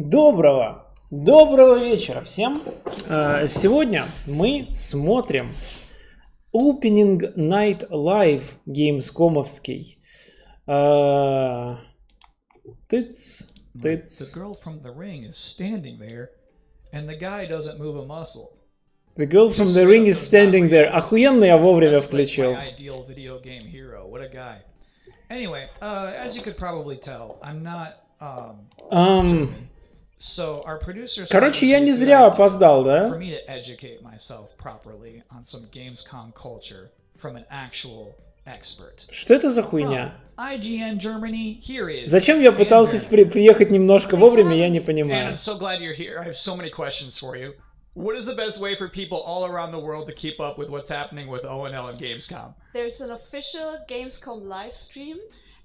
Доброго вечера всем. Сегодня мы смотрим Opening Night Live Gamescom-овский. Тыц. The girl from the ring is standing there, and the guy doesn't move a muscle. The girl from the ring is standing there. Охуенно я вовремя включил. My ideal video game hero. What a guy. Anyway, as you could probably tell, I'm not German. So our producers. Короче, я не зря опоздал, да? For me to educate myself properly on some Gamescom culture from an actual expert. Что это за хуйня? IGN Germany, here is. Зачем я пытался приехать немножко вовремя, я не понимаю. And I'm so glad you're here. I have so many questions for you. What is the best way for people all around the world to keep up with what's happening with ONL and Gamescom? There's an official Gamescom live stream,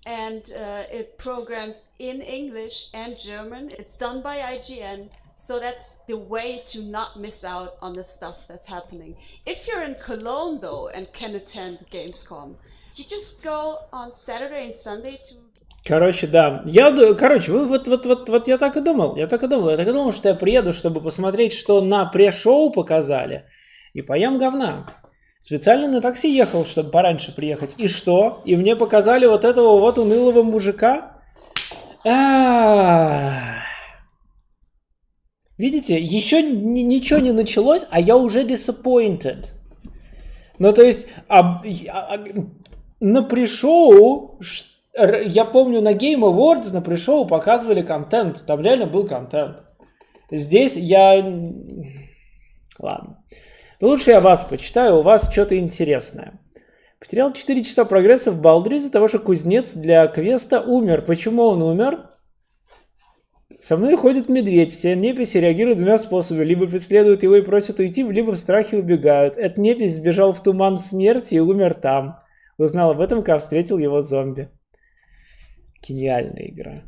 and it programs in English and German. It's done by IGN, so that's the way to not miss out on the stuff that's happening. If you're in Cologne, though, and can attend Gamescom, you just go on Saturday and Sunday to... Короче, да. Вот я так и думал. Я так и думал, что я приеду, чтобы посмотреть, что на пресс-шоу показали. И поем говна. Специально на такси ехал, чтобы пораньше приехать. И что? И мне показали вот этого вот унылого мужика? Видите, еще ничего не началось, а я уже disappointed. Ну, то есть, на пресс-шоу... Я помню, на Game Awards на пресс-шоу показывали контент. Там реально был контент. Здесь я... Ладно. Лучше я вас почитаю, у вас что-то интересное. Потерял 4 часа прогресса в Балдуре из-за того, что кузнец для квеста умер. Почему он умер? Со мной ходит медведь. Все неписи реагируют двумя способами. Либо преследуют его и просят уйти, либо в страхе убегают. Этот непись сбежал в туман смерти и умер там. Узнал об этом, когда встретил его зомби. Гениальная игра.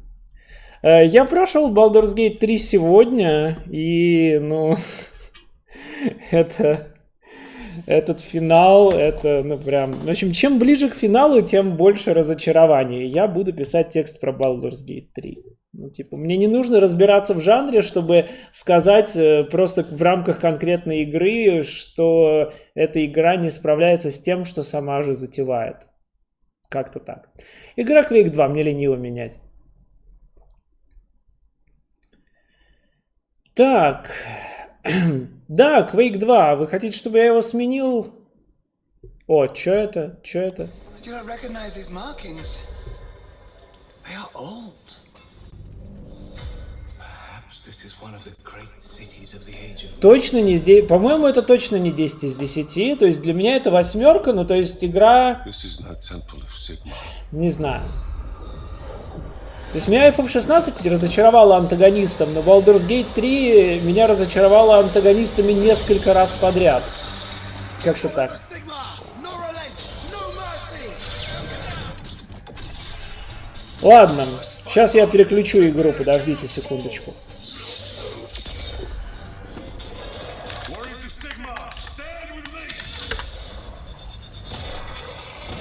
Я прошел Baldur's Gate 3 сегодня, и, этот финал, прям... В общем, чем ближе к финалу, тем больше разочарований. Я буду писать текст про Baldur's Gate 3. Мне не нужно разбираться в жанре, чтобы сказать просто в рамках конкретной игры, что эта игра не справляется с тем, что сама же затевает. Как-то так. Игра Quake 2, мне лениво менять. Так. Да, Quake 2. Вы хотите, чтобы я его сменил? О, что это? Что это? Точно не здесь. По-моему, это точно не 10 из 10. То есть для меня это 8, но то есть игра... Не знаю. То есть меня FF16 разочаровала антагонистом, но Baldur's Gate 3 меня разочаровала антагонистами несколько раз подряд. Как-то так. Ладно, сейчас я переключу игру, подождите секундочку.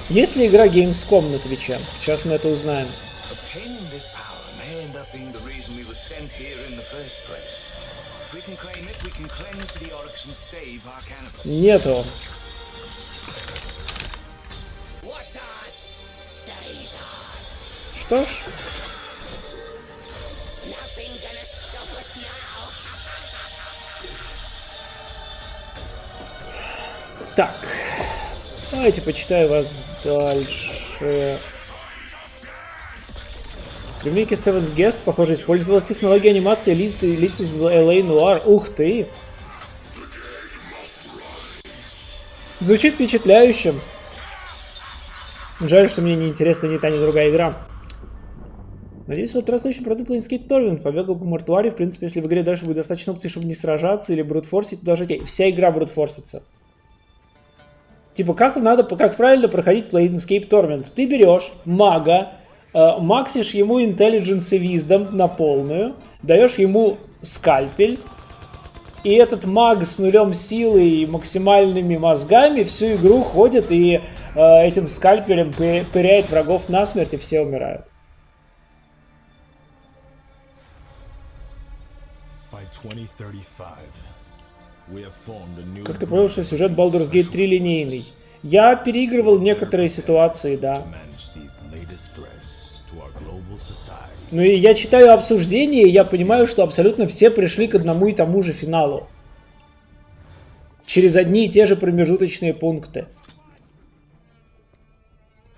Есть ли игра Gamescom на Твиче? Сейчас мы это узнаем. Нету. Что ж. Так. Давайте почитаю вас дальше. В ремейке Seventh Guest, похоже, использовалась технология анимации лиц из LA Noire. Ух ты! Звучит впечатляюще. Жаль, что мне не интересна ни та, ни другая игра. Надеюсь, вот раз очень продукт Planescape Torment. Побегал по мортуаре. В принципе, если в игре дальше будет достаточно опций, чтобы не сражаться или брутфорсить, то даже окей. Вся игра брутфорсится. Типа, как правильно проходить Planescape Torment? Ты берешь мага, максишь ему Intelligence и Wisdom на полную, даешь ему скальпель, и этот маг с нулем силы и максимальными мозгами всю игру ходит и этим скальпелем пыряет врагов насмерть, и все умирают. Как ты понял, что сюжет Baldur's Gate 3 линейный? Я переигрывал некоторые ситуации, да. Ну и я читаю обсуждения, и я понимаю, что абсолютно все пришли к одному и тому же финалу. Через одни и те же промежуточные пункты.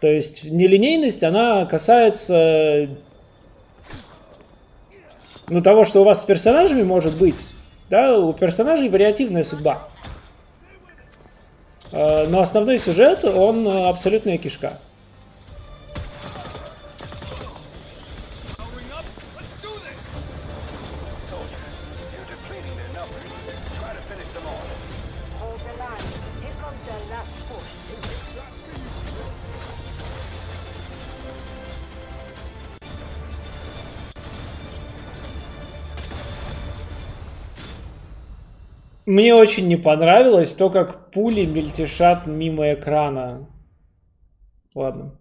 То есть нелинейность, она касается того, что у вас с персонажами может быть. Да, у персонажей вариативная судьба. Но основной сюжет, он абсолютная кишка. Мне очень не понравилось то, как пули мельтешат мимо экрана. Ладно.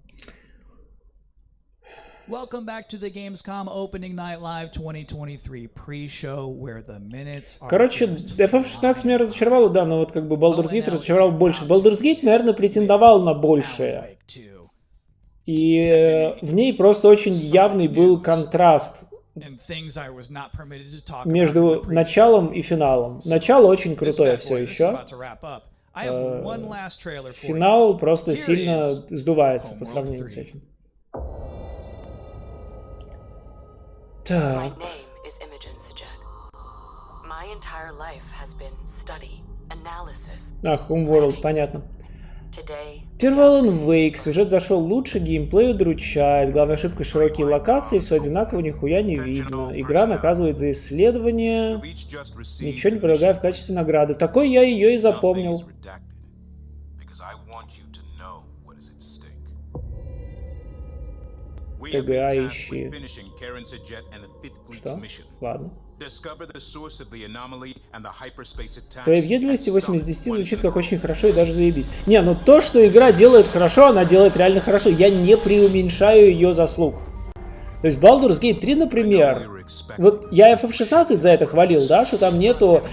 Welcome back to the Gamescom Opening Night Live 2023 pre-show, where the minutes are. Короче, FF16 меня разочаровало, да, но вот как бы Baldur's Gate разочаровал больше. Baldur's Gate, наверное, претендовал на большее. И в ней просто очень явный был контраст между началом и финалом. Начало очень крутое все еще. Финал просто сильно сдувается по сравнению с этим. Так. Homeworld, понятно. Первый Alan Wake. Сюжет зашел лучше, геймплей удручает. Главная ошибка — широкие локации, все одинаково, нихуя не видно. Игра наказывает за исследование, ничего не предлагая в качестве награды. Такой я ее и запомнил. ТГА ищи. Что? Ладно. С твоей въедливости 8 из 10 звучит как очень хорошо и даже заебись. Не, ну то, что игра делает хорошо, она делает реально хорошо. Я не преуменьшаю ее заслуг. То есть Baldur's Gate 3, например, вот я FF16 за это хвалил, да, что там нету,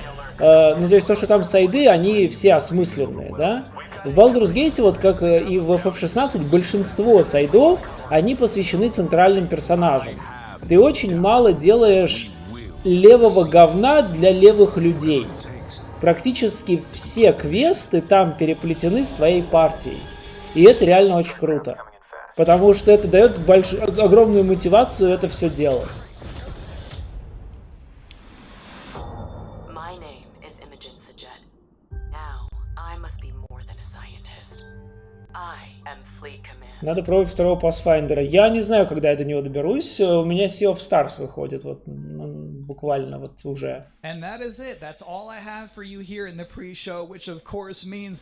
ну то есть то, что там сайды, они все осмысленные, да. В Baldur's Gate, вот как и в FF16, большинство сайдов, они посвящены центральным персонажам. Ты очень мало делаешь левого говна для левых людей. Практически все квесты там переплетены с твоей партией. И это реально очень круто. Потому что это дает огромную мотивацию это все делать. Надо пробовать второго Pathfinder. Я не знаю, когда я до него доберусь. У меня Sea of Stars выходит вот буквально вот уже.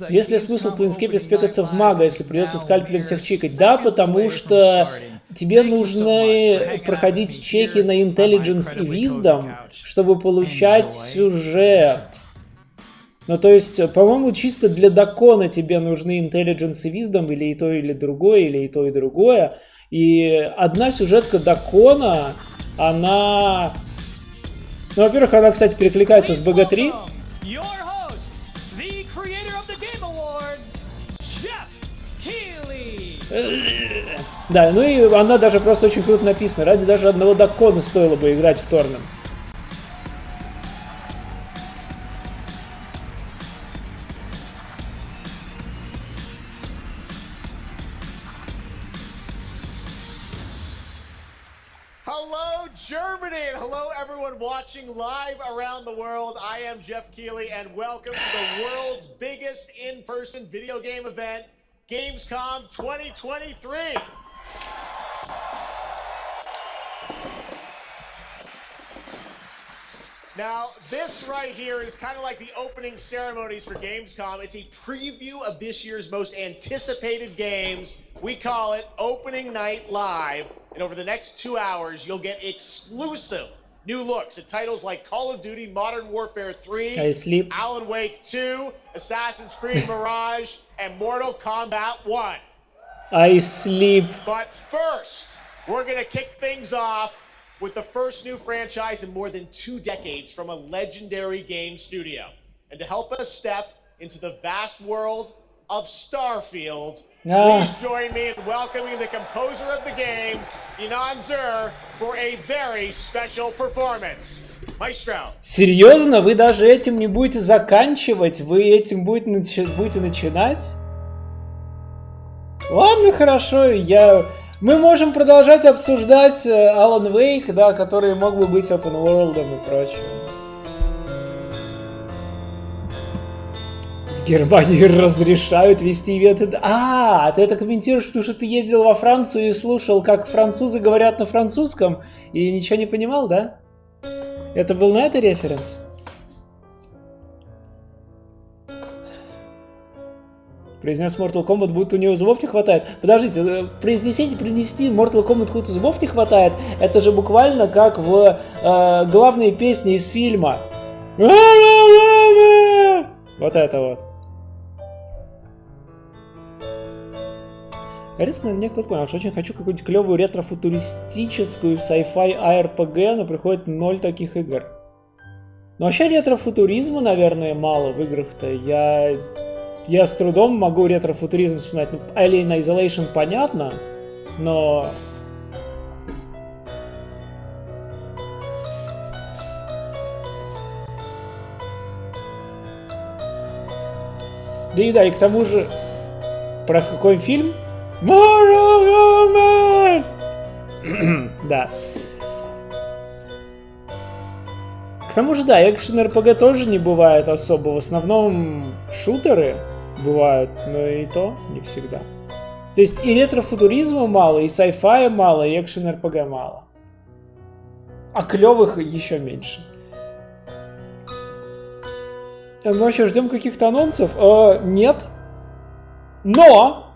Есть ли смысл в Planescape спекаться в мага, если придется скальпелем всех чекать? Да, потому что тебе нужно проходить чеки на Intelligence и Wisdom, чтобы получать сюжет. Ну, то есть, по-моему, чисто для Дакона тебе нужны Intelligence и Wisdom, или и то, или другое, или и то, и другое. И одна сюжетка Дакона, она... Ну, во-первых, она, кстати, перекликается с БГ-3. Да, ну и она даже просто очень круто написана. Ради даже одного Дакона стоило бы играть в Торнем. Germany, and hello everyone watching live around the world. I am Jeff Keighley, and welcome to the world's biggest in-person video game event, Gamescom 2023. Now, this right here is kind of like the opening ceremonies for Gamescom. It's a preview of this year's most anticipated games. We call it Opening Night Live. And over the next 2 hours, you'll get exclusive new looks at titles like Call of Duty Modern Warfare 3, Alan Wake 2, Assassin's Creed Mirage, and Mortal Kombat 1. I sleep. But first, we're going to kick things off with the first new franchise in more than 2 decades from a legendary game studio. And to help us step into the vast world of Starfield, please join me in welcoming the composer of the game, Inan Zur, for a very special performance. Maestro. Серьезно? Вы даже этим не будете заканчивать? Вы этим будете начинать? Ладно, хорошо, мы можем продолжать обсуждать Alan Wake, да, который мог бы быть open world и прочее. В Германии разрешают вести ивенты. Ты это комментируешь, потому что ты ездил во Францию и слушал, как французы говорят на французском, и ничего не понимал, да? Это был на это референс? Произнес Mortal Kombat, будто у него зубов не хватает. Подождите, принести Mortal Kombat, будто зубов не хватает, это же буквально как в главной песне из фильма. Вот это вот. Резко мне кто-то понял, что очень хочу какую-нибудь клевую ретро-футуристическую sci-fi ARPG, но приходит 0 таких игр. Но вообще ретро-футуризма, наверное, мало в играх-то. Я с трудом могу ретро-футуризм вспоминать. Ну, Alien Isolation понятно, но... Да, и к тому же... Про какой фильм? Да. К тому же, да, экшен-РПГ тоже не бывает особо. В основном шутеры бывают, но и то не всегда. То есть и ретро-футуризма мало, и sci-fi мало, и экшен-РПГ мало. А клевых еще меньше. Мы вообще ждем каких-то анонсов? Нет. Но,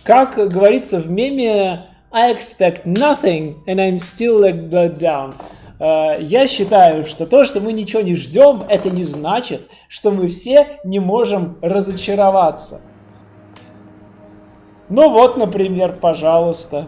как говорится в меме, I expect nothing, and I'm still let down. Я считаю, что то, что мы ничего не ждем, это не значит, что мы все не можем разочароваться. Ну вот, например, пожалуйста.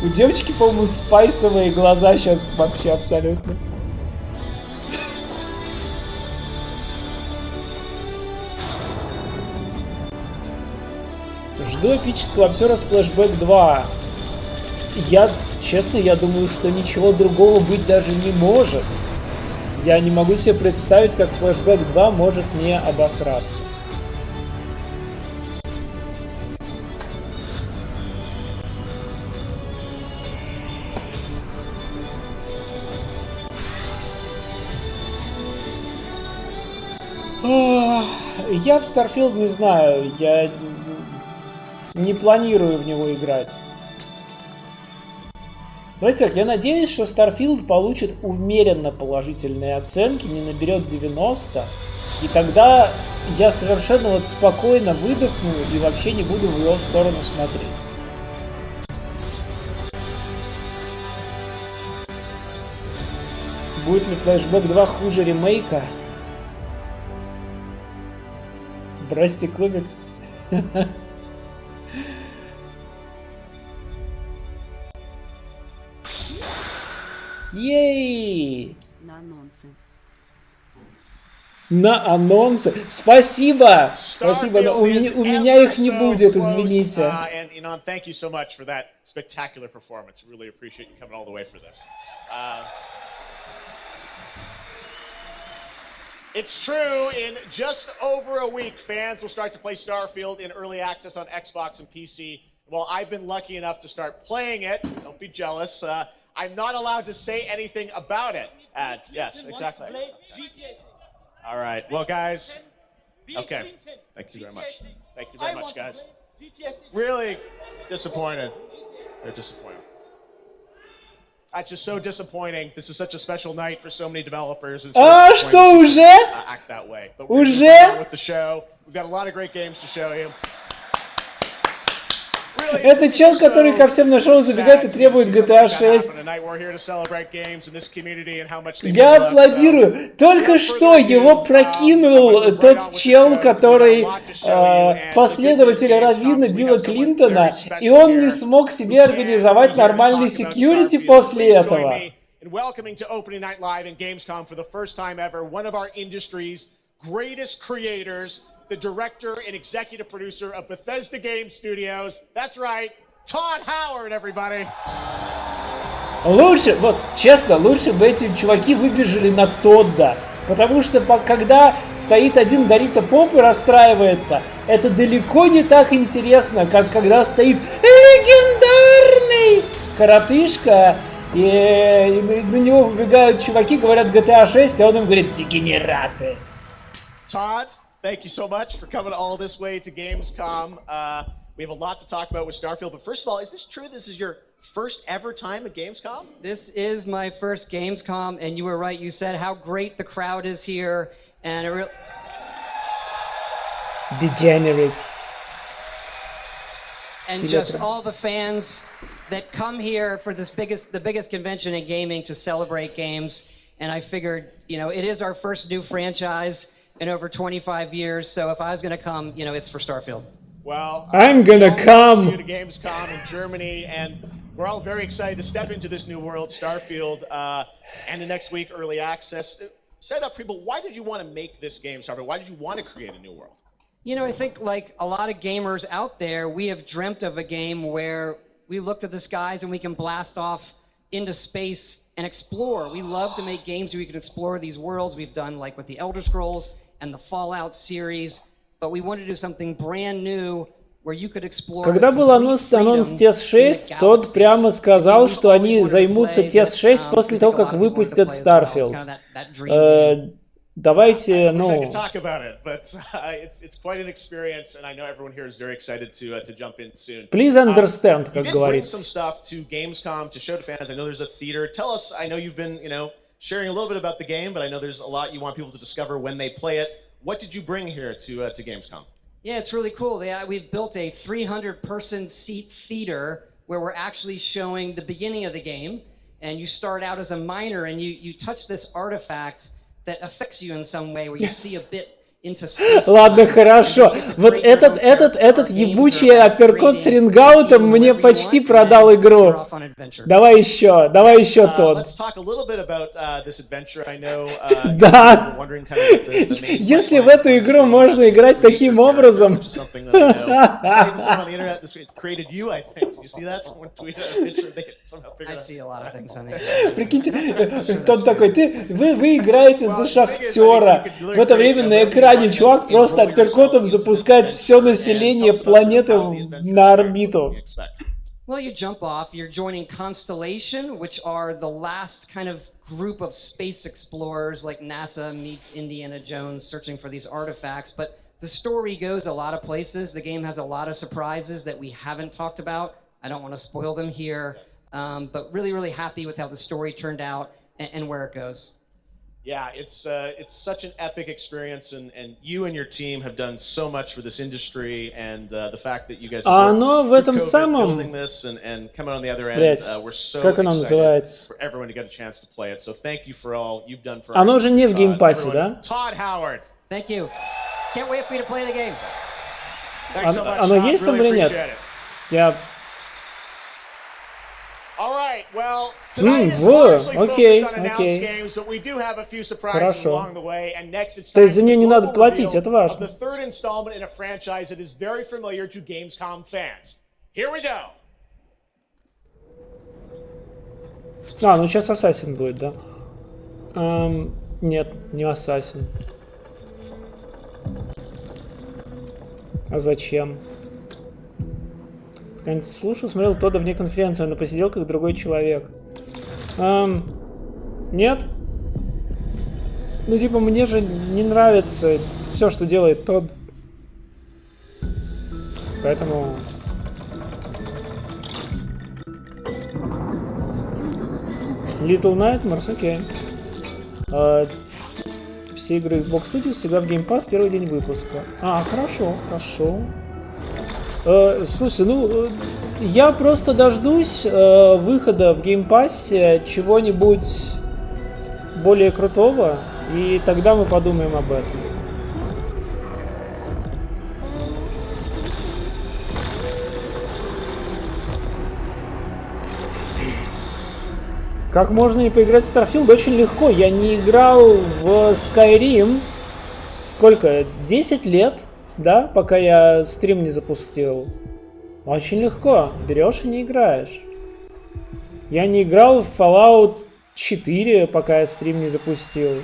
У девочки, по-моему, спайсовые глаза сейчас вообще абсолютно. Жду эпического обзора с Flashback 2. Честно, я думаю, что ничего другого быть даже не может. Я не могу себе представить, как Flashback 2 может не обосраться. Я в Starfield не знаю, я не планирую в него играть. Давайте так, я надеюсь, что Starfield получит умеренно положительные оценки, не наберет 90, и тогда я совершенно вот спокойно выдохну и вообще не буду в его сторону смотреть. Будет ли Flashback 2 хуже ремейка? Бросьте кубик. Ей! На анонсы. На анонсы. Спасибо! Спасибо, но у меня их не будет, извините. And Inan, thank you so much for that spectacular performance. Really appreciate you coming all the way for this. It's true, in just over a week, fans will start to play Starfield in early access on Xbox and PC. While I've been lucky enough to start playing it, don't be jealous, I'm not allowed to say anything about it. Yes, exactly. All right, well, guys, okay. Thank you very much. Thank you very much, guys. Really disappointed. They're disappointed. That's just so disappointing. This is such a special night for so many developers. And что уже? Act that way. But we're with the show. We've got a lot of great games to show you. Это чел, который ко всем на шоу забегает и требует GTA 6. Я аплодирую. Только что его прокинул тот чел, который последователь раввина Билла Клинтона, и он не смог себе организовать нормальный секьюрити после этого. And welcoming to Opening Night Live in Gamescom for the first time ever, one of our industry's greatest creators, the director and executive producer of Bethesda Game Studios. That's right, Todd Howard, everybody. Лучше, вот честно, лучше бы эти чуваки выбежали на Тодда. Потому что когда стоит один Дорито Поп и расстраивается, это далеко не так интересно, как когда стоит легендарный коротышка, и на него выбегают чуваки, говорят GTA 6, а он им говорит дегенераты. Todd, thank you so much for coming all this way to Gamescom. We have a lot to talk about with Starfield, but first of all, is this true? This is your first ever time at Gamescom? This is my first Gamescom, and you were right. You said how great the crowd is here, and it Degenerates. and just all the fans that come here for the biggest convention in gaming to celebrate games. And I figured, you know, it is our first new franchise in over 25 years. So if I was going to come, you know, it's for Starfield. Well, I'm gonna come to Gamescom in Germany, and we're all very excited to step into this new world, Starfield, and the next week, early access. Set up for people, why did you want to make this game, Starfield? Why did you want to create a new world? You know, I think like a lot of gamers out there, we have dreamt of a game where we look to the skies and we can blast off into space and explore. We love to make games where we can explore these worlds. We've done like with the Elder Scrolls and the Fallout series, but we wanted to do something brand new where you could explore. Когда был анонс TES 6, тот прямо сказал, что они займутся TES 6 после того, как выпустят Starfield. Давайте, ну... I can talk about it, but it's quite an experience, and I know everyone here is very excited to jump in soon. Please understand, как you did bring some говорится. stuff to Gamescom to show to fans. I know there's a theater. Tell us, I know you've been, you know, sharing a little bit about the game, but I know there's a lot you want people to discover when they play it. What did you bring here to Gamescom? Yeah, it's really cool. We've built a 300-person seat theater where we're actually showing the beginning of the game, and you start out as a miner, and you touch this artifact that affects you in some way, where you see a bit into space. Ладно, хорошо. Вот этот ебучий апперкот с рингаутом мне почти продал игру. Давай еще тот. Let's talk a little bit about this adventure. I know Да. you're wondering kind of what the main Если plot в эту игру можно играть таким образом. Something that I know. Someone on the internet this week created you, I think. Did you see that? Someone tweeted a picture. They somehow figured I out. see a lot of things on the internet. Прикиньте, тот такой, вы играете за шахтера. В это время на экране чувак просто апперкотом запускает все население планеты на орбиту. Well, you jump off, you're joining Constellation, which are the last kind of group of space explorers like NASA meets Indiana Jones searching for these artifacts. But the story goes a lot of places. The game has a lot of surprises that we haven't talked about. I don't want to spoil them here, but really, really happy with how the story turned out and where it goes. Yeah, it's such an epic experience, and you and your team have done so much for this industry, and the fact that you guys have worked through COVID building this and coming on the other end, we're so excited for everyone to get a chance to play it. So thank you for all you've done for us. Оно же не в геймпассе, да? Todd Howard. Thank you. Can't wait for you to play the game. Thanks so much, Оно Todd. есть там Really или нет? appreciate it. Я... All right, well, tonight is largely focused on announced games, but we do have a few surprises along the way. And next, it's time for the global reveal of the third installment in a franchise that is very familiar to Gamescom fans. Here we go. Ну сейчас Ассасин будет, да? Нет, не Ассасин. А зачем? Слушал, смотрел Тодда вне конференции, он на посиделках другой человек. Нет? Ну типа мне же не нравится все, что делает Тодд. Поэтому... Little Nightmares, окей. Все игры Xbox Studios всегда в Game Pass первый день выпуска. Хорошо, хорошо. Слушай, я просто дождусь выхода в геймпассе чего-нибудь более крутого, и тогда мы подумаем об этом. Как можно не поиграть в Starfield? Очень легко. Я не играл в Skyrim. Сколько? 10 лет, да? Пока я стрим не запустил. Очень легко. Берешь и не играешь. Я не играл в Fallout 4, пока я стрим не запустил.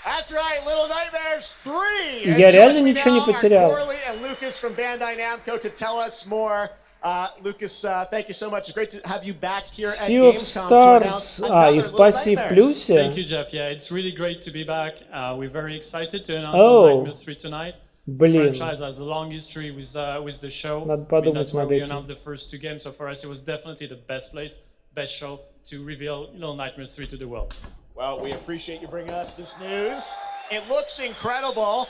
That's right, Little Nightmares 3. Я реально ничего не потерял. Lucas, thank you so much. It's great to have you back here at Sea of Gamescom Stars. to announce И в another пассив Little Nightmares. плюсе. Thank you, Jeff. Yeah, it's really great to be back. We're very excited to announce Oh. Little Nightmares 3 tonight. The Блин. franchise has a long history with the show. Надо I mean, подумать that's where над we этим. announced the first two games. So for us, it was definitely the best place, best show to reveal Little Nightmares 3 to the world. Well, we appreciate you bringing us this news. It looks incredible.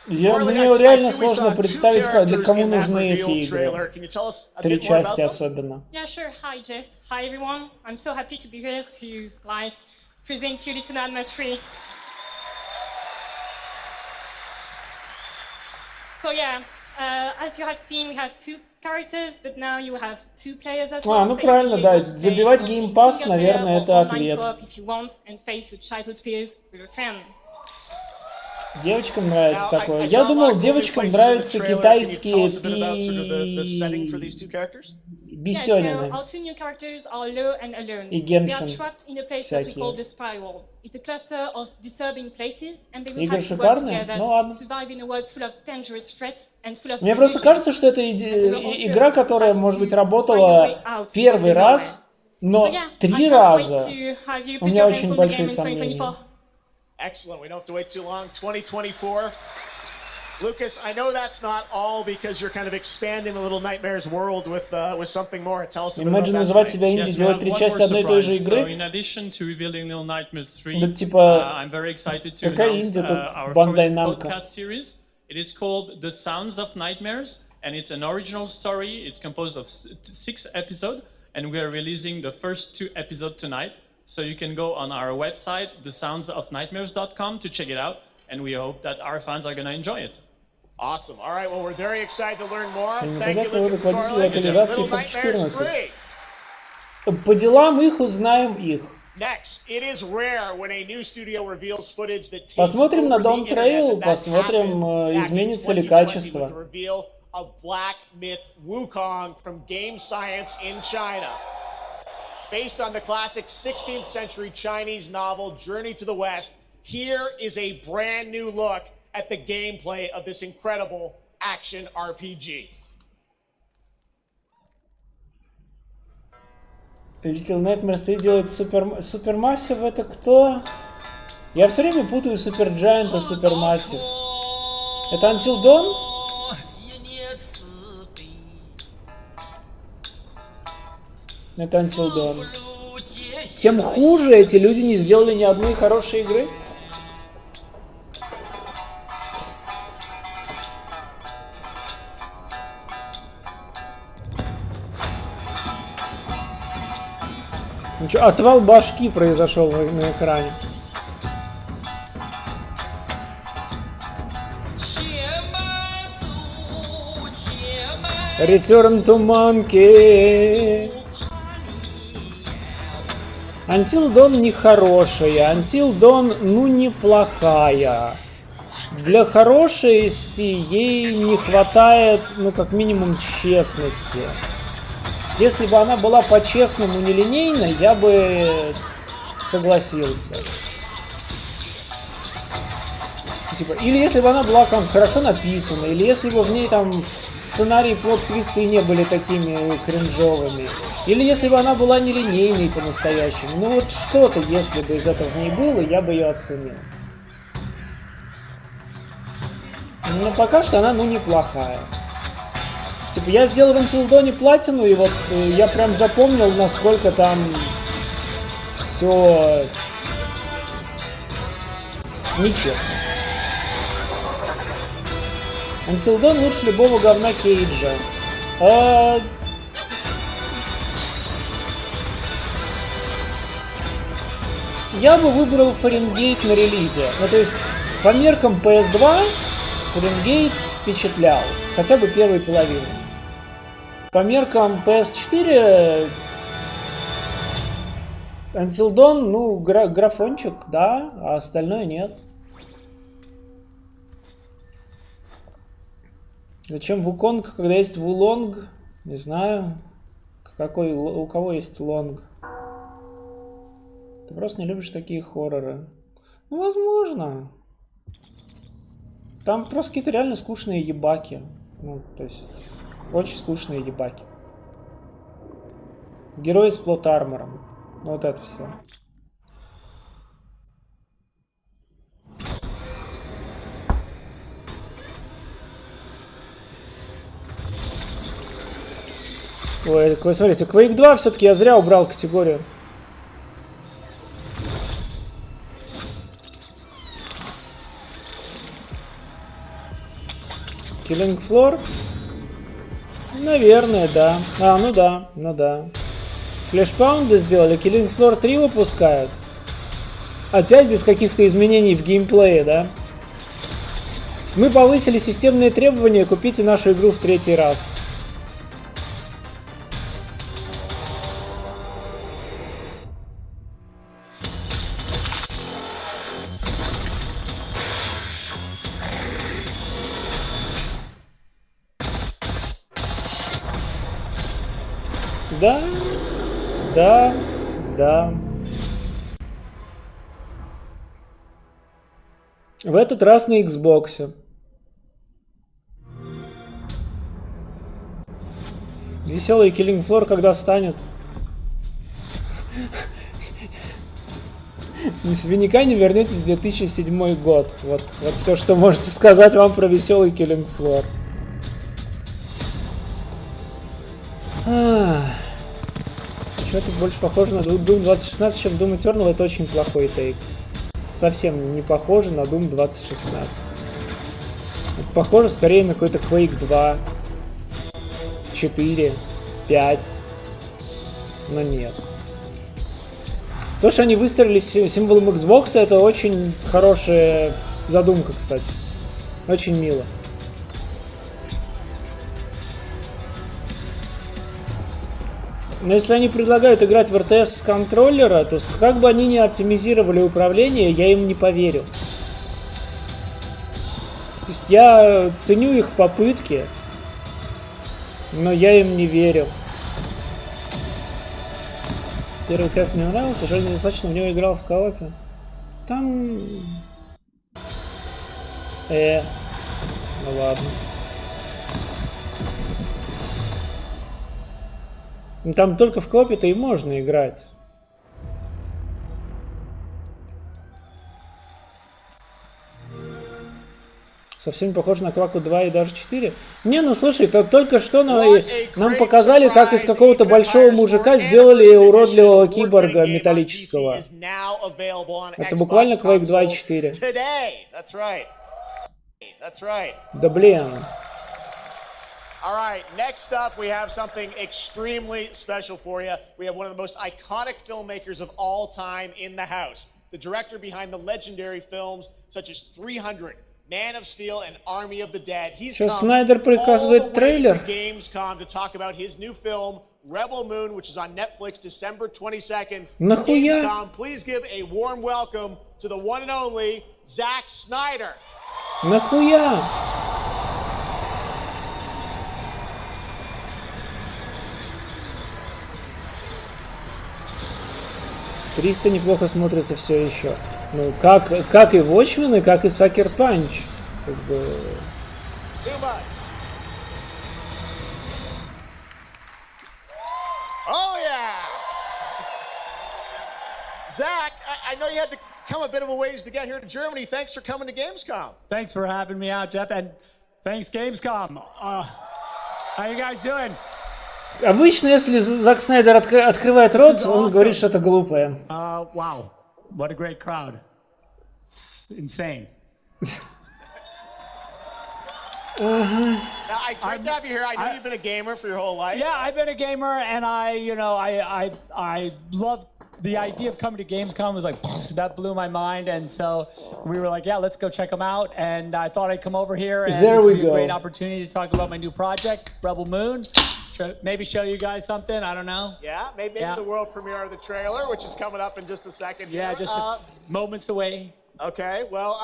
Мне реально сложно представить, для кому нужны эти игры. Три части особенно. Yeah, sure. Hi, Jeff. Hi, everyone. I'm so happy to be here to present you Little Nightmares 3. So yeah, as you have seen, we have two characters, but now you have two players as well. Ну so правильно, you'll be да. able to play Забивать both in геймпасс, single player наверное, or это online ответ. co-op if you want, and face your childhood fears with a friend. Девочкам нравится такое. Я думал, девочкам нравятся китайские Yeah, so бисёнины. our two new characters are Lo and Alone. И They are Genshin trapped in a place that we call всякие. the Spiral. It's a cluster of disturbing places, and they will Игры have to work шикарные? together Ну ладно. to survive in a world full of dangerous threats and full of Мне просто delusions. кажется, что это игра, которая, может быть, работала первый раз, но So, yeah, I 3 can't раза. wait to have you У put меня your очень hands on the большие game in сомнения. 2024. Excellent. We don't have to wait too long. 2024. Lucas, I know that's not all because you're kind of expanding the Little Nightmares world with something more. Tell us a bit about Imagine that. называть себя Yes, инди, we делать have 3 one части more одной и той же surprise. So игры. in addition to revealing Little Nightmares 3, Да типа, I'm very excited to какая announce инди, тут our Bandai first Namco. podcast series. It is called The Sounds of Nightmares, and it's an original story. It's composed of 6 episodes, and we are releasing the first 2 episodes tonight. So you can go on our website, thesoundsofnightmares.com, to check it out, and we hope that our fans are going to enjoy it. Awesome. All right. Well, we're very excited to learn more. Именно Thank you, поэтому Lucas руководитель Carlin. локализации Little Nightmares FOP14. 3. По делам их узнаем их. Next, it is rare when a new studio reveals footage that takes Посмотрим на over the Dawn Trail, internet, that посмотрим, happened back in изменится ли 2020 качество. with the reveal of Black Myth Wukong from Game Science in China. Based on the classic 16th century Chinese novel Journey to the West, here is a brand new look at the gameplay of this incredible action RPG. Little Nightmares 3 делает Supermassive, это кто? Я все время путаю Supergiant и Supermassive. Это Until Dawn? Это Until Dawn. Тем хуже, эти люди не сделали ни одной хорошей игры. Ничего, отвал башки произошел на экране. Return to Monkey. Until Dawn нехорошая, Until Dawn ну неплохая. Для хорошести ей не хватает, ну как минимум, честности. Если бы она была по-честному нелинейной, я бы согласился. Типа, или если бы она была там хорошо написана, или если бы в ней там сценарий плот-твисты не были такими кринжовыми, или если бы она была нелинейной по-настоящему. Ну вот что-то, если бы из этого в ней было, я бы ее оценил. Но пока что она, ну, неплохая. Типа, я сделал в Until Dawn платину, и вот я прям запомнил, насколько там все нечестно. Until Dawn лучше любого говна Кейджа. А, Я бы выбрал Фаренгейт на релизе. Ну, то есть, по меркам PS2 Фаренгейт впечатлял. Хотя бы первой половины. По меркам PS4 Until Dawn, ну, графончик, да, а остальное нет. Зачем Вуконг, когда есть Вулонг? Не знаю. Какой, у кого есть Лонг? Ты просто не любишь такие хорроры. Ну, возможно. Там просто какие-то реально скучные ебаки. Ну, то есть, очень скучные ебаки. Герои с плот-армором. Вот это все. Ой, смотрите, Quake 2 все-таки я зря убрал категорию. Killing Floor? Наверное, да. Ну да, ну да. Флешпаунды сделали, Killing Floor 3 выпускают. Опять без каких-то изменений в геймплее, да? Мы повысили системные требования, купите нашу игру в 3-й раз. Да, да, да. В этот раз на Xbox. Веселый Killing Floor когда станет? Вы никогда не вернетесь в 2007 год. Вот все, что можете сказать вам про веселый Killing Floor. Что-то больше похоже на Doom 2016, чем Doom Eternal. Это очень плохой тейк. Совсем не похоже на Doom 2016. Это похоже скорее на какой-то Quake 2, 4, 5. Но нет. То, что они выстрелили символом Xbox, это очень хорошая задумка, кстати. Очень мило. Но если они предлагают играть в RTS с контроллера, то как бы они ни оптимизировали управление, я им не поверю. То есть я ценю их попытки, но я им не верю. Первый кайф мне нравился, жаль, недостаточно в него играл в коопе. Там... ну ладно. Там только в коопе-то и можно играть. Совсем не похоже на Кваку 2 и даже 4. Не, ну слушай, только что нам показали, как из какого-то большого мужика сделали уродливого киборга металлического. Это буквально Quake 2 и 4. Да блин. All right, next up we have something extremely special for you. We have one of the most iconic filmmakers of all time in the house. The director behind the legendary films such as 300, Man of Steel, and Army of the Dead. He's come Снайдер показывает трейлер. to Gamescom to talk about his new film, Rebel Moon, which is on Netflix December 22nd. Нахуя? Gamescom, please give a warm welcome to the one and only Zack Snyder. Нахуя? 300 неплохо смотрится все еще. Ну, как и Watchmen, как и Sucker Punch. Как бы... Oh, yeah! Zach, I know you had to come a bit of a ways to get here to Germany. Thanks for coming to Gamescom. Thanks for having me out, Jeff, and thanks Gamescom. How you guys doing? Обычно, если Зак Снайдер открывает рот, он говорит что-то глупое. Wow, what a great crowd. It's insane. Now, great to have you here. I know you've been a gamer for your whole life. Yeah, I've been a gamer, and I love the idea of coming to Gamescom. Was like that blew my mind, and so we were like, yeah, let's go check them out. And I thought I'd come over here, and There this we would be go. a great opportunity to talk about my new project, Rebel Moon. Maybe show you guys something. I don't know. Yeah, maybe Yeah. the world premiere of the trailer, which is coming up in just a second. Yeah, here. just moments away. Okay, well,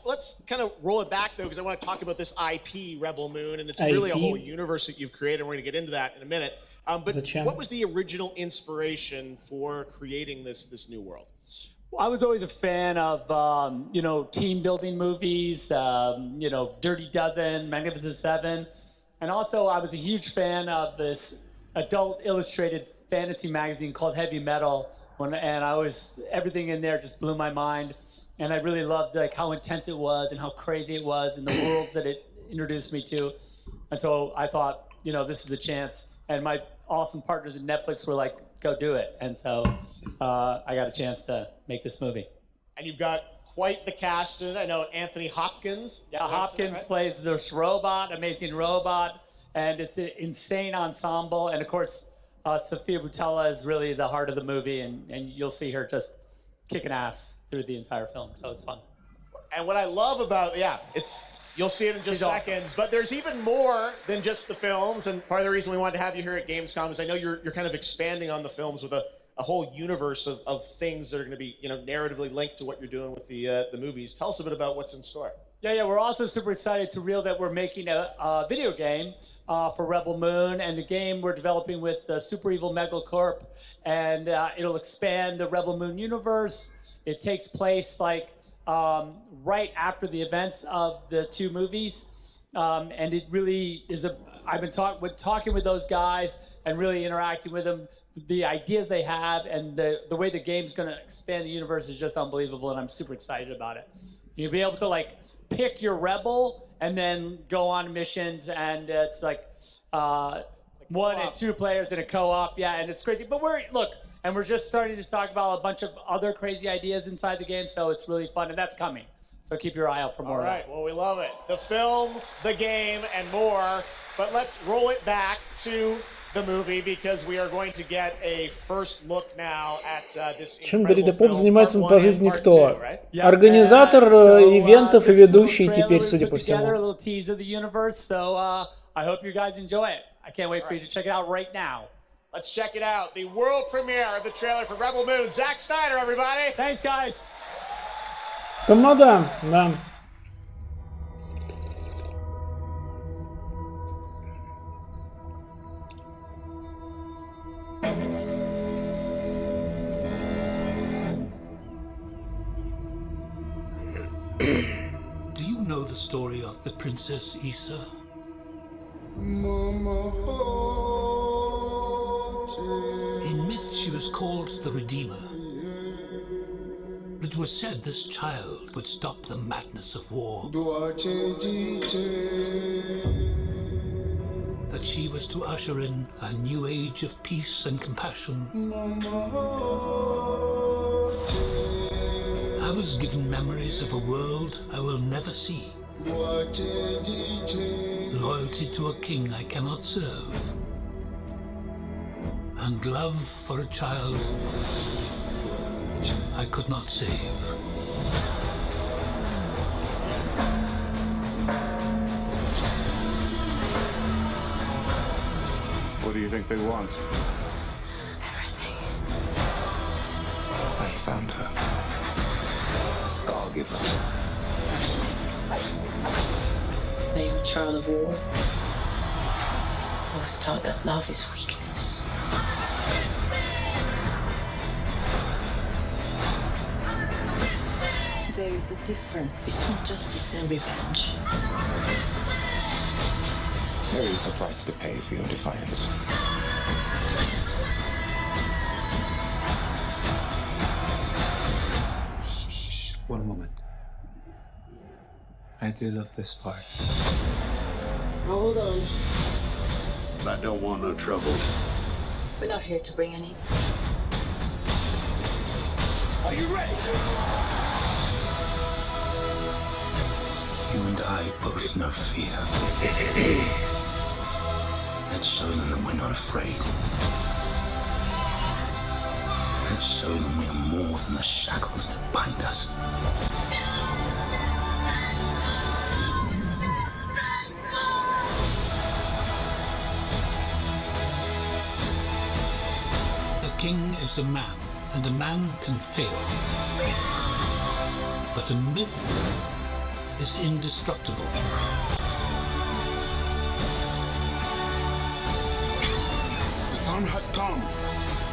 let's kind of roll it back, though, because I want to talk about this IP, Rebel Moon, and it's really a IP? whole universe that you've created, and we're going to get into that in a minute. But Zачем? what was the original inspiration for creating this new world? I was always a fan of, team building movies, Dirty Dozen, Magnificent Seven. And also I was a huge fan of this adult illustrated fantasy magazine called Heavy Metal. Everything in there just blew my mind. And I really loved like how intense it was and how crazy it was and the worlds that it introduced me to. And so I thought, this is a chance. And my awesome partners at Netflix were like, go do it. And so I got a chance to make this movie. And you've got quite the cast in it. I know Anthony Hopkins. Yeah, Hopkins plays this robot, amazing robot, and it's an insane ensemble. And of course, Sofia Boutella is really the heart of the movie, and you'll see her just kicking ass through the entire film. So it's fun. And what I love about, you'll see it in just She's awesome. seconds, but there's even more than just the films. And part of the reason we wanted to have you here at Gamescom is I know you're kind of expanding on the films with a whole universe of things that are going to be, narratively linked to what you're doing with the movies. Tell us a bit about what's in store. Yeah, we're also super excited to reveal that we're making a video game for Rebel Moon, and the game we're developing with Super Evil Megacorp, and it'll expand the Rebel Moon universe. It takes place right after the events of the two movies, and it really is I've been talking with those guys and really interacting with them. The ideas they have and the way the game's going to expand the universe is just unbelievable, and I'm super excited about it. You'll be able to pick your rebel and then go on missions, and it's one and two players in a co-op. Yeah, and it's crazy. But we're just starting to talk about a bunch of other crazy ideas inside the game, so it's really fun, and that's coming. So keep your eye out for more. All right, well, we love it. The films, the game, and more. But let's roll it back to the movie, because we are going to get a first look now at this Чем incredible Дарида Поп film, занимается part по one and жизни part кто? two, right? Организатор ивентов и ведущий теперь, судя по A всему. little tease of the universe, so I hope you guys enjoy it. I can't wait for you to check it out right now. Let's check it out. The world premiere of the trailer for Rebel Moon. Zack Snyder, everybody. Thanks, guys. Тамада, да. Do you know the story of the Princess Issa? In myth, she was called the Redeemer. It was said this child would stop the madness of war. That she was to usher in a new age of peace and compassion. I was given memories of a world I will never see. Loyalty to a king I cannot serve. And love for a child I could not save. What do you think they want? Everything. I found her. Scargiver. Are you a child of war? I was taught that love is weakness. There is a difference between justice and revenge. There is a price to pay for your defiance. Shh. One moment. I do love this part. Hold on. I don't want no trouble. We're not here to bring any. Are you ready? You and I both know fear. Let's show them that we're not afraid. Let's show them we are more than the shackles that bind us. A king is a man, and a man can fail. But a myth is indestructible. The time has come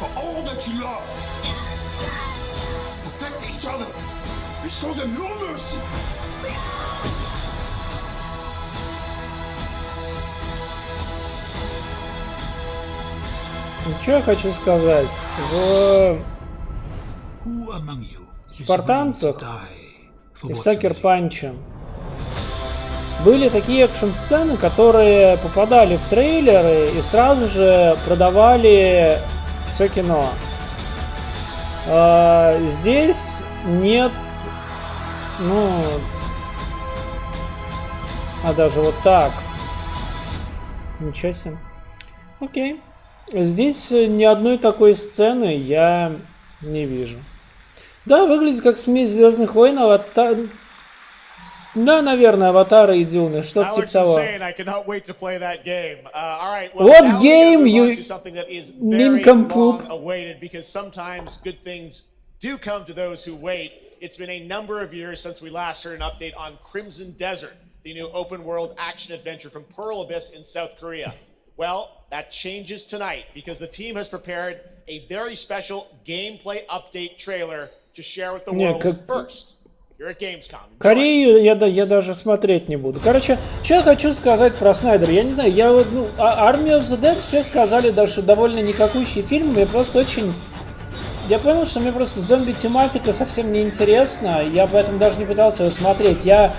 for all that you love. Protect each other and show them no mercy. Что я хочу сказать? В Who among you is спартанцах willing to die for и в what Сакер you believe? Панче были такие экшн-сцены, которые попадали в трейлеры и сразу же продавали все кино. Здесь нет, ну, даже вот так. Ничего себе. Окей. Здесь ни одной такой сцены я не вижу. Да, выглядит как смесь Звездных войн, Аватар. Да, наверное, Аватара и Дюны, что-то типа того. What game, you nincompoop? Because sometimes good things do come to those who wait. It's been a number of years since we last heard an update on Crimson Desert, the new open-world action-adventure from Pearl Abyss in South Korea. Well, that changes tonight because the team has prepared a very special gameplay update trailer to share with the world first. You're at Gamescom. Корею я даже смотреть не буду. Короче, что я хочу сказать про Снайдера. Я не знаю, Army of the Dead все сказали, даже что довольно никакущий фильм. Мне просто очень... Я понял, что мне просто зомби-тематика совсем не интересна. Я поэтому даже не пытался его смотреть. Я,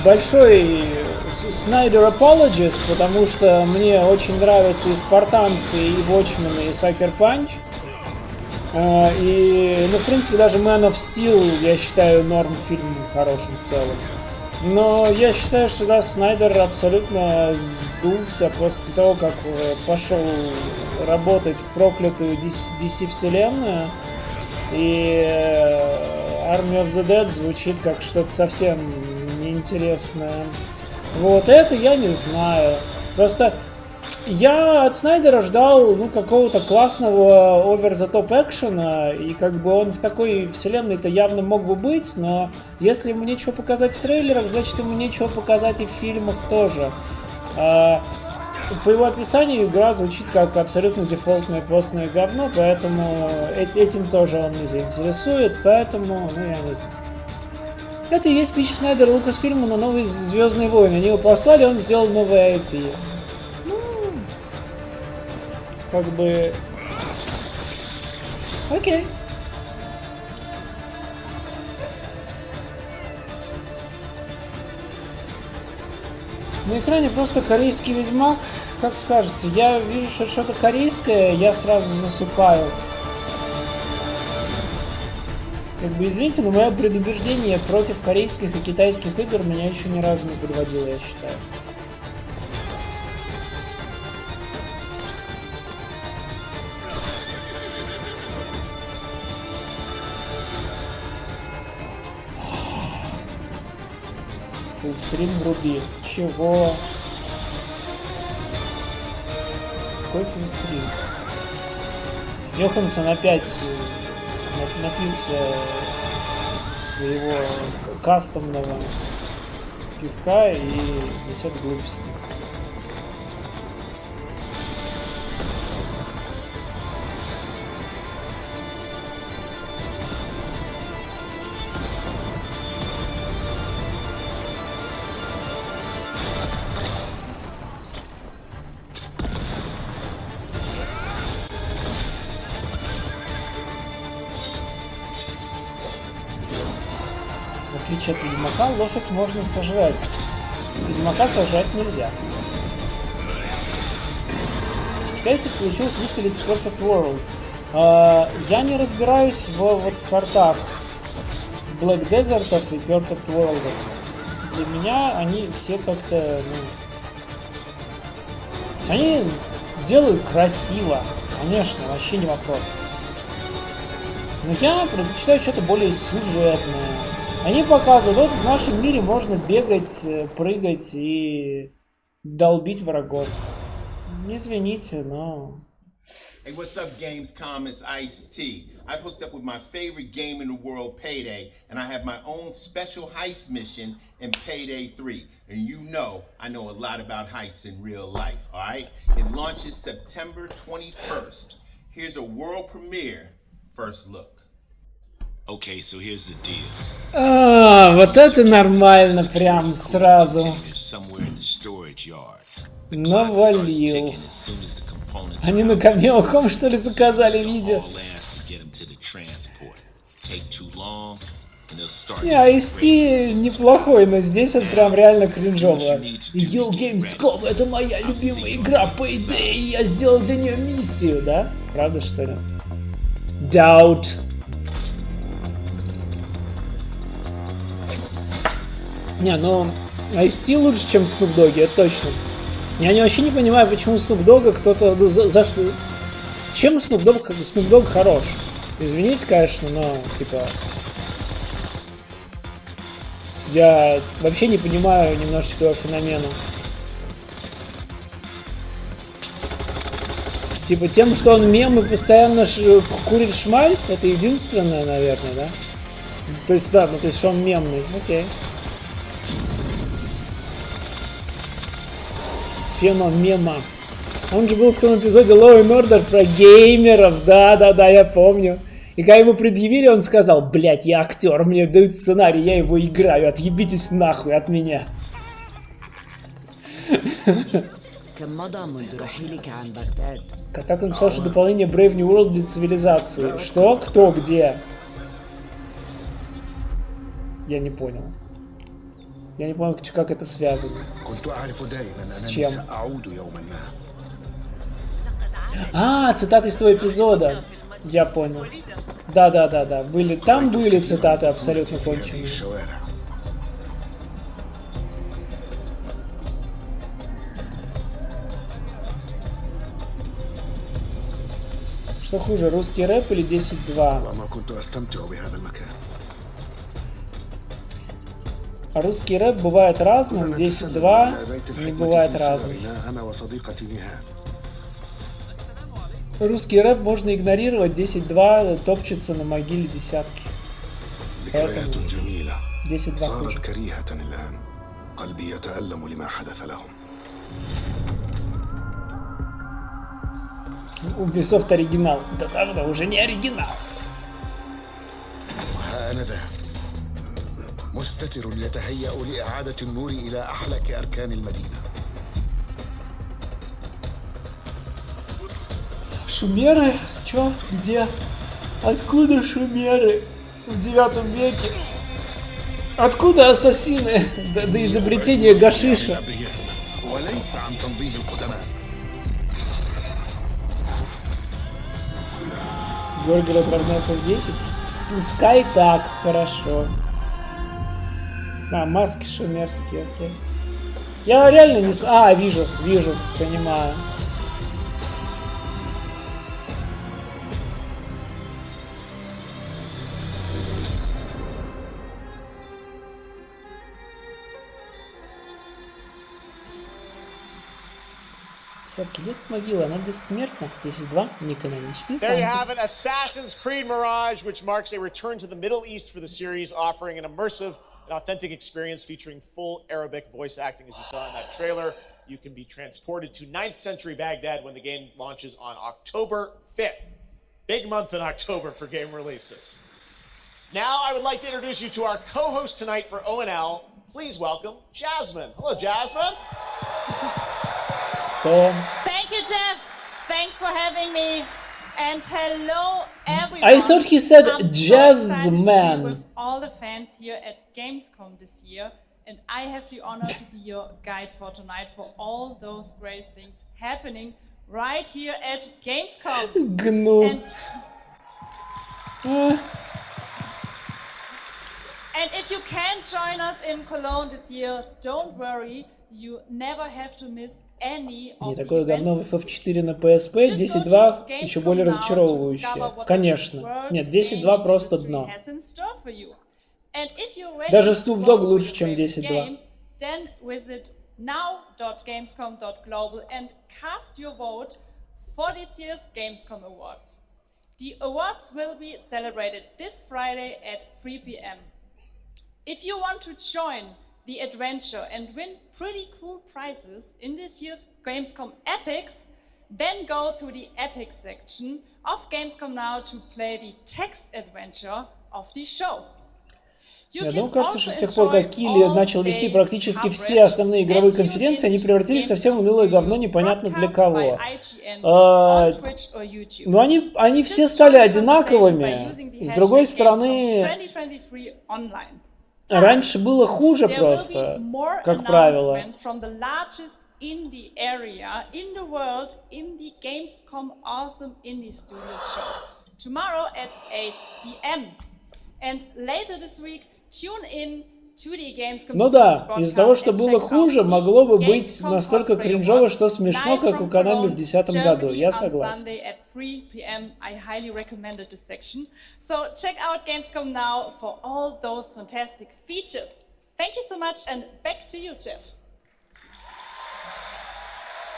большой Снайдер apologist, потому что мне очень нравятся и Спартанцы, и Watchmen, и Sucker Punch. И, в принципе, даже Man of Steel, я считаю, норм фильм хорошим в целом. Но я считаю, что, да, Снайдер абсолютно сдулся после того, как пошел работать в проклятую DC-вселенную. И Army of the Dead звучит как что-то совсем неинтересное. Вот это я не знаю. Просто я от Снайдера ждал, какого-то классного over-the-top экшена, и как бы он в такой вселенной-то явно мог бы быть, но если ему нечего показать в трейлерах, значит ему нечего показать и в фильмах тоже. По его описанию игра звучит как абсолютно дефолтное постное говно, поэтому этим тоже он не заинтересует, поэтому, я не знаю. Это и есть пич Снайдера Лукасфильма на новые Звездные войны. Они его послали, он сделал новый IP. Как бы... Окей. На экране просто корейский Ведьмак. Как скажете, я вижу, что что-то корейское, я сразу засыпаю. Как бы, извините, но мое предубеждение против корейских и китайских игр меня еще ни разу не подводило, я считаю. Фуллскрин вруби. Чего? Какой фуллскрин? Йоханссон опять напился своего кастомного пивка и несет глупости. В отличие от Ведьмака, лошадь можно сожрать. Ведьмака сожрать нельзя. Китайцев получилось выставить Perfect World. Я не разбираюсь в сортах Black Desert и Perfect World. Для меня они все как-то, они делают красиво, конечно, вообще не вопрос. Но я предпочитаю что-то более сюжетное. Они показывают, вот в нашем мире можно бегать, прыгать и долбить врагов. Извините, но... Hey, what's up, Gamescom? It's Ice-T. I've hooked up with my favorite game in the world, Payday, and I have my own special heist mission in Payday 3. And you know, I know a lot about heists in real life, all right? It launches September 21st. Here's a world premiere first look. Okay, so here's the deal. Вот это нормально, прям сразу. Навалил. Они на Камео.ком, что ли, заказали видео? Не, Ice-T неплохой, но здесь он прям реально кринжово. Yo, Gamescom, это моя любимая игра Payday, я сделал для нее миссию, да? Правда, что ли? Doubt. Не, ну, Ice-T лучше, чем Snoop Dogg, это точно. Я вообще не понимаю, почему Snoop Dogg кто-то... За что... Чем Snoop Dogg хорош? Извините, конечно, но, типа... Я вообще не понимаю немножечко его феномена. Типа тем, что он мем и постоянно курит шмаль, это единственное, наверное, да? То есть, да, ну то есть, что он мемный, окей. Феномен мема. Он же был в том эпизоде Law and Order про геймеров, да, я помню. И когда ему предъявили, он сказал: блять, я актер, мне дают сценарий, я его играю, отъебитесь нахуй от меня. Так написал, что дополнение Brave New World для цивилизации. Что? Кто? Где? Я не понял. Я не понял, как это связано. С чем? А, цитаты из твоего эпизода. Я понял. Да. Там были цитаты абсолютно конченые. Что хуже, русский рэп или 10-2? А русский рэп бывает разным, 10-2 не бывает разным. Русский рэп можно игнорировать, 10-2 топчется на могиле десятки. Поэтому 10-2 хуже. Ubisoft оригинал. Да давно уже не оригинал. مستتر يتهيأ لإعادة النور إلى أحلك أركان المدينة. Шумеры? Чё? Где? Откуда шумеры? В 9 веке? Откуда ассасины? До изобретения гашиша. Горгород Варнаков 10? Пускай так, хорошо. А, маски шумерские, окей. Я реально не... А, вижу, понимаю. Все-таки где могила? Она бессмертна. 10-2, не каноничный. There you have it, Assassin's Creed Mirage, which marks a return to the Middle East for the series, offering an immersive and authentic experience featuring full Arabic voice acting, as you saw in that trailer. You can be transported to 9th century Baghdad when the game launches on October 5th. Big month in October for game releases. Now I would like to introduce you to our co-host tonight for ONL. Please welcome Jasmine. Hello, Jasmine. Thank you, Jeff. Thanks for having me. And hello, everyone. I thought he said Jazzman. With all the fans here at Gamescom this year, and I have the honor to be your guide for tonight for all those great things happening right here at Gamescom. Gnu. And if you can't join us in Cologne this year, don't worry. You never have to miss any of Не the такое говно в events. FF4 на PSP, 10.2 еще более разочаровывающее. Конечно. Нет, 10.2 просто дно. Даже Snoop Dogg лучше, чем 10.2. Then visit now.gamescom.global and cast your vote for this year's Gamescom Awards. The awards will be celebrated this Friday at 3 p.m. If you want to join the adventure and win pretty cool prizes in this year's Gamescom Epics, then go to the Epics section of Gamescom Now to play the text adventure of the show. Я думаю, кажется, что с тех пор, как Килли начал вести практически все основные игровые конференции, они превратились в совсем унылое говно, непонятно для кого. Но они все стали одинаковыми. С другой стороны, раньше было хуже просто, как правило. In the area, in the world, in the Gamescom Awesome Indie Studios show. Tomorrow at 8 p.m. And later this week, tune in to the Gamescom Ну да, из-за того, что было хуже, могло бы быть настолько кринжово, что смешно, как у Konami в 2010 году. Я согласен. At 3 p.m. I highly recommended this section. So check out Gamescom Now for all those fantastic features. Thank you so much, and back to you, Jeff.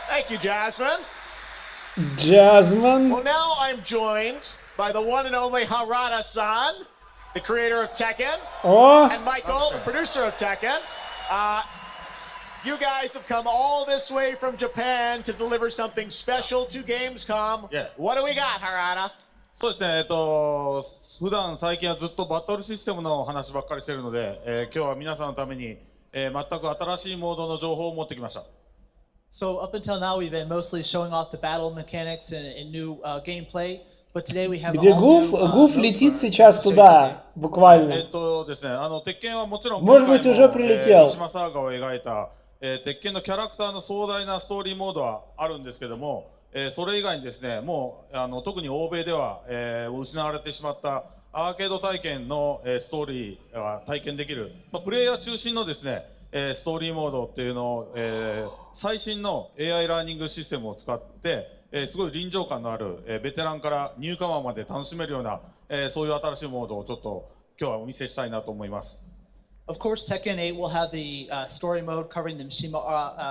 Thank you, Jasmine. Jasmine. Well, now I'm joined by the one and only Harada-san, the creator of Tekken, and Michael, the producer of Tekken. You guys have come all this way from Japan to deliver something special to Gamescom. Yeah. What do we got, Harada? そうですね、普段最近はずっとバトルシステムの話ばっかりしてるので、今日は皆さんのために、全く新しいモードの情報を持ってきました。So up until now, we've been mostly showing off the battle mechanics and new gameplay. But today we have Где Гуф летит сейчас туда, буквально. ですね、鉄拳はもちろんМожет быть, уже прилетел. 三島サーガを描いた、鉄拳のキャラクターの壮大なストーリーモードはあるんですけども、それ以外にですね、もう特に欧米では、失われてしまったアーケード体験の、ストーリーが体験できる、プレイヤー中心のですね、ストーリーモードっていうのを、最新の AI ラーニングシステムを使って、すごい臨場感のある、ベテランからニューカマーまで楽しめるような、そういう新しいモードをちょっと今日はお見せしたいなと思います。Of course, Tekken 8 will have the story mode covering the Mishima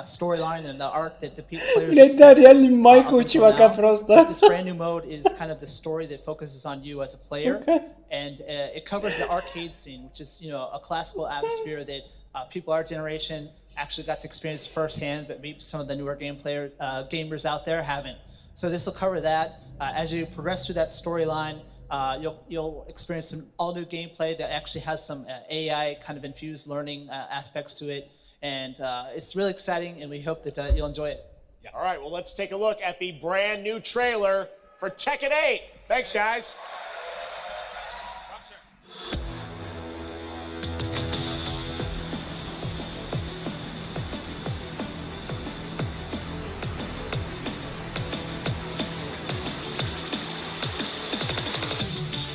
storyline and the arc that the players Блять, да, реально майка у чувака просто. This brand new mode is kind of the story that focuses on you as a player, and it covers the arcade scene, which is, you know, a classical atmosphere that people our generation actually got to experience firsthand, but maybe some of the newer gamers out there haven't. So this will cover that. As you progress through that storyline, you'll experience some all-new gameplay that actually has some AI kind of infused learning aspects to it, and it's really exciting, and we hope that you'll enjoy it. Yeah. All right, well, let's take a look at the brand new trailer for Tekken 8. Thanks, guys.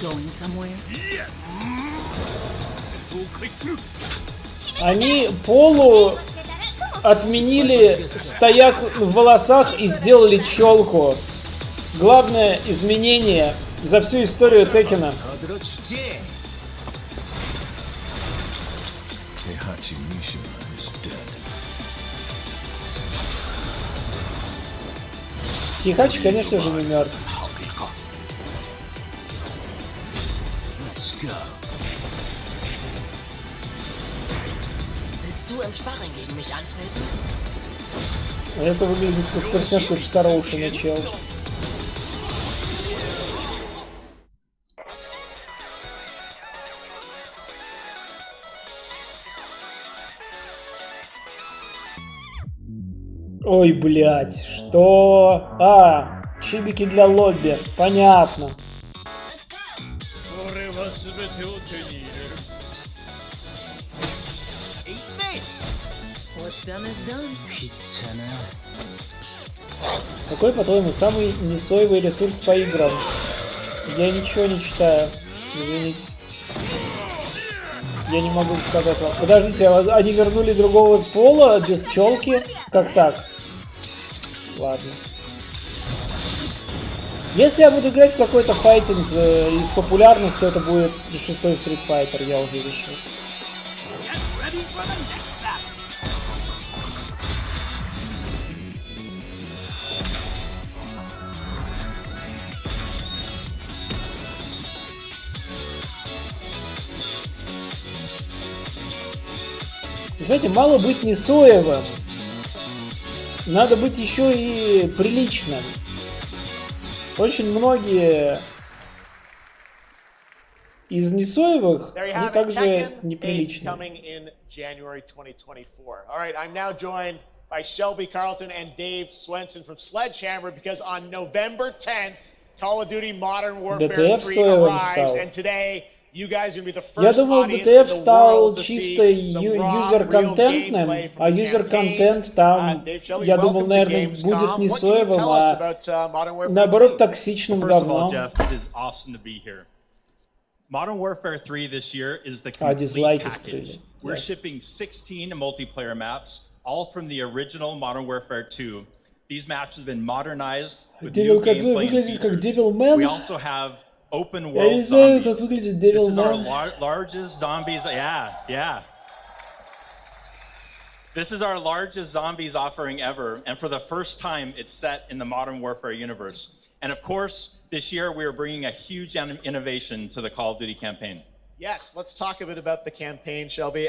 Going somewhere? Yes! Они отменили стояк в волосах и сделали челку. Главное изменение за всю историю Текена. Хихачи, конечно же, не мертв. Willst du im Sparring gegen mich antreten? Это выглядит как персонаж какой-то староушный чел. Ой, блядь, что? Чибики для лобби, понятно. What's done is done. Какой, по-твоему, самый несоевый ресурс по играм? Я ничего не читаю, извините. Я не могу сказать вам. Подождите, они вернули другого пола без челки? Как так? Ладно. Если я буду играть в какой-то файтинг из популярных, то это будет 6-й Street Fighter, я уже решил. Знаете, мало быть несоевым. Надо быть еще и приличным. Очень многие из несоевых, они также неприличны. Alright, I'm now joined by Shelby Carlton and Dave Swenson from Sledgehammer because on November 10th, Call of Duty Modern Warfare 3 arrives, and today you guys are going to be the first Я думал, audience DTF in the стал world to чисто see some raw, real юзер-контентным, gameplay from а the юзер-контент там, Dave Shelby, я думал, welcome to наверное, Gamescom. будет не What can you соевым, tell us а about, Modern Warfare наоборот 3? токсичным First of all, говном. Jeff, it is awesome to be here. Modern Warfare 3 this year is the complete дизлайки package. скрыли. We're Yes. shipping 16 multiplayer maps, all from the original Modern Warfare 2. These maps have been modernized with new Devil Kadzooie gameplay and выглядит как features. Devil Man. We also have open Я не world знаю, как zombies. выглядит This Devil is our Man. largest zombies. Yeah. This is our largest zombies offering ever, and for the first time, it's set in the Modern Warfare universe. And of course, this year we are bringing a huge innovation to the Call of Duty campaign. Yes, let's talk a bit about the campaign, Shelby.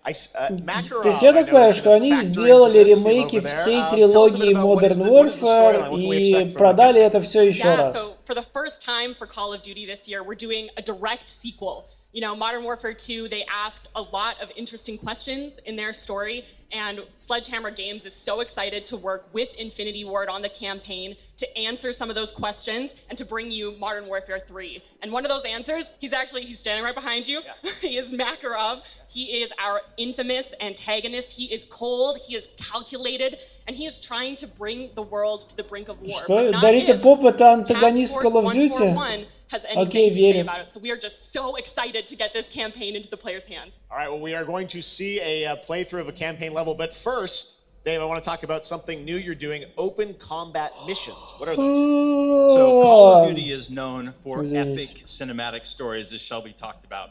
Makarov, То есть я так понимаю, что они сделали ремейки всей трилогии Modern Warfare и продали это все еще раз. So for the first time for Call of Duty this year, we're doing a direct sequel. You know, Modern Warfare 2, they asked a lot of interesting questions in their story, and Sledgehammer Games is so excited to work with Infinity Ward on the campaign to answer some of those questions and to bring you Modern Warfare 3. And one of those answers, he's standing right behind you. Yeah. He is Makarov. He is our infamous antagonist. He is cold, he is calculated, and he is trying to bring the world to the brink of war. Что? Дарита Поп это антагонист Call of Duty? Has anything to say about it. So we are just so excited to get this campaign into the players' hands. All right, well, we are going to see a playthrough of a campaign level, but first, Dave, I want to talk about something new you're doing, open combat missions. What are those? So Call of Duty is known for epic cinematic stories, as Shelby talked about.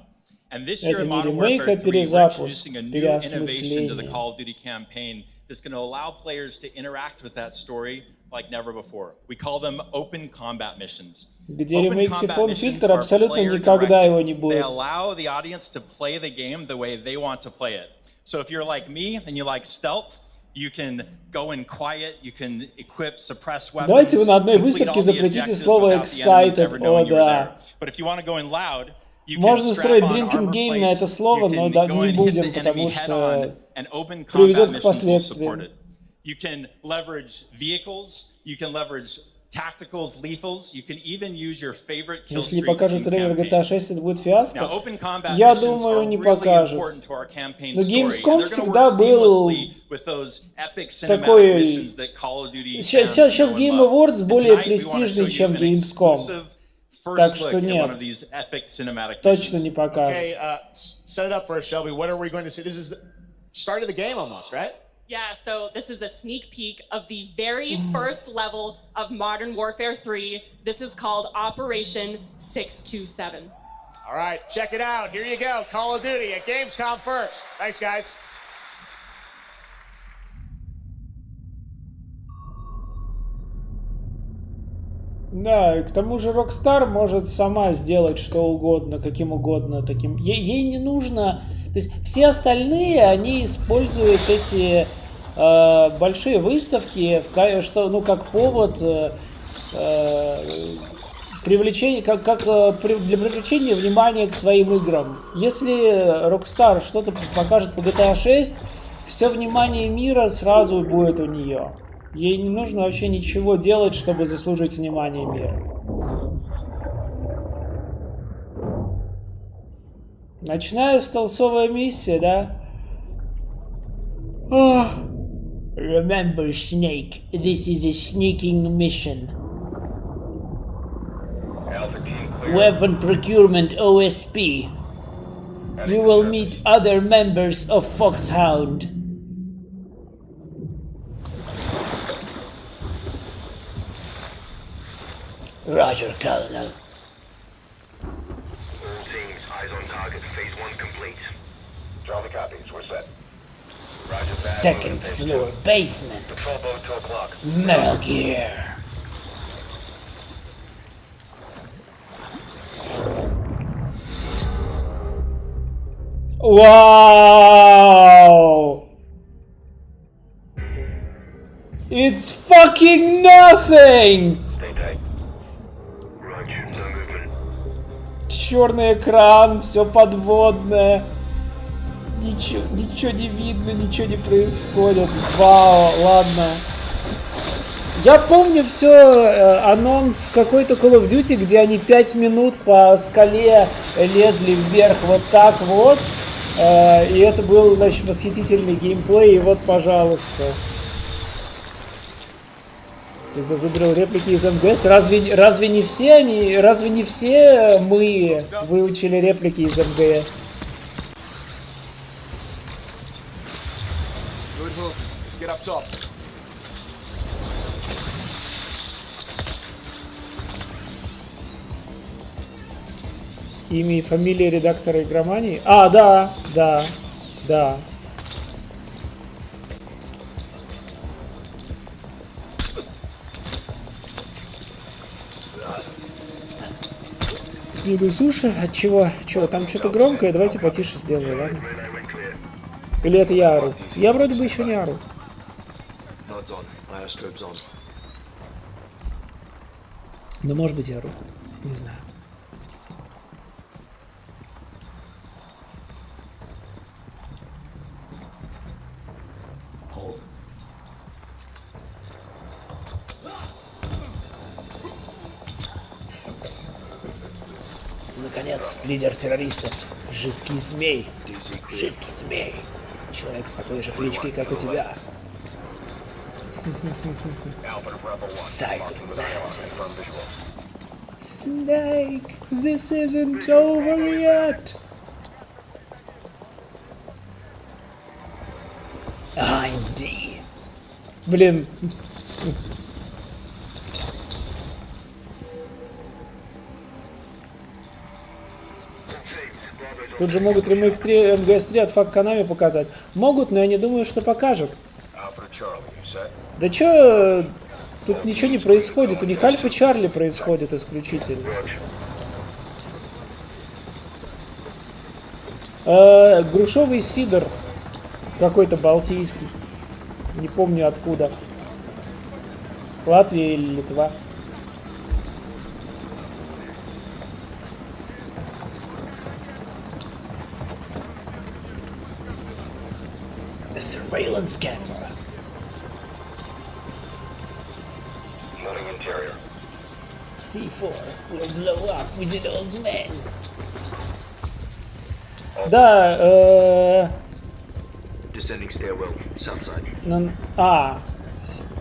And this year in Modern Warfare 3, we're introducing a new innovation to the Call of Duty campaign that's going to allow players to interact with that story like never before. We call them open combat missions. Где ремейк Сифон Фильтр абсолютно никогда его не They будет. allow the audience to play the game the way they want to play it. So if you're like me and you like stealth, you can go in quiet, you can equip, suppress weapons. Давайте вы на одной complete выставке all the запретите objectives слово without the enemies ever excited. knowing О, you were there. да. But if you want to go in loud, you can Можно strap строить on drinking armor game на это plates, слово, you но can да, go не and hit будем, the потому enemy head on, что and open приведет combat к missions will support последствиям. it. You can leverage vehicles, you can leverage tacticals, lethals, you can even use your favorite kill Если streaks покажут in трейлер campaign. GTA 6, это будет фиаско? Now, open combat Я missions думаю, are не really покажут. important to our campaign Но story, Gamescom and they're gonna всегда work был seamlessly with those epic cinematic такой... missions that Call of Duty Сейчас fans know and Game love. Awards And более tonight we wanna show престижный, you чем an Gamescom. exclusive first Так look что at one нет, of these epic cinematic точно missions. не покажут. Okay, set it up for us, Shelby. What are we going to see? This is the start of the game almost, right? Yeah, so this is a sneak peek of the very first level of Modern Warfare 3. This is called Operation 627. All right, check it out. Here you go. Call of Duty at Gamescom first. Thanks, guys. Да, и к тому же Rockstar может сама сделать что угодно, каким угодно таким. Ей не нужно... То есть все остальные, они используют эти большие выставки, что, ну, как повод привлечения, для привлечения внимания к своим играм. Если Rockstar что-то покажет по GTA 6, все внимание мира сразу будет у нее. Ей не нужно вообще ничего делать, чтобы заслужить внимание мира. Ночная стелсовая миссия, да? Remember, Snake, this is a sneaking mission. Weapon procurement OSP. You will meet other members of Foxhound. Roger, Colonel. All teams, eyes on target. Phase 1 complete. Charlie copies. We're set. Roger that. Second floor basement. Patrol boat 2 o'clock. Metal Gear. Wow! It's fucking nothing! Stay tight. Roger, no movement. Черный экран, все подводное. Ничего не видно, ничего не происходит. Вау, ладно. Я помню все анонс какой-то Call of Duty, где они 5 минут по скале лезли вверх вот так вот. И это был, значит, восхитительный геймплей. И вот, пожалуйста. Ты зазубрил реплики из МГС. Разве не все мы выучили реплики из МГС? Good hook. Let's get up top. Имя и фамилия редактора игромании? А, да. Не, ну слушай, от чего? Чё, там что-то громкое? Давайте потише сделаю, ладно? Или это я ору? Я вроде бы еще не ору. Но может быть я ору. Не знаю. Наконец, лидер террористов. Жидкий змей. Жидкий змей. Человек с такой же кличкой, как у тебя. Psycho Mantis. Snake, this isn't over yet. I'm D. Блин. Тут же могут ремейк 3, МГС-3 от Fuck Konami показать. Могут, но я не думаю, что покажут. Да чё, тут ничего не происходит. У них Альфа Чарли происходит исключительно. Грушевый сидр. Какой-то балтийский. Не помню откуда. Латвия или Литва. Surveillance camera. Loading interior. C4 will blow up with an old man. Да, Descending stairwell, south side.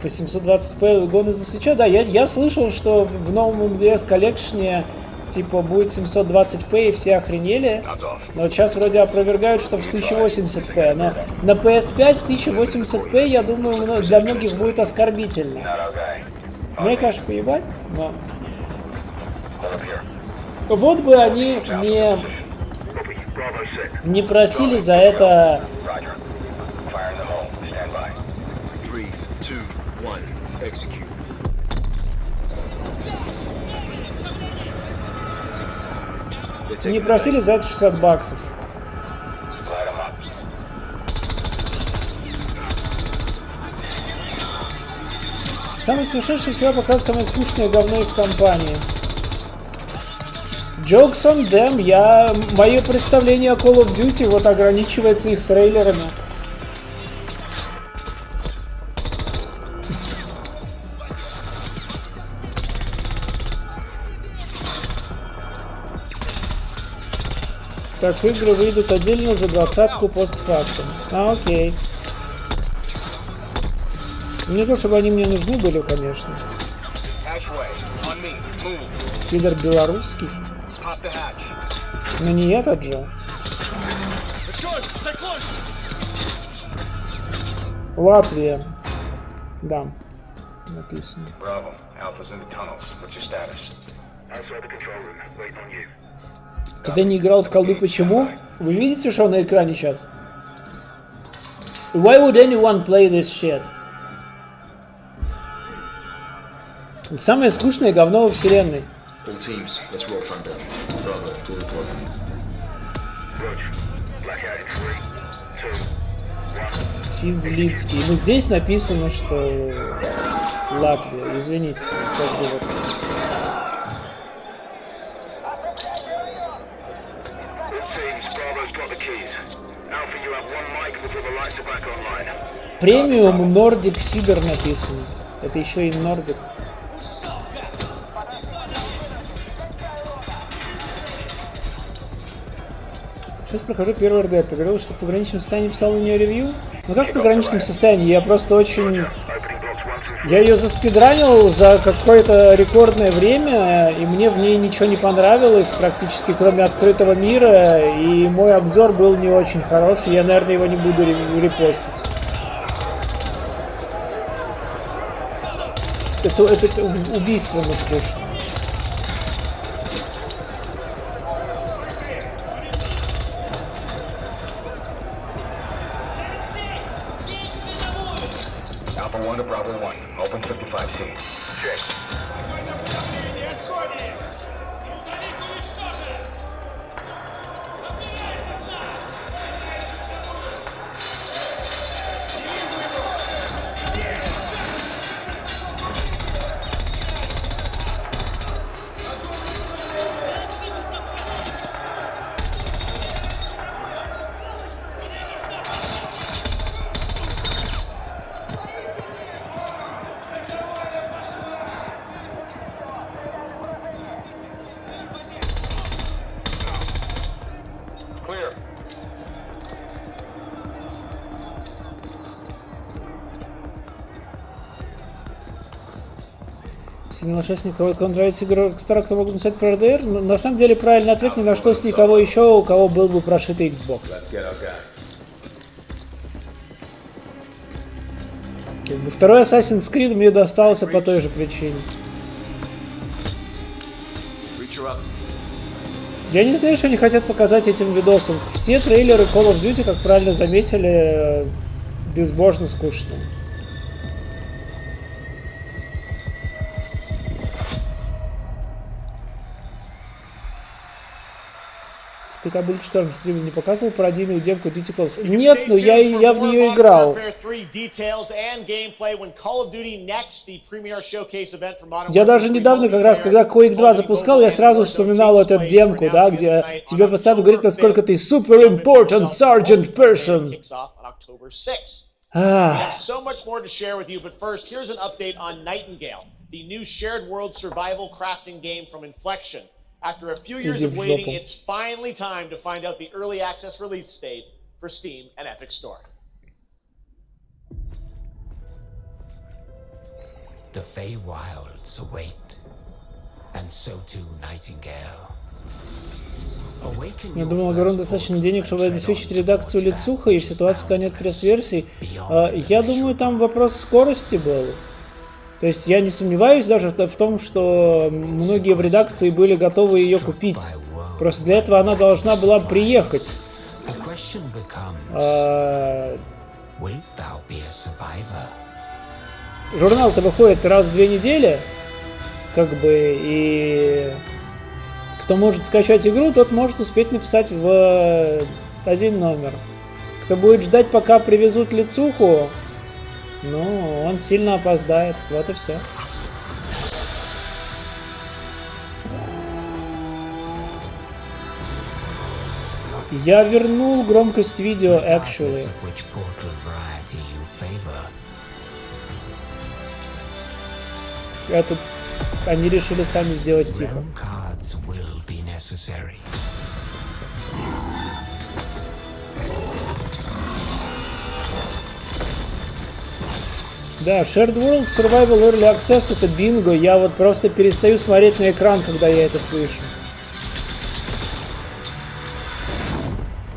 По 720p гон из-за свеча. Да, я слышал, что в новом MGS коллекшне типа будет 720p и все охренели. Но сейчас вроде опровергают, что в 1080p. Но на PS5 1080p, я думаю, для многих будет оскорбительно. Мне, конечно, поебать, но... Вот бы они не просили за это... Не просили за это 60 баксов. Самый сумасшедший всегда показывает самое скучное говно из компании. Jokes on them. Мое представление о Call of Duty вот ограничивается их трейлерами. Так, игры выйдут отдельно за 20-ку постфактум. Окей. Не то, чтобы они мне нужны были, конечно. Сидор белорусский. Но не этот же. Латвия. Да. Написано. Bravo. Alpha's in the tunnels. What's your status? Outside the control room. Wait on you. Когда не играл в колду, почему? Вы видите, что на экране сейчас? Why would anyone play this shit? Это самое скучное говно во вселенной. All teams, let's roll front down. Bravo, full report. Roger. Blackout in 3, 2, 1. Физлицкий. Ну здесь написано, что Латвия. Извините. Как бы вот. Премиум Nordic Сибир написано. Это еще и Nordic. Сейчас прохожу первый РД. Ты говорил, что в пограничном состоянии писал на нее ревью? Ну как в пограничном состоянии? Я просто очень... Я ее заспидранил за какое-то рекордное время, и мне в ней ничего не понравилось, практически кроме открытого мира, и мой обзор был не очень хороший, я, наверное, его не буду репостить. Это убийственно скучно. Alpha 1 to Bravo 1. Open 55C. Check. Сильно сейчас никого, кому нравится игра Rockstar, кто могут написать про RDR. Но на самом деле правильный ответ: ни на что с никого еще, у кого был бы прошитый Xbox. Второй Assassin's Creed мне достался по той же причине. Я не знаю, что они хотят показать этим видосом. Все трейлеры Call of Duty, как правильно заметили, безбожно скучные. Ты как Bulletstorm стримил, не показывал пародийную демку Duty Calls? Нет, но я в нее играл. Я даже недавно, как раз, когда Quake 2 запускал, я сразу вспоминал эту демку, да, где тебе постоянно говорит, насколько ты super important sergeant person. So much more to share with you, but first, here's an update on Nightingale, the new shared world survival crafting game from Inflection. After a few years of waiting, it's finally time to find out the early access release date for Steam and Epic Store. The Feywilds await, and so too Nightingale. Я думал, Агарон достаточно денег, чтобы обеспечить редакцию лицуха, и в ситуации, когда нет пресс-версий. Я думаю, там вопрос скорости был. То есть я не сомневаюсь даже в том, что многие в редакции были готовы ее купить. Просто для этого она должна была приехать. Журнал-то выходит раз в 2 недели, как бы, и кто может скачать игру, тот может успеть написать в один номер. Кто будет ждать, пока привезут лицуху, ну, он сильно опоздает. Вот и все. Я вернул громкость видео, actually. Это они решили сами сделать тихо. Да, Shared World Survival Early Access — это бинго. Я вот просто перестаю смотреть на экран, когда я это слышу.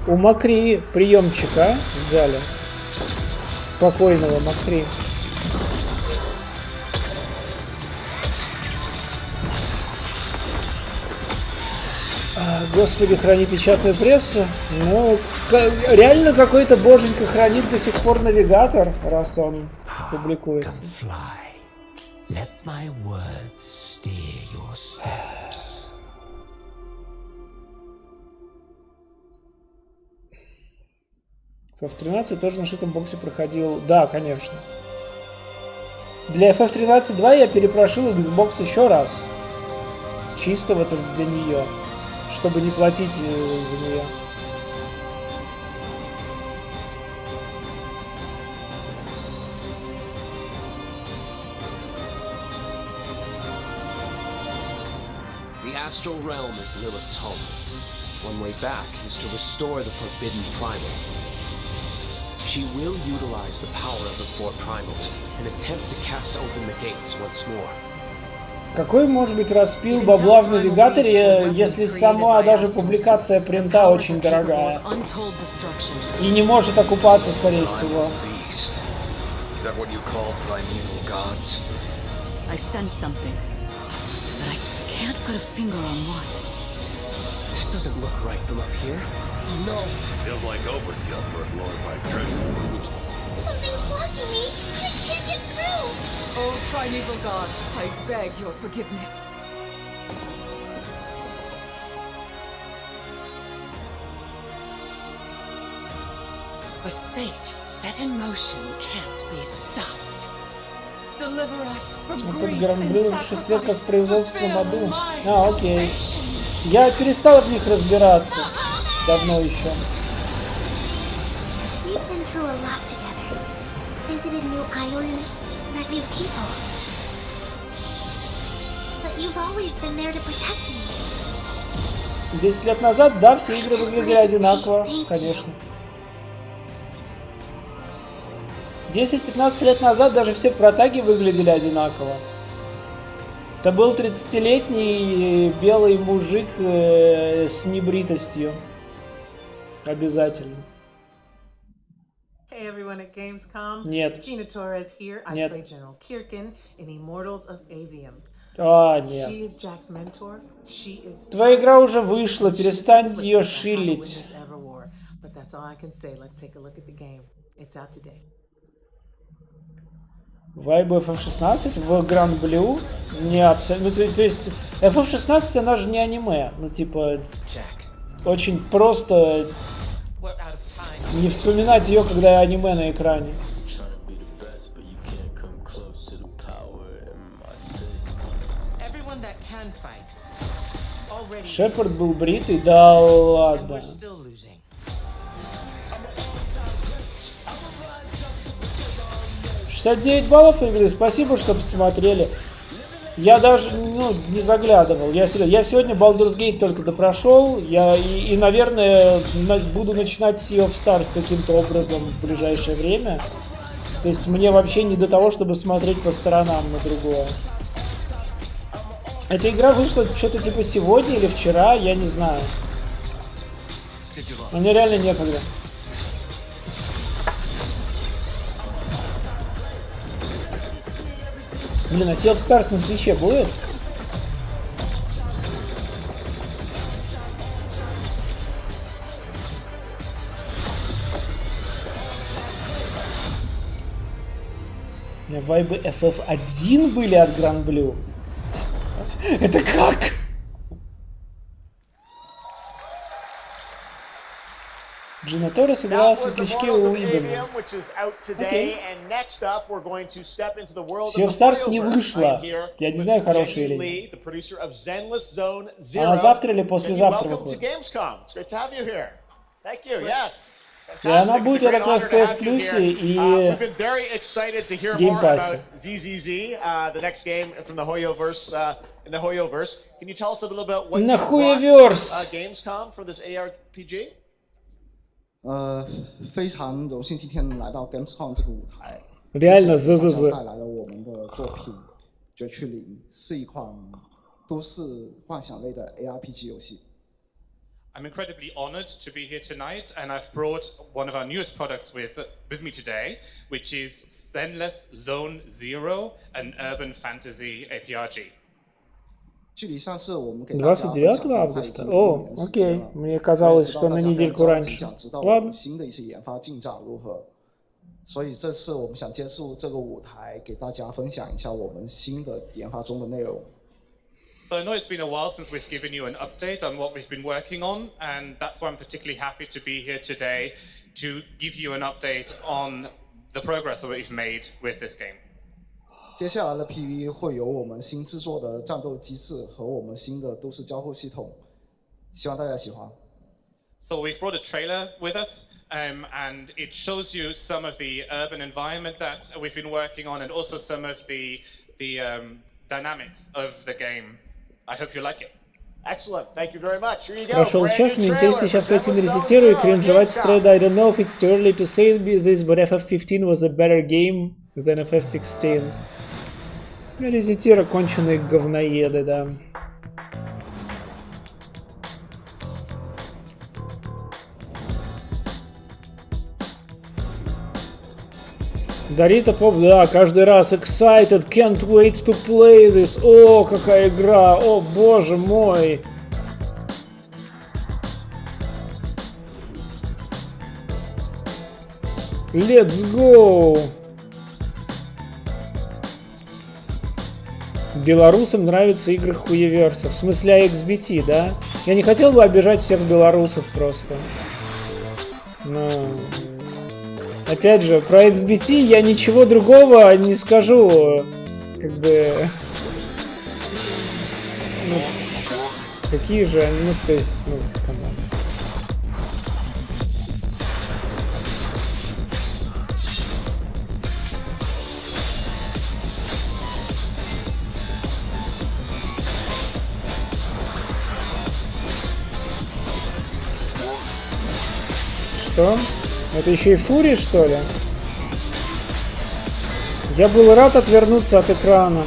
У Макри приемчика взяли. Покойного Макри. Господи, храни печатную прессу. Ну, реально какой-то боженька хранит до сих пор навигатор, раз он публикуется. Let my words steer your steps. FF13 тоже на шитом боксе проходил. Да, конечно. Для FF13 2 я перепрошил Xbox еще раз. Чисто вот для нее. Чтобы не платить за нее. The astral realm is Lilith's home. One way back is to restore the forbidden primal. She will utilize the power of the four primals and attempt to cast open the gates once more. Какой может быть распил бабла в навигаторе, если сама даже публикация принта очень дорогая? И не может окупаться, скорее всего. I sense something, but I can't put a finger on what. That doesn't look right from up here. Oh no! Feels like overkill for a glorified treasure. Something's blocking me! I can't get through! Oh, primeval god, I beg your forgiveness. But fate set in motion can't be stopped. Deliver us from grief and 6 лет как производство моду. Окей. Я перестал в них разбираться. Давно еще. We've been through a lot together. Visited new islands, met new people. But you've always been there to protect me. 10 лет назад, да, все игры выглядели одинаково, конечно. 10-15 лет назад даже все протаги выглядели одинаково. Это был 30-летний белый мужик с небритостью. Обязательно. Hey everyone at Gamescom. Нет. Gina Torres here. I Нет. play General Kirkin in Immortals of Avium. Нет. She is Jack's mentor. She is Твоя игра уже вышла, перестань ее шилить. But that's all I can say. Let's take a look at the game. It's out today. Вайбы FF16 в Grand Blue не абсолютно. То есть FF16 она же не аниме. Ну типа очень просто не вспоминать ее, когда аниме на экране. Шепард был бритый, да ладно. 69 баллов игры, спасибо, что посмотрели. Я даже не заглядывал. Я сегодня Baldur's Gate только допрошел. И, наверное, буду начинать Sea of Stars каким-то образом в ближайшее время. То есть мне вообще не до того, чтобы смотреть по сторонам на другое. Эта игра вышла что-то типа сегодня или вчера, я не знаю. Мне реально некогда. Блин, а Sea of Stars на свече будет? У меня вайбы FF1 были от Grand Blue. Это как? Gina Torres играла светлячки у Уидона. Окей. Sea of Stars не вышла. Я не знаю, хорошая или нет. Она завтра или послезавтра выходит. И она будет на такой FPS плюсе и геймпассе. Нахуеверс! 非常荣幸今天来到 Gamescom 这个舞台。 Реально, 带来了我们的作品《绝区零》，是一款都市幻想类的 ARPG 游戏。I'm incredibly honored to be here tonight, and I've brought one of our newest products with me today, which is Zenless Zone Zero, an urban fantasy APRG. 距离上次我们给大家分享 29 августа. О, окей. Мне казалось, что на недельку раньше. 想知道我 Ладно. 们新的一些研发进展如何，所以这次我们想借助这个舞台给大家分享一下我们新的研发中的内容。 So I know it's been a while since we've given you an update on what we've been working on, and that's why I'm particularly happy to be here today to give you an update on the progress that we've made with this game. 接下来的 PV 会有我们新制作的战斗机制和我们新的都市交互系统，希望大家喜欢。 So we've brought a trailer with us, and it shows you some of the urban environment that we've been working on, and also some of the dynamics of the game. I hope you like it. Excellent. Thank you very much. Here you go. Прошел Brand час, new мне интересно trailer сейчас for пойти на Zenless Zone резетиру и Zero, кринжевать с Gamescom. трейда. I don't know if it's too early to say this, but FF15 was a better game than FF16. Резетира конченые говноеды, да. Doritos Pop, да, каждый раз excited, can't wait to play this. О, какая игра, о боже мой. Let's go. Белорусам нравятся игры хуеверса. В смысле XBT, да? Я не хотел бы обижать всех белорусов просто. Но... Опять же, про XBT я ничего другого не скажу. Как бы... Ну, какие же они, ну, то есть, ну, камон. Что? Это еще и Фури, что ли? Я был рад отвернуться от экрана.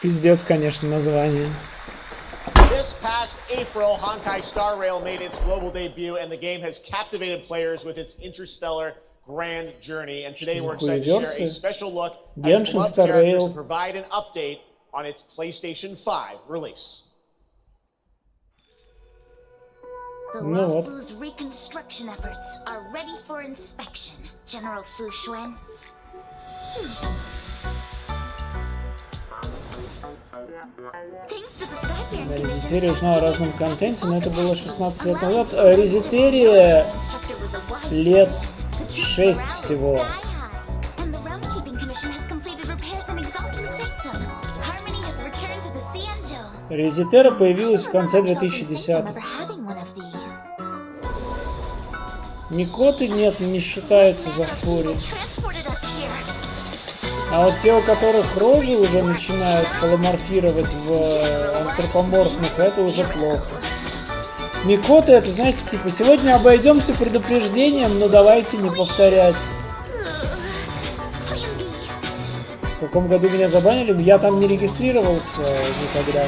Пиздец, конечно, название. This past April, Honkai Star Rail made its global debut, and the game has captivated players with its interstellar grand journey. And today we're excited to share a special look at its beloved characters and provide an update on its PlayStation 5 release. The Luofu's reconstruction efforts are ready for inspection, General Fu Xuan. Да, Резетерия узнала о разном контенте, но это было 16 лет назад. Резетерия лет 6 всего. Резетера появилась в конце 2010-х. Микоты нет, не считается за Фури. А вот те, у которых рожи уже начинают холоморфировать в антропоморфных, это уже плохо. Микоты, это, знаете, типа, сегодня обойдемся предупреждением, но давайте не повторять. В каком году меня забанили? Я там не регистрировался никогда.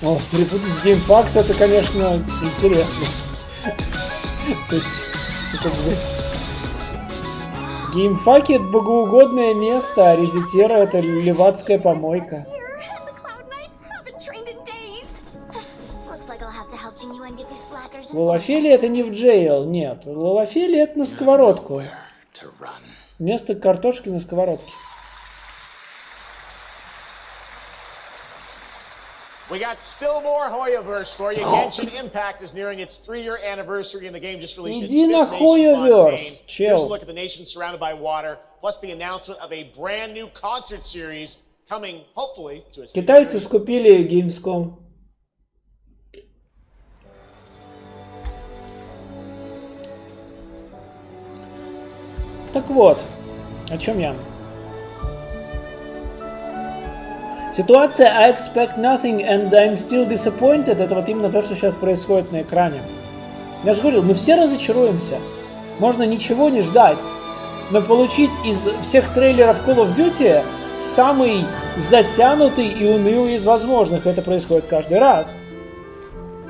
О, перепутать с GameFAQs, это, конечно, интересно. То есть, как бы... GameFAQs — это богоугодное место, а Резетера — это левацкая помойка. Лолофели — это не в джейл, нет. Лолофели — это на сковородку. Место картошки на сковородке. We got still more Hoyoverse for you. Genshin Impact is nearing its 3-year anniversary, and the game just released its 5th Nation Fontaine. Here's a look at the nation surrounded by water, plus the announcement of a brand new concert series coming, hopefully, to a Китайцы скупили Gamescom. Так вот, о чем я? Ситуация I expect nothing and I'm still disappointed — это вот именно то, что сейчас происходит на экране. Я же говорил, мы все разочаруемся. Можно ничего не ждать, но получить из всех трейлеров Call of Duty самый затянутый и унылый из возможных. Это происходит каждый раз.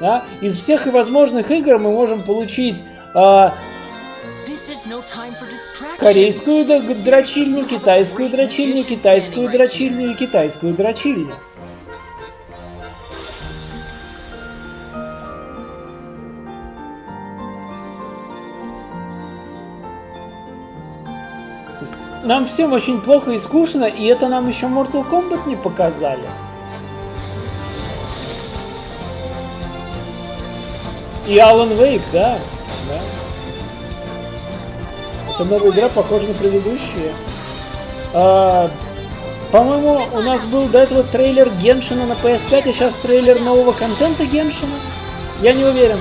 Да? Из всех возможных игр мы можем получить корейскую дрочильню, китайскую дрочильню, китайскую дрочильню и китайскую дрочильню. Нам всем очень плохо и скучно, и это нам еще Mortal Kombat не показали. И Alan Wake, да. Это новая игра, похожа на предыдущие. По-моему, у нас был до этого трейлер Геншина на PS5, а сейчас трейлер нового контента Геншина. Я не уверен.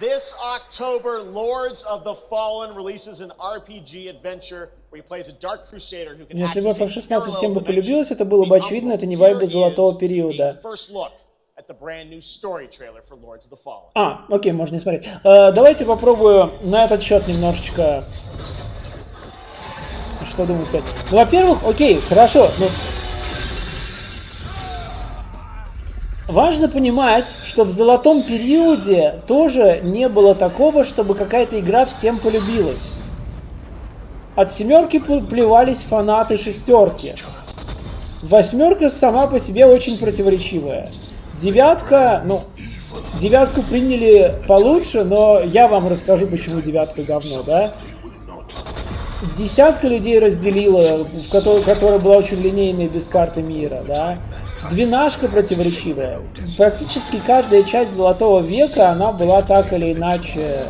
This October, Lords of the Fallen releases an RPG adventure where he plays a dark crusader who can Если бы FF16 всем бы полюбилось, это было бы очевидно, это не вайбы золотого периода. Окей, можно не смотреть. Давайте попробую на этот счет немножечко... Что думаю сказать? Ну, во-первых, окей, хорошо, но... Важно понимать, что в золотом периоде тоже не было такого, чтобы какая-то игра всем полюбилась. От семерки плевались фанаты шестерки. Восьмерка сама по себе очень противоречивая. Девятка, ну, девятку приняли получше, но я вам расскажу, почему девятка говно, да? Десятка людей разделила, которая была очень линейной, без карты мира, да? Двенашка противоречивая. Практически каждая часть Золотого века, она была так или иначе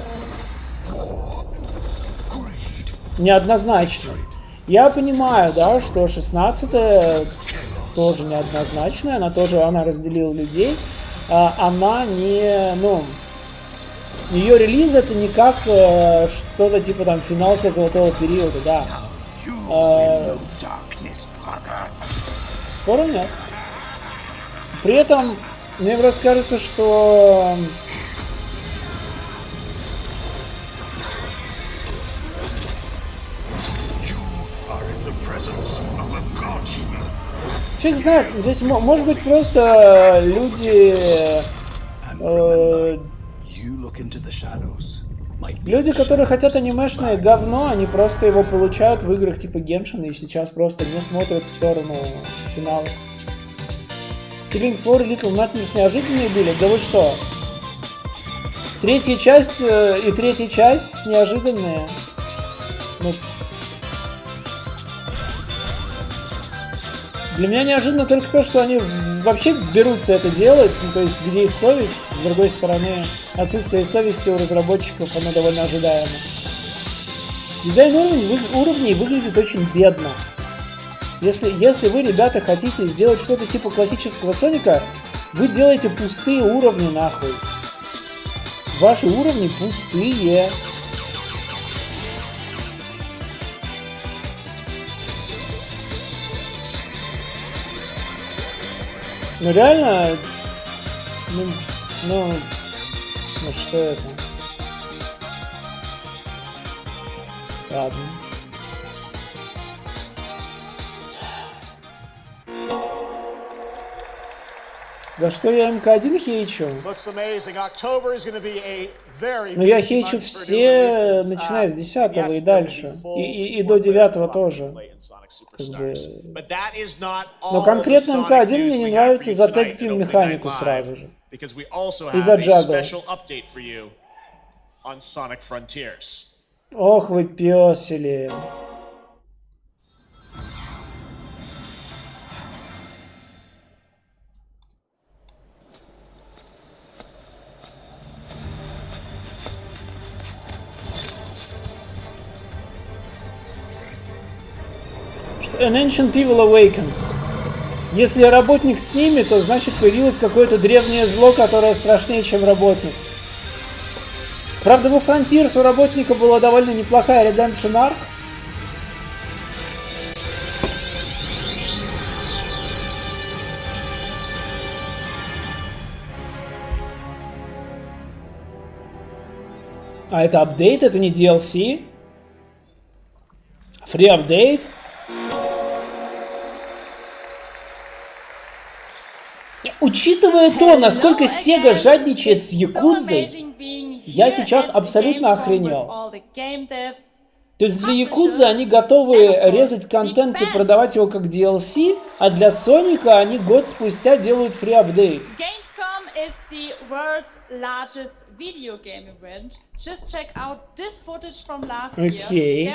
неоднозначной. Я понимаю, да, что 16-я тоже неоднозначная, она разделила людей. Она не, ну, ее релиз это не как что-то типа там финалка Золотого периода, да. Спору нет. При этом, мне просто кажется, что фиг знает, здесь может быть просто люди, люди, которые хотят анимешное говно, они просто его получают в играх типа Геншина и сейчас просто не смотрят в сторону финала. Killing Floor и Little Nightmares неожиданные были? Да вы что? Третья часть и третья часть неожиданные. Ну, для меня неожиданно только то, что они вообще берутся это делать, ну, то есть где их совесть, с другой стороны, отсутствие совести у разработчиков, оно довольно ожидаемо. Дизайн уровней выглядит очень бедно. Если вы, ребята, хотите сделать что-то типа классического Соника, вы делаете пустые уровни нахуй. Ваши уровни пустые. Ну реально, ну что это? Ладно. За что я МК1 хейчу? Но я хейчу все, начиная с 10-го и дальше. И до 9-го тоже. Как бы... Но конкретно МК1 мне не нравится за тег-тим механику сразу же. И за джагл. Ох вы пёсели. An Ancient Evil Awakens. Если работник с ними, то значит появилось какое-то древнее зло, которое страшнее, чем работник. Правда, во Frontiers у работника была довольно неплохая Redemption Arc. А это апдейт, это не DLC? Free апдейт? Учитывая то, насколько Sega жадничает с Якудзой, я сейчас абсолютно охренел. То есть для Якудзы они готовы резать контент и продавать его как DLC, а для Соника они год спустя делают free апдейт. Gamescom is the world's largest video game event. Just check out this footage from last year. Окей.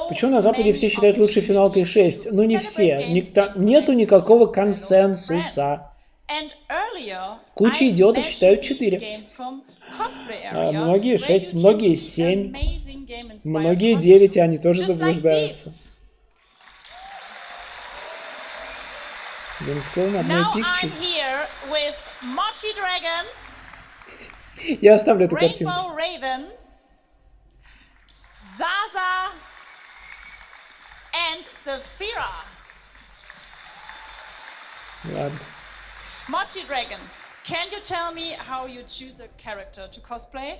Почему на Западе все считают лучшей финалкой 6? Ну не все. Нету никакого консенсуса. Куча идиотов считают 4. Многие 6, многие 7, многие 9, и они тоже заблуждаются. Gamescom, одной пикчи. Я оставлю эту картинку. Zaza and Saphira. Ладно. Mochi Dragon, can you tell me how you choose a character to cosplay?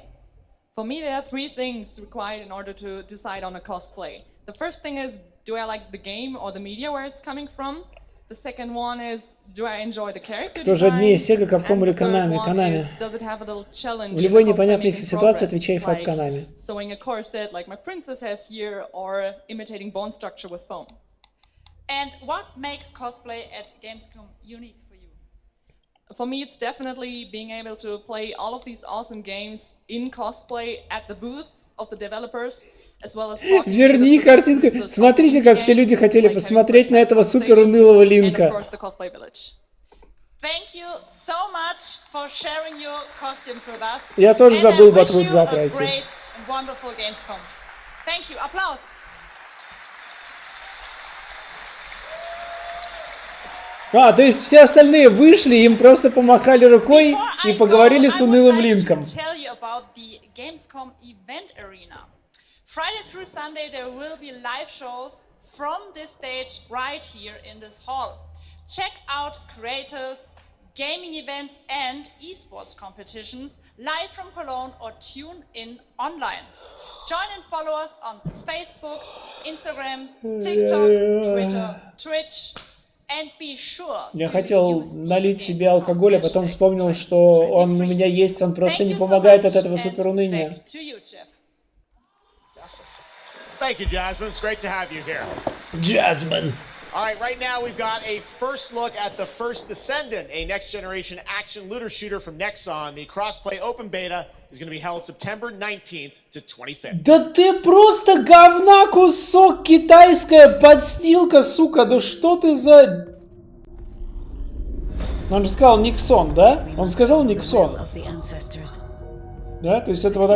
For me, there are 3 things required in order to decide on a cosplay. The first thing is, do I like the game or the media where it's coming from? The second one is, do I enjoy the character Кто же одни Sega, Capcom или Konami? В любой непонятной ситуации отвечай факт Konami. Sewing a corset like my princess has here, or imitating bone structure with foam. And what makes cosplay at Gamescom unique for you? For me, it's definitely being able to play all of these awesome games in cosplay at the booths of the developers, as well as talking Верни картинку. Смотрите, как все люди хотели посмотреть на этого супер унылого Линка. Thank you so much for sharing your costumes with us. Я тоже забыл Battlefield 2 пройти. Great and wonderful Gamescom. Thank you. Applause. То есть все остальные вышли, им просто помахали рукой и поговорили с унылым Линком. Friday through Sunday there will be live shows from this stage right here in this hall. Check out creators, gaming events and esports competitions live from Cologne or tune in online. Join and follow us on Facebook, Instagram, TikTok, Twitter, Twitch. Я хотел налить себе алкоголь, а потом вспомнил, что он у меня есть, он просто не помогает от этого супер уныния. Thank you, Jasmine. It's great to have you here. Jasmine. All right, right now we've got a first look at The First Descendant, a next-generation action looter shooter from Nexon. The cross-play open beta is going to be held September 19th to 25th. Да ты просто говна кусок, китайская подстилка, сука, да что ты за... Он же сказал Никсон, да? Он сказал Никсон. Да, то есть это вот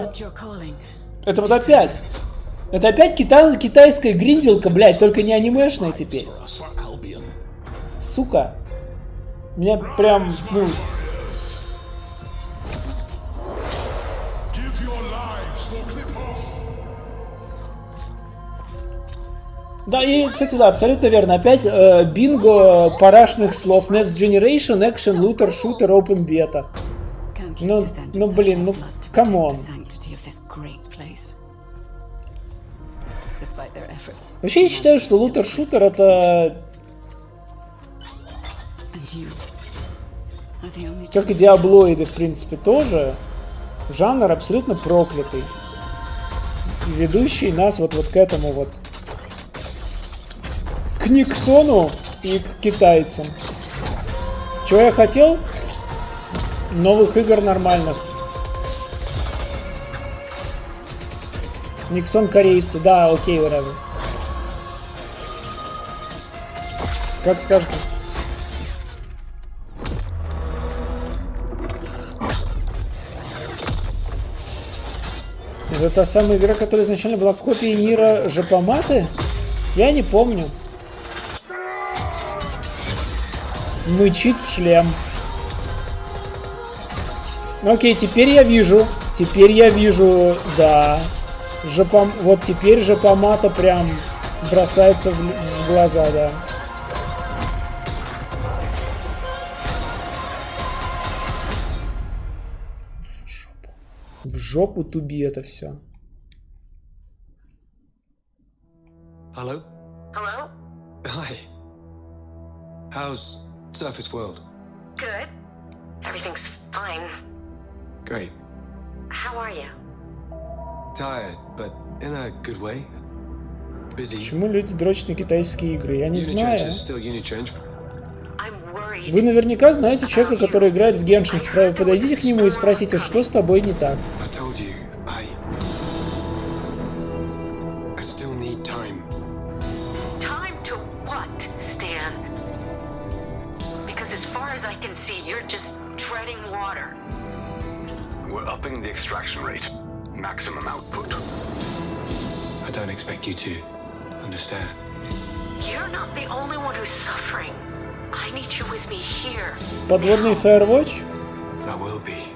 опять. Это опять китайская гринделка, блядь, только не анимешная теперь. Сука. Меня прям, ну... Да, и, кстати, да, абсолютно верно. Опять бинго парашных слов. Next Generation, Action, Looter, Shooter, Open Beta. Ну блин, ну, камон. Вообще я считаю, что лутер-шутер это... Как и диаблоиды, в принципе, тоже. Жанр абсолютно проклятый. Ведущий нас вот к этому вот. К Никсону и к китайцам. Чего я хотел? Новых игр нормальных. Никсон корейцы, да, окей, whatever. Как скажете. Это та самая игра, которая изначально была копией мира Жопоматы? Я не помню. Мычит в шлем. Окей, теперь я вижу, да. Вот теперь жопомата прям бросается в глаза, да. В жопу туби это все. Hello? Hello? Hi. How's Surface World? Good. Everything's fine. Great. How are you? Tired, but in a good way. Busy. Почему люди дрочат на китайские игры? Я не знаю. Unitrench is still Unitrench. Вы наверняка знаете человека, который играет в Genshin. Справа подойдите к нему и спросите, что с тобой не так. I told you, I still need time. Time to what, Stan? Because as far as I can see, you're just treading water. We're upping the extraction rate. Maximum output. I don't expect you to understand. You're not the only one who's suffering. I need you with me here. Подводный Firewatch? I will be.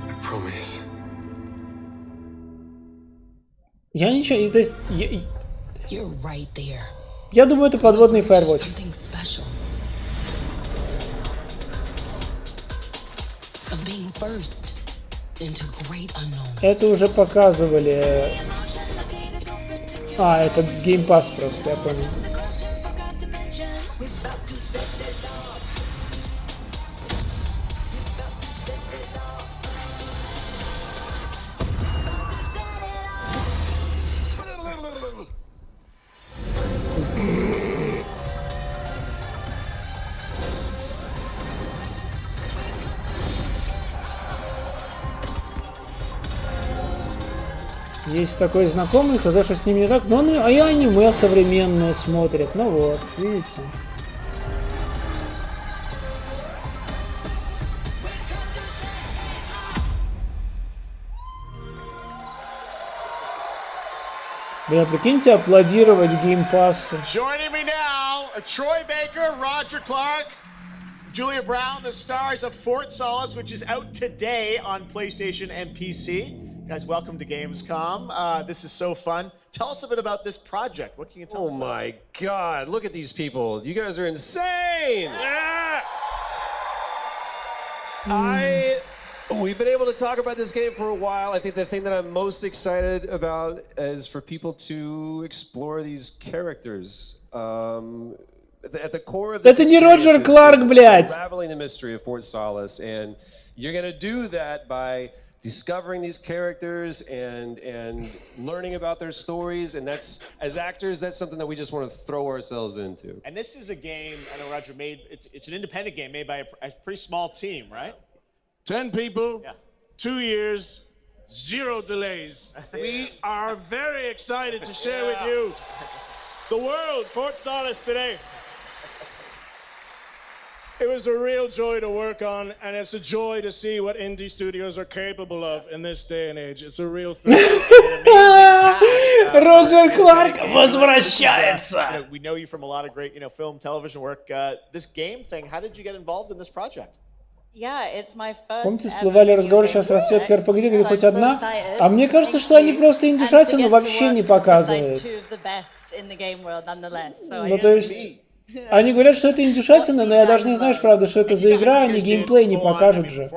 I promise. Я ничего, то есть... You're right there. Я думаю, это подводный Firewatch. Something special. Of being first into great unknown. Это уже показывали. А, это Game Pass просто, я понял. Есть такой знакомый, сказал, что с ним не так, но он и аниме современное смотрит. Ну вот, видите. Бля, прикиньте, аплодировать геймпассу. Joining me now, Troy Baker, Roger Clark, Julia Brown, the stars of Fort Solis, which is out today on PlayStation and PC. Guys, welcome to Gamescom. This is so fun. Tell us a bit about this project. What can you tell us? Oh my God, look at these people. You guys are insane. Yeah! We've been able to talk about this game for a while. I think the thing that I'm most excited about is for people to explore these characters. At the core of this Это не Роджер Кларк, блядь. Unraveling the mystery of Fort Solis, and you're gonna do that by discovering these characters and learning about their stories, and that's, as actors, that's something that we just want to throw ourselves into. And this is a game, I know Roger made, it's an independent game made by a pretty small team, right? 10 people, 2 years, 0 delays. We are very excited to share with you the world, Fort Solis today. It was a real joy to work on, and it's a joy to see what indie studios are capable of in this day and age. It's a real thrill. Роджер Кларк возвращается. We know you from a lot of great, film, television work. This game thing, how did you get involved in this project? Yeah, it's my first. Помните, всплывали разговоры сейчас расцветка РПГ, где хоть одна? А мне кажется, что они просто индюшатину вообще не показывают. Ну, то есть, они говорят, что это индюшатина, но я даже не знаю, правда, что это за игра, они геймплей не покажут же.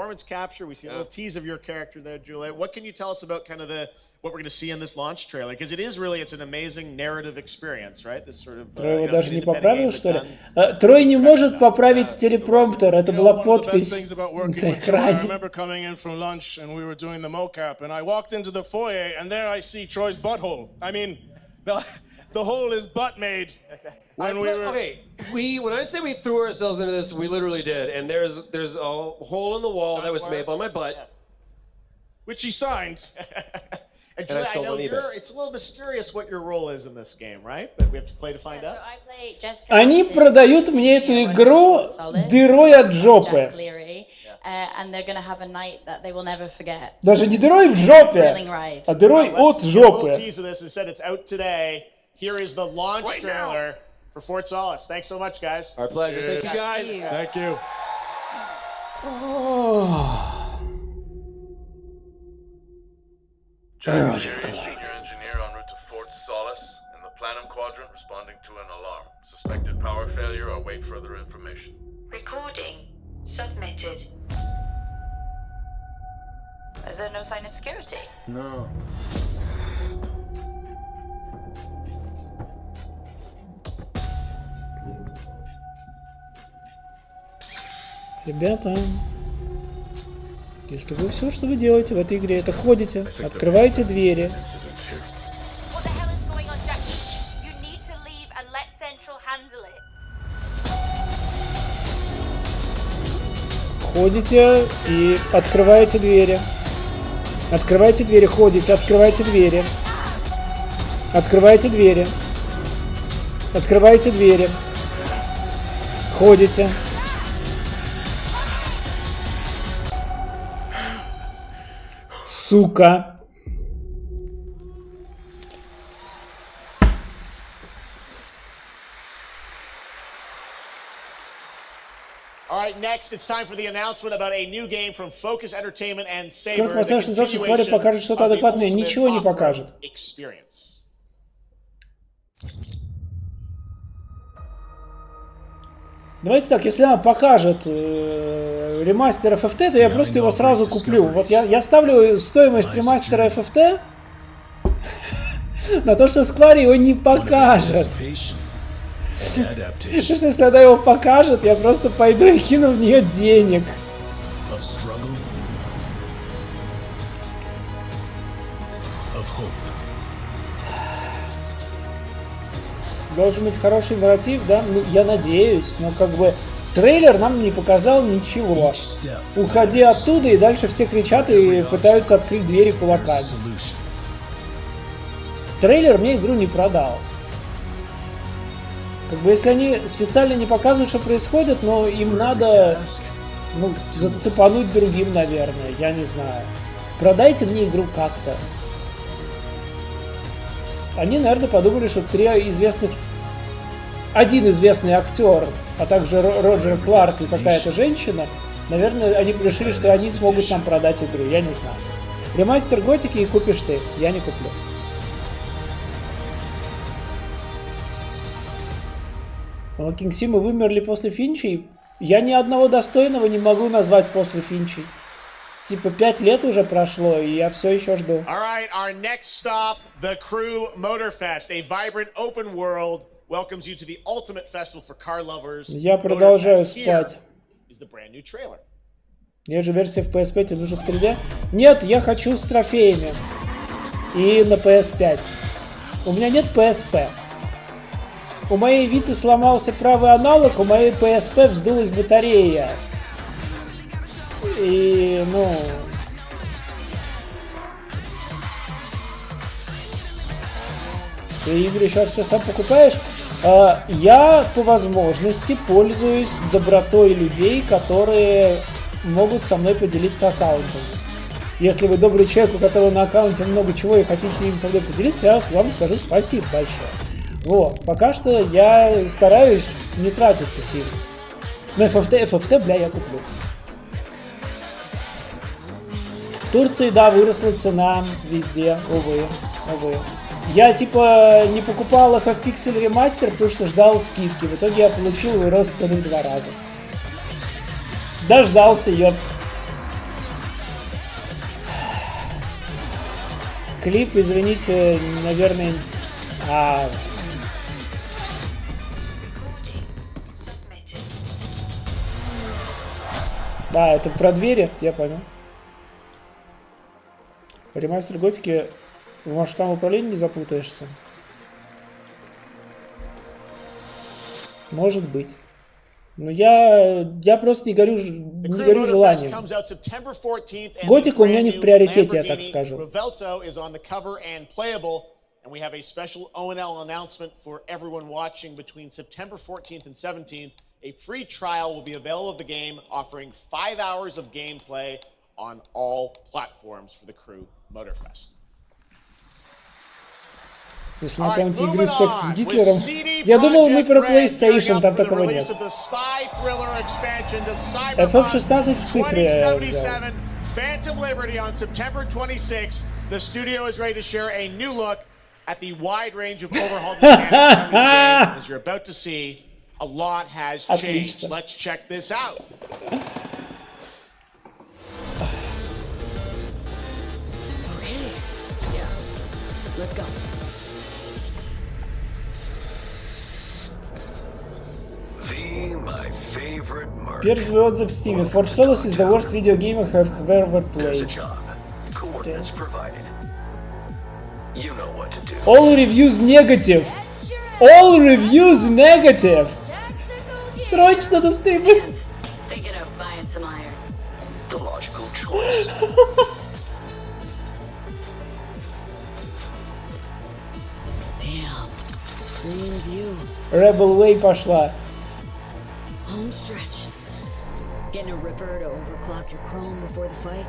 What we're going to see in this launch trailer, because it is really, it's an amazing narrative experience, right? This sort of. Трой его даже не поправил, что ли? Трой не может поправить телепромптер, это была подпись на экране. I remember coming in from lunch and we were doing the mocap, and I walked into the foyer, and there I see Troy's butthole. I mean, the hole is butt made. When I say we threw ourselves into this, we literally did, and there's a hole in the wall that was made by my butt, which he signed. And Julia, I know it's a little mysterious what your role is in this game, right? But we have to play to find out. Они продают мне эту игру дырой от жопы. Даже не дырой в жопе, а дырой от жопы. Here is the launch trailer for Fort Solis. Thanks so much, guys. Our pleasure. Thank you, guys. Thank you. Jack Senior engineer en route to Fort Solis in the Planum Quadrant, responding to an alarm. Suspected power failure. Await further information. Recording submitted. Is there no sign of security? No. Ребята, если вы все, что вы делаете в этой игре, это ходите, открываете двери. Ходите и открываете двери. Открывайте двери, ходите, открывайте двери. Открывайте двери. Открывайте двери. Ходите. Сука. All right, next it's time for the announcement about a new game from Focus Entertainment and Saber. Сколько посмотришь, что скоро покажет что-то адекватное, ничего не покажет. Давайте так, если она покажет ремастер FFT, то я просто его сразу куплю. Вот я ставлю стоимость ремастера FFT на то, что Square его не покажет. Потому что если она его покажет, я просто пойду и кину в нее денег. Должен быть хороший нарратив, да? Ну, я надеюсь, но как бы трейлер нам не показал ничего. Уходи оттуда, и дальше все кричат и пытаются открыть двери кулаками. Трейлер мне игру не продал. Как бы если они специально не показывают, что происходит, но им надо, ну, зацепануть другим, наверное, я не знаю. Продайте мне игру как-то. Они, наверное, подумали, что один известный актер, а также Роджер Кларк и какая-то женщина, наверное, они решили, что они смогут нам продать игру, я не знаю. Ремастер Готики и купишь ты, я не куплю. Кингсимы вымерли после Финчей. Я ни одного достойного не могу назвать после Финчей. Типа 5 лет уже прошло, и я все еще жду. All right, our next stop, the Crew Motorfest, a vibrant open world welcomes you to the ultimate festival for car lovers. Я продолжаю спать. Is the brand new trailer. Я же версия в PS5, тебе нужно в 3D? Нет, я хочу с трофеями. И на PS5. У меня нет PSP. У моей Vita сломался правый аналог, у моей PSP вздулась батарея. И, ну... Ты игры сейчас все сам покупаешь? Я по возможности пользуюсь добротой людей, которые могут со мной поделиться аккаунтом. Если вы добрый человек, у которого на аккаунте много чего и хотите им со мной поделиться, я вам скажу спасибо большое. Вот, пока что я стараюсь не тратиться сильно. Но FFT, бля, я куплю. В Турции, да, выросла цена везде, увы. Я, типа, не покупал FF Pixel Remaster, потому что ждал скидки. В итоге я получил и рост цены в 2 раза. Дождался, ёпт. Клип, извините, наверное... Да, это про двери, я понял. Ремастер Готики, может, там управление не запутаешься? Может быть. Но я просто не горю желанием. Готика у меня не в приоритете, я так скажу. And we have a special O&L announcement for everyone watching between September 14th and 17th. A free trial will be available of the game, offering 5 hours of gameplay on all platforms for the Crew Motorfest. Если на аккаунте игры секс с Гитлером. Я думал, мы про PlayStation, там такого нет. FF16 в цифре взял. Phantom Liberty on September 26th. The studio is ready to share a new look at the wide range of overhauled mechanics coming to the game. As you're about to see, a lot has changed. Отлично. Let's check this out. Okay. Yeah. Let's go. My favorite murder. Первый отзыв в Steam. Forge Solis is the worst video game I have ever There's a played. job. Coordinates provided. You know what to do. All reviews negative. All reviews negative. Срочно на Steam. Thinking of buying some iron. The logical choice. Damn. Green view. Rebel Way пошла. Home stretch. Getting a Ripper to overclock your Chrome before the fight?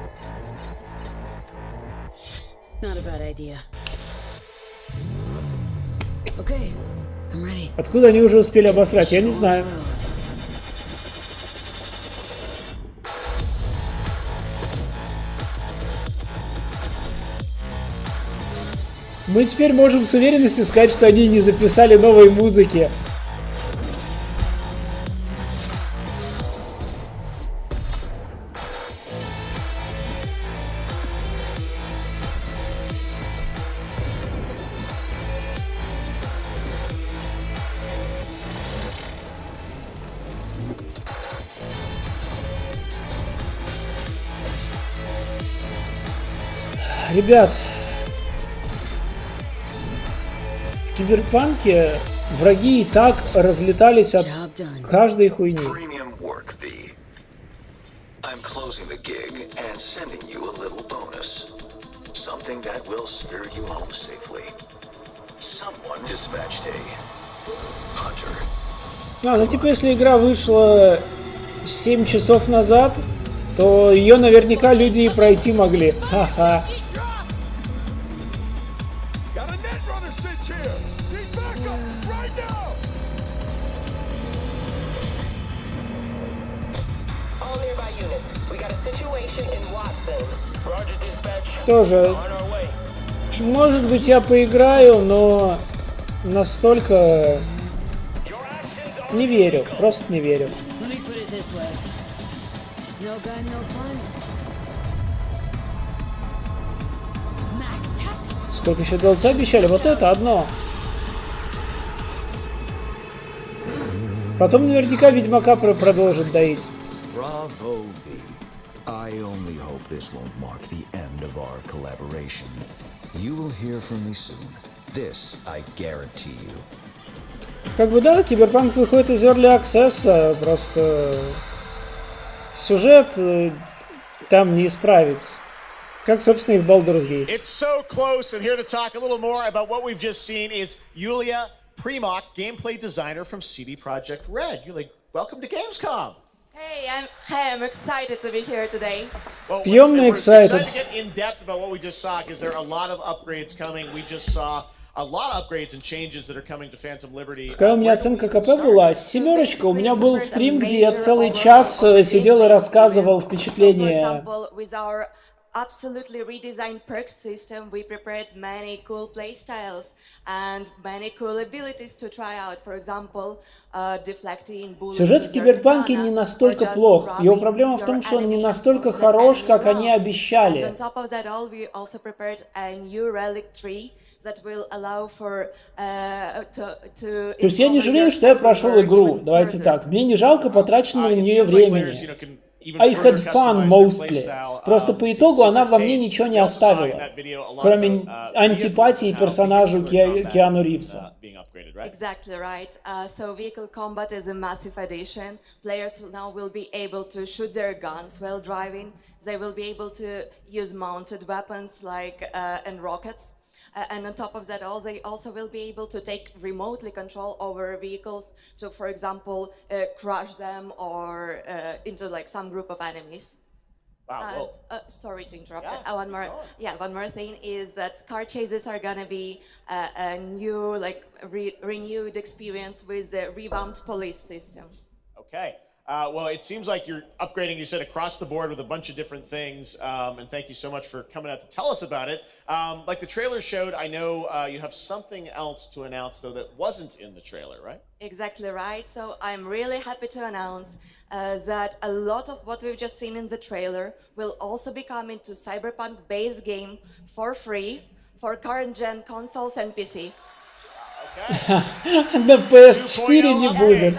Not a bad idea. Okay, I'm ready. Откуда они уже успели обосрать? Я не знаю. Мы теперь можем с уверенностью сказать, что они не записали новой музыки. Ребят, в Киберпанке враги и так разлетались от каждой хуйни. Premium work, V. I'm closing the gig and sending you a little bonus. Something that will spirit you home safely. Someone dispatched a hunter. Ну типа, если игра вышла 7 часов назад, то ее наверняка люди и пройти могли. Ха-ха. Тоже, может быть, я поиграю, но настолько не верю, просто не верю. Сколько еще DLC обещали? Вот это одно. Потом наверняка Ведьмака продолжит доить. Bravo, V. I only hope this won't mark the end of our collaboration. You will hear from me soon. This I guarantee you. Как бы да, Киберпанк выходит из Early Access, просто сюжет там не исправить. Как, собственно, и в Baldur's Gate. It's so close, and here to talk a little more about what we've just seen is Yulia Primak, gameplay designer from CD Projekt Red. Yulia, welcome to Gamescom. Hey, I'm excited to be here today. Well, we're excited to get in depth about what we just saw because there are a lot of upgrades coming. We just saw a lot of upgrades and changes that are coming to Phantom Liberty. Какая у меня оценка КП была? 7. У меня был стрим, где я целый час сидел и рассказывал впечатления. Absolutely redesigned perk system. We prepared many cool playstyles and many cool abilities to try out. For example, deflecting bullets. Сюжет в Киберпанке не настолько плох. Его проблема в том, что он не настолько хорош, как они обещали. On top of that all, we also prepared a new relic tree that will allow for to. То есть я не жалею, что я прошел игру. Давайте так. Мне не жалко потраченного на нее времени. I had fun mostly. Просто по итогу она во мне ничего не оставила, кроме антипатии персонажу Киану Ривза. Exactly right. So vehicle combat is a massive addition. Players now will be able to shoot their guns while driving. They will be able to use mounted weapons like and rockets. And on top of that, they also will be able to take remotely control over vehicles to, for example, crush them or into like some group of enemies. Wow. Sorry to interrupt. One more thing is that car chases are gonna be a new, renewed experience with the revamped police system. Okay. Well, it seems like you're upgrading, you said, across the board with a bunch of different things. And thank you so much for coming out to tell us about it. Like the trailer showed, I know you have something else to announce, though, that wasn't in the trailer, right? Exactly right. So I'm really happy to announce that a lot of what we've just seen in the trailer will also be coming to Cyberpunk base game for free for current-gen consoles and PC. На PS4 не будет.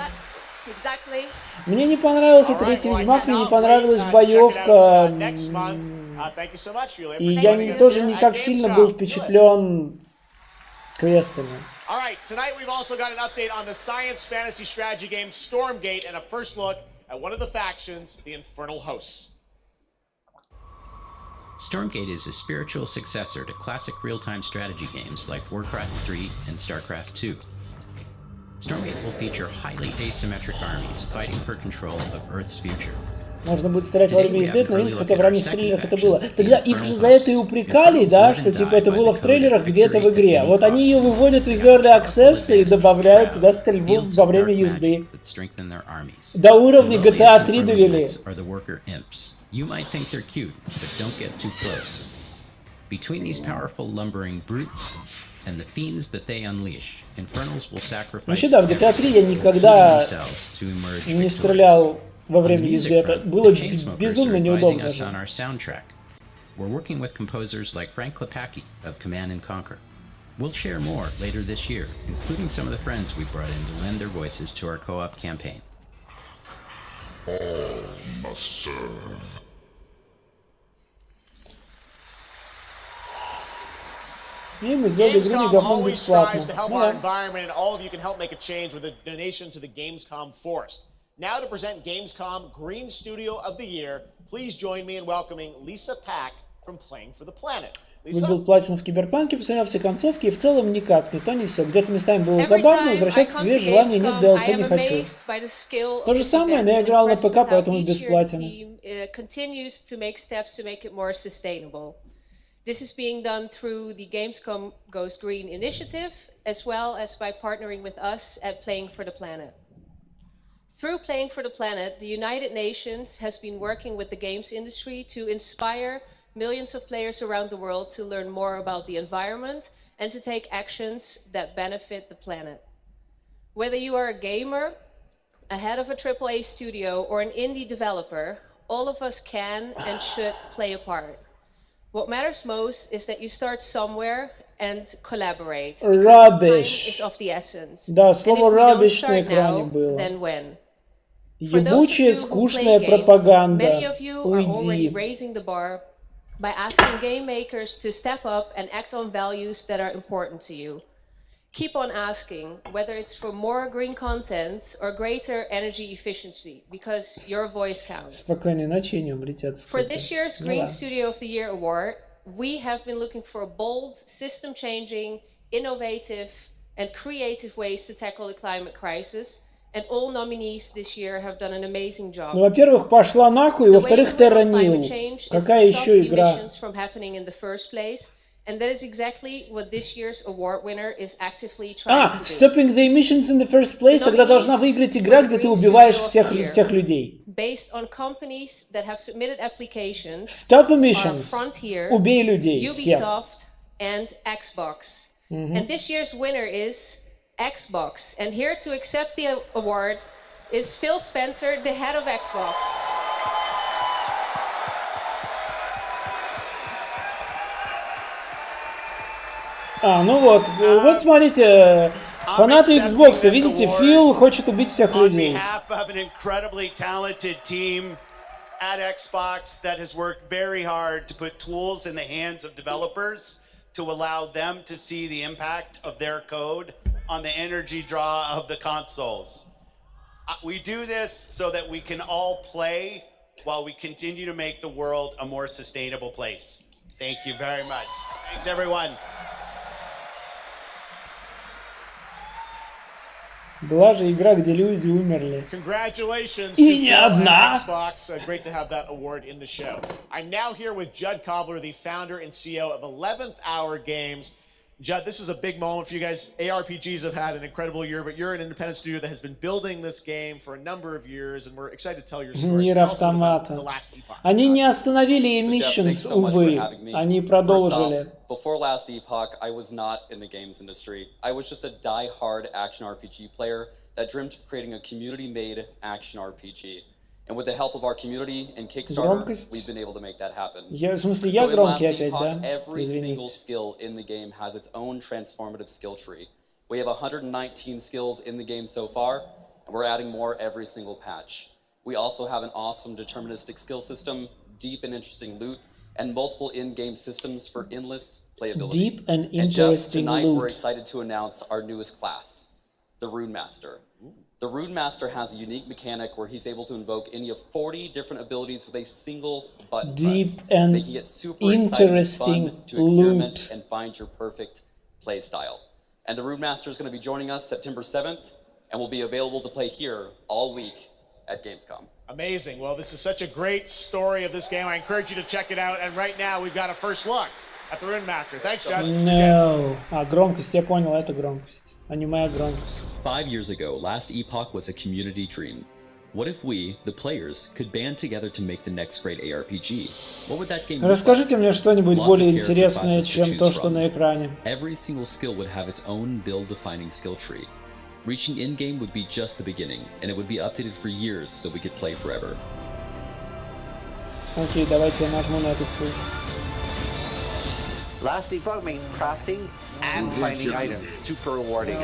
Exactly. Мне не понравился третий Ведьмак, мне не понравилась боевка. И я тоже не так сильно был впечатлен квестами. All right, tonight we've also got an update on the science fantasy strategy game Stormgate and a first look at one of the factions, the Infernal Hosts. Stormgate is a spiritual successor to classic real-time strategy games like Warcraft 3 and StarCraft 2. Stormgate will feature highly asymmetric armies fighting for control of Earth's future. Можно будет стрелять во время езды, но хотя в ранних трейлерах это было. Тогда их же за это и упрекали, да, что типа это было в трейлерах где-то в игре. Вот они ее выводят из Early Access и добавляют туда стрельбу во время езды. До уровня GTA 3 довели. You might think they're cute, but don't get too close. Between these powerful lumbering brutes and the fiends that they unleash, Infernals will sacrifice. Вообще да, в GTA 3 я никогда не стрелял во время езды. Это было безумно неудобно. We're working with composers like Frank Klepacki of Command and Conquer. We'll share more later this year, including some of the friends we brought in to lend their voices to our co-op campaign. All must serve. И мы сделали игру не говном бесплатно. To help our environment, and all of you can help make a change with a donation to the Gamescom Forest. Now to present Gamescom Green Studio of the Year, please join me in welcoming Lisa Pack from Playing for the Planet. Выбил платину в Киберпанке, посмотрел все концовки и в целом никак, не то не сё. Где-то местами было забавно, возвращаться к игре желания нет, DLC не хочу. То же самое, но я играл на ПК, поэтому бесплатно. This is being done through the Gamescom Goes Green initiative, as well as by partnering with us at Playing for the Planet. Through Playing for the Planet, the United Nations has been working with the games industry to inspire millions of players around the world to learn more about the environment and to take actions that benefit the planet. Whether you are a gamer, a head of a AAA studio, or an indie developer, all of us can and should play a part. What matters most is that you start somewhere and collaborate. Rubbish. Time is of the essence. Да, слово rubbish на экране now, было. then when? Ебучая, скучная пропаганда. Many of you are already Уйди. raising the bar by asking game makers to step up and act on values that are important to you. Keep on asking, whether it's for more green content or greater energy efficiency, because your voice counts. Спокойной ночи, не умрите от For скуки. this year's Green Studio of the Year award, we have been looking for bold, system-changing, innovative, and creative ways to tackle the climate crisis. And all nominees this year have done an amazing job. Ну, во-первых, пошла нахуй, во-вторых, Terra Nil. Какая еще игра? From happening in the first place. And that is exactly what this year's award winner is actively trying to do. Stopping the emissions in the first place, тогда должна выиграть игра, где ты убиваешь всех людей. Based on companies that have submitted applications. Stop emissions. Frontier, Убей людей. Ubisoft, and Xbox. And this year's winner is Xbox. And here to accept the award is Phil Spencer, the head of Xbox. Ну вот смотрите, фанаты Xbox, видите, Фил хочет убить всех людей. Of an incredibly talented team at Xbox that has worked very hard to put tools in the hands of developers to allow them to see the impact of their code on the energy draw of the consoles. We do this so that we can all play while we continue to make the world a more sustainable place. Thank you very much. Thanks, everyone. Была же игра, где люди умерли. Congratulations И to не Phil одна. and Xbox. Great to have that award in the show. I'm now here with Judd Cobbler, the founder and CEO of 11th Hour Games. Judd, this is a big moment for you guys. ARPGs have had an incredible year, but you're an independent studio that has been building this game for a number of years, and we're excited to tell your story. Мир Tell us a bit about автомата. the last epoch. Они не остановили Emissions, увы. Они продолжили. Before Last Epoch, I was not in the games industry. I was just a die-hard action RPG player that dreamt of creating a community-made action RPG. And with the help of our community and Kickstarter, Громкость. we've been able to make that happen. В смысле, So я in громкий Last опять, Epoch, да? every single Извините. skill in the game has its own transformative skill tree. We have 119 skills in the game so far, and we're adding more every single patch. We also have an awesome deterministic skill system, deep and interesting loot, and multiple in-game systems for endless playability. Deep and And Jeff, interesting tonight we're loot. excited to announce our newest class, the Rune Master. The Rune Master has a unique mechanic where he's able to invoke any of 40 different abilities with a single button Deep press, and making it super exciting and interesting fun to experiment loot. and find your perfect play style. And the Rune Master is going to be joining us September 7th and will be available to play here all week at Gamescom. Amazing. Well, this is such a great story of this game. I encourage you to check it out. And right now, we've got a first look at the Rune Master. Thanks, Judd. No. А, громкость, я понял, это громкость. А не моя громкость. 5 years ago, Last Epoch was a community dream. What if we, the players, could band together to make the next great ARPG? What would that game look like? Расскажите мне что-нибудь Lots of более character интересное, classes to чем choose то, что from. на экране. Every single skill would have its own build-defining skill tree. Reaching in-game would be just the beginning, and it would be updated for years so we could play forever. Окей, давайте я нажму на эту ссылку. Last Epoch makes crafting and finding items super rewarding.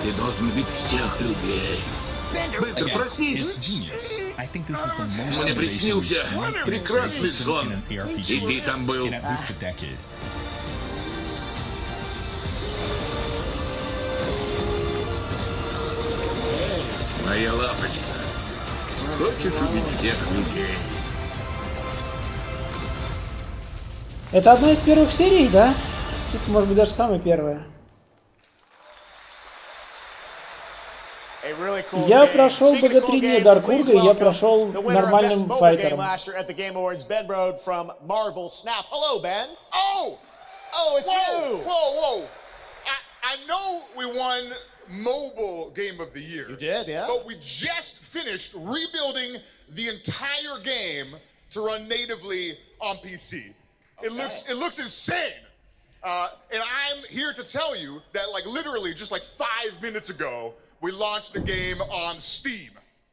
Ты должен убить всех людей. Again, it's genius. I think this is the most Мне innovation we've приснился seen in a trade прекрасный system сон. in an И ARPG ты там был. in at least a decade. Моя лапочка. Хочешь убить всех людей? Это одна из первых серий, да? Типа, может быть, даже самая первая. A really cool Я game. прошел Speaking of cool БГ-3 не games, Даркурга, please я welcome прошел the winner of Best нормальным Mobile Game файтером. last year at the Game Awards, Ben Brode from Marvel Snap. Hello, Ben. Oh! Oh, it's Whoa! you. Whoa, whoa! I know we won Mobile Game of the Year. You did, yeah. But we just finished rebuilding the entire game to run natively on PC. It looks insane. And I'm here to tell you that, like, literally just like 5 minutes ago, we launched the game on Steam.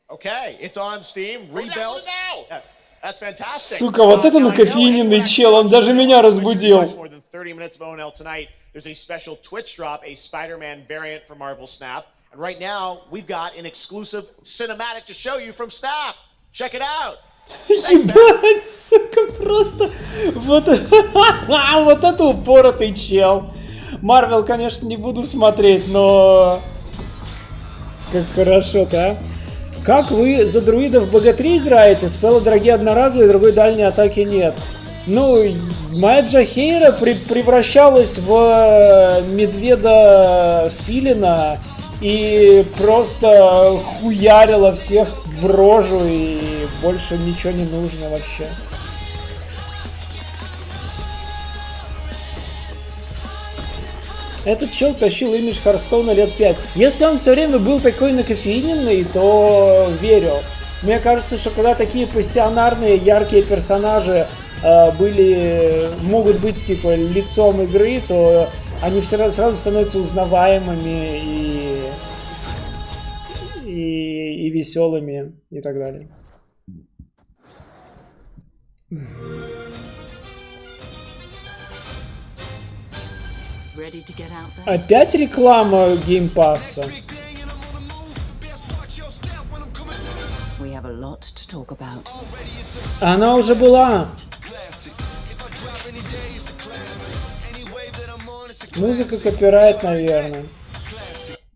Okay, it's on Steam, rebuilt. Yes, that's fantastic. Сука, вот это накофеиненный чел, он даже меня разбудил. More than 30 minutes of ONL tonight. There's a special Twitch drop, a Spider-Man variant for Marvel Snap. And right now, we've got an exclusive cinematic to show you from Snap. Check it out. Ебать, сука, просто... Вот, вот это упоротый чел. Марвел, конечно, не буду смотреть, но... Как хорошо-то, а? Как вы за друидов в БГ-3 играете? Спеллы дорогие одноразовые, другой дальней атаки нет. Ну, моя Джахейра превращалась в медведа Филина и просто хуярила всех в рожу, и больше ничего не нужно вообще. Этот чел тащил имидж Харстоуна лет 5. Если он все время был такой накофеиненный, то верю. Мне кажется, что когда такие пассионарные, яркие персонажи могут быть типа лицом игры, то они сразу становятся узнаваемыми и веселыми и так далее. Опять реклама геймпасса. Она уже была. Музыка копирайт, наверное.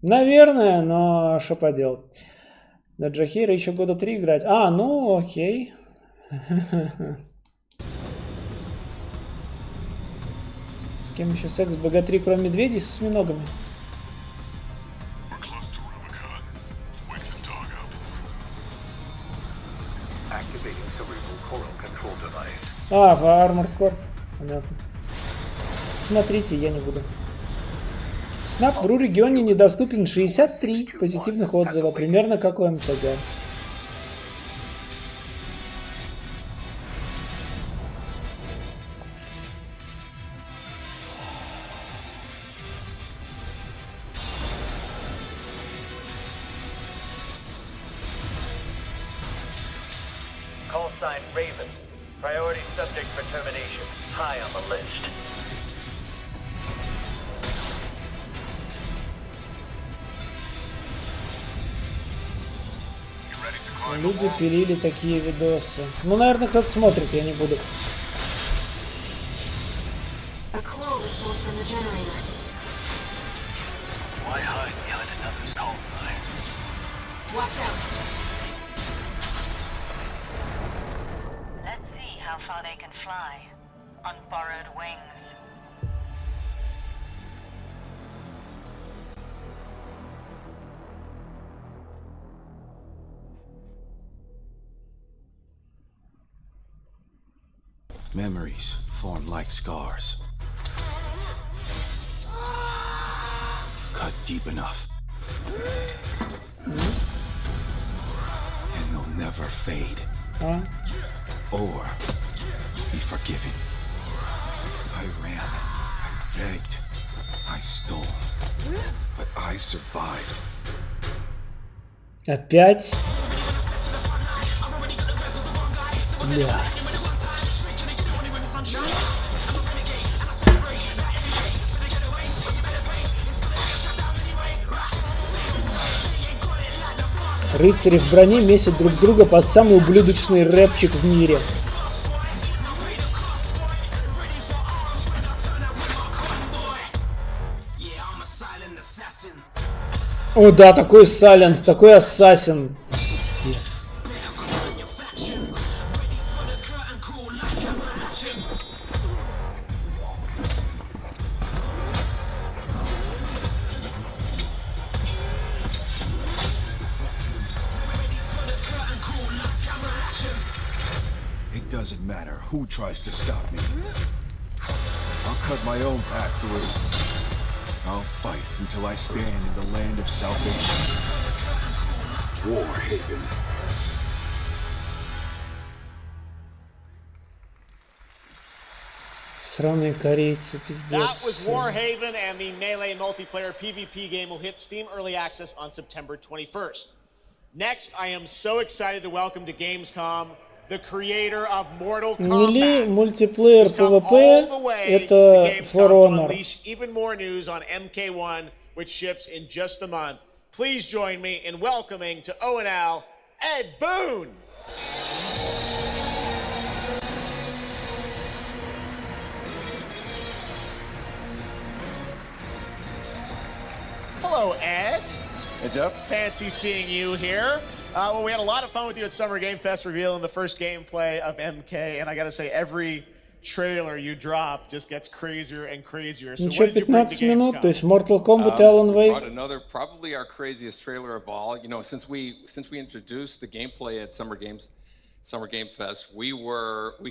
Наверное, но что поделать. На Джахира еще года 3 играть. А, ну окей. С кем еще секс БГ-3, кроме медведей, с осьминогами? А, в Armored Core. Понятно. Смотрите, я не буду. Снап в РУ регионе недоступен, 63 позитивных отзыва, примерно как у МТГ. Call sign Raven. Priority subject for termination. High on the list. Люди пилили такие видосы. Ну, наверное, кто-то смотрит, я не буду. Why hide behind another's call sign? Watch out. Let's see how far they can fly on borrowed wings. Memories form like scars. Cut deep enough. And they'll never fade. Or be forgiven. I ran. I begged. I stole. But I survived. Опять? Блядь. Рыцари в броне месят друг друга под самый ублюдочный рэпчик в мире. О да, такой Сайлент, такой ассасин. Пиздец. It doesn't matter who tries to stop me. I'll cut my own path through. I'll fight until I stand in the land of salvation. Warhaven. Сраные корейцы, пиздец. That was Warhaven, and the Melee multiplayer PvP game will hit Steam Early Access on September 21st. Next, I am so excited to welcome to Gamescom the creator of Mortal Мили Kombat. мультиплеер PvP это For Honor. Unleash even more news on MK1, which ships in just a month. Please join me in welcoming to ONL, Ed Boon. Hello, Ed. Hey, Jeff. Fancy seeing you here. Well, we had a lot of fun with you at Summer Game Fest revealing the first gameplay of MK, and I gotta say, every trailer you drop just gets crazier and crazier. So Ничего, what did you bring to 15 минут, Gamescom? то есть Mortal Kombat и Alan We brought Wake. another, probably our craziest trailer of all. You know, since we introduced the gameplay at Summer Game Fest, we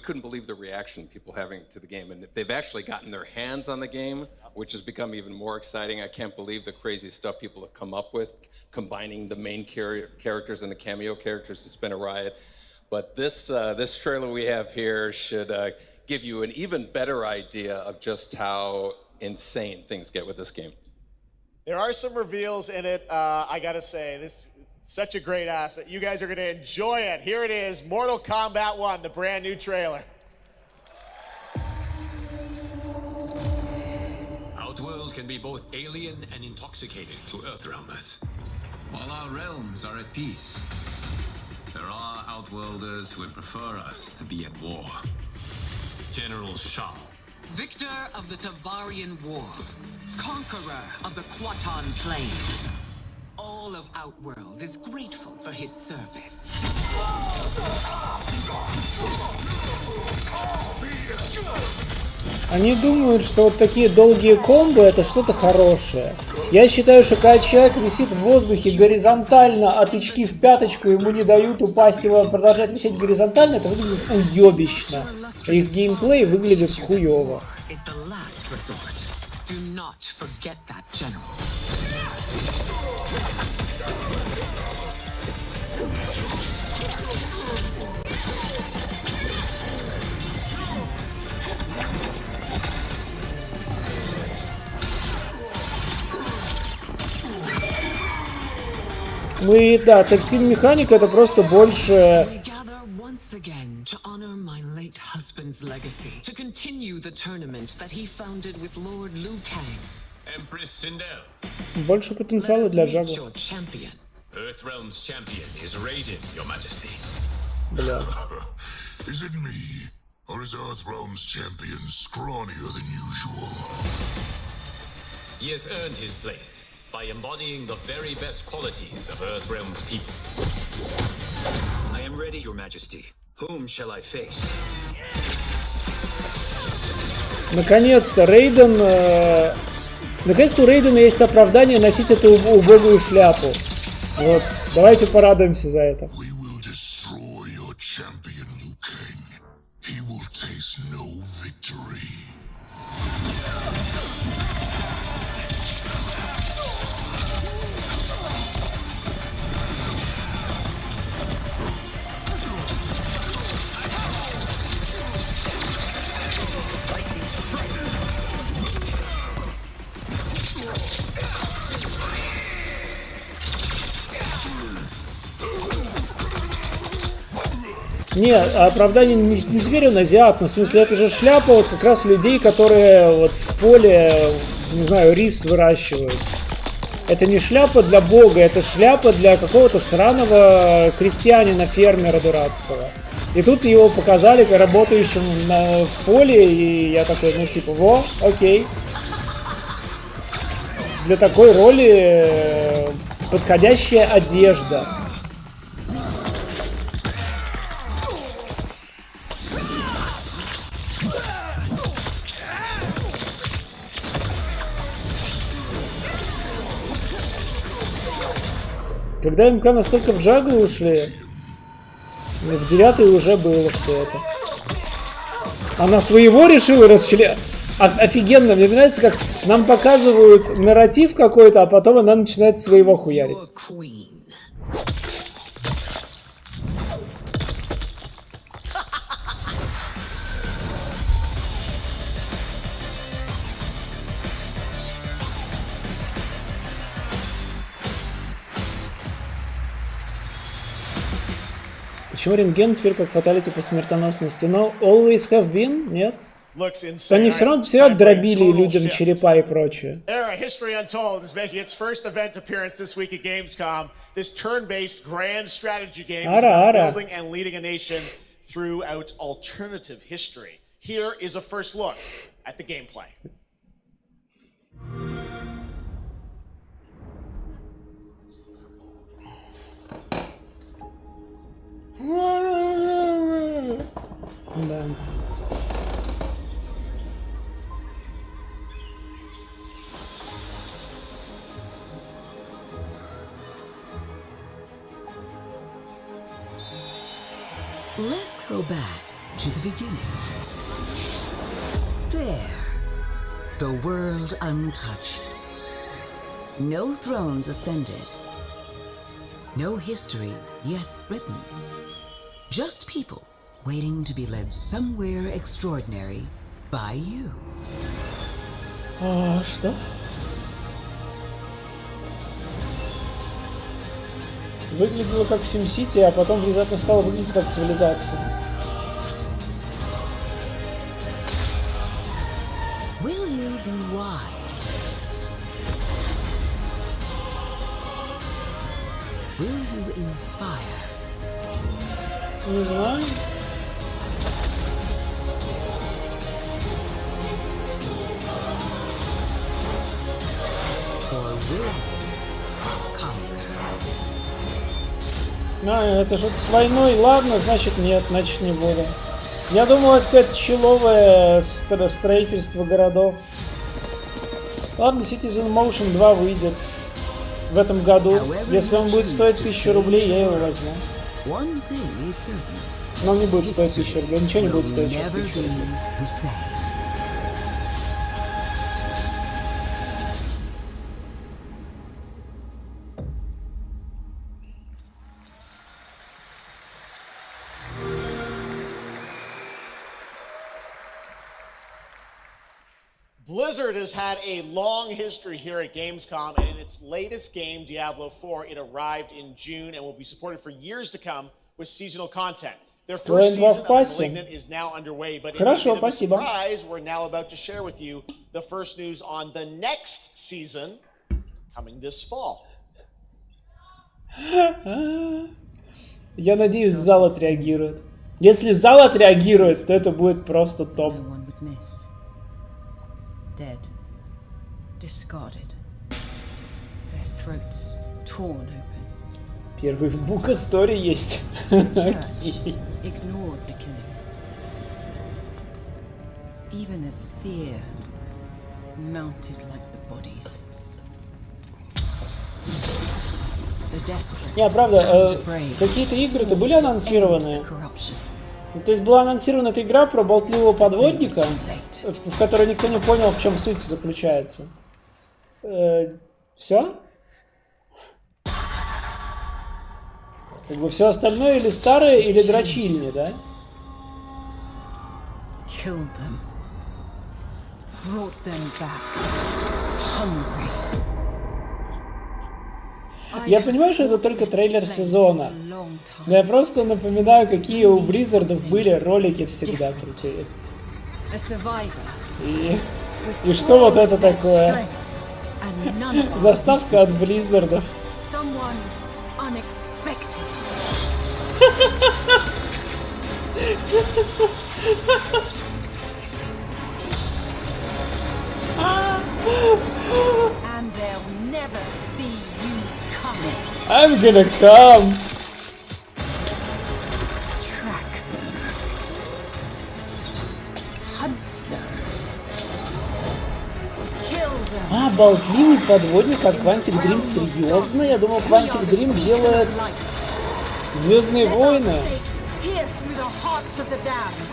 couldn't believe the reaction people having to the game, and they've actually gotten their hands on the game, which has become even more exciting. I can't believe the crazy stuff people have come up with, combining the main characters and the cameo characters. It's been a riot. But this trailer we have here should give you an even better idea of just how insane things get with this game. There are some reveals in it. I gotta say, this is such a great asset. You guys are gonna enjoy it. Here it is, Mortal Kombat 1, the brand new trailer. Outworld can be both alien and intoxicating to Earthrealmers. While our realms are at peace, there are Outworlders who would prefer us to be at war. General Shao. Victor of the Tavarian War, conqueror of the Quatan Plains. All of Outworld is grateful for his service. Они думают, что вот такие долгие комбо это что-то хорошее. Я считаю, что когда человек висит в воздухе горизонтально, а тычки в пяточку ему не дают упасть, его продолжает висеть горизонтально, это выглядит уебищно. Их геймплей выглядит хуёво. Ну и да, тактиль механика это просто больше... Больше потенциала для Джагла. Earthrealm's champion is Raiden, Your Majesty. Бля. Is it me, or is Earthrealm's champion scrawnier than usual? He has earned his place by embodying the very best qualities of Earthrealm's people. I am ready, Your Majesty. Whom shall I face? Наконец-то Рейден... Наконец-то у Рейдена есть оправдание носить эту убогую шляпу. Вот, давайте порадуемся за это. Не, оправдание не зверь, он азиат, но в смысле это же шляпа вот как раз людей, которые вот в поле, не знаю, рис выращивают. Это не шляпа для бога, это шляпа для какого-то сраного крестьянина, фермера дурацкого. И тут его показали работающим в поле, и я такой, ну типа, во, окей. Для такой роли подходящая одежда. Когда МК настолько в Джагл ушли, в 9-й уже было все это. Она своего решила расчленить. Офигенно, мне нравится, как нам показывают нарратив какой-то, а потом она начинает своего хуярить. Почему рентген теперь как фаталити по смертоносности? Но always have been? Нет? Они все равно дробили людям черепа и прочее. Era History Untold is making its first event appearance this week at Gamescom. This turn-based grand strategy game is about building and leading a nation throughout alternative history. Here is a first look at the gameplay. Да. Let's go back to the beginning. There. The world untouched. No thrones ascended. No history yet written. Just people waiting to be led somewhere extraordinary by you. Что? Выглядело как SimCity, а потом внезапно стало выглядеть как цивилизация. Will you be wise? Will you inspire? Не знаю. Or will you conquer? Это что-то с войной. Ладно, значит нет, значит не буду. Я думал, это какое-то человое строительство городов. Ладно, Citizen Motion 2 выйдет в этом году. Если он будет стоить 1000 рублей, я его возьму. Но он не будет стоить 1000 рублей. Ничего не будет стоить сейчас 1000 рублей. Blizzard has had a long history here at Gamescom, and in its latest game, Diablo 4, it arrived in June and will be supported for years to come with seasonal content. Their first season of Malignant is now underway, but in a bit of a surprise, we're now about to share with you the first news on the next season coming this fall. Я надеюсь, зал отреагирует. Если зал отреагирует, то это будет просто топ. Dead, discarded, their throats torn open. Первый в Book of Story есть. Ignored the killings, even as fear mounted like the bodies. The desperate. Не, правда, какие-то игры-то были анонсированы. То есть была анонсирована эта игра про болтливого подводника, в которой никто не понял, в чем суть заключается. Все? Как бы все остальное или старое, или дрочильни, да? Killed them. Brought them back. Hungry. Я понимаю, что это только трейлер сезона, но я просто напоминаю, какие у Blizzard'ов были ролики всегда крутые. И что вот это такое? Заставка от Blizzard'ов. And they'll never see you coming. I'm gonna come. Track them. Hunt them. Kill them. Болтливый подводник от Quantic Dream, серьезно? Я думал, Quantic Dream делает Звездные войны. Pierce through the hearts of the damned.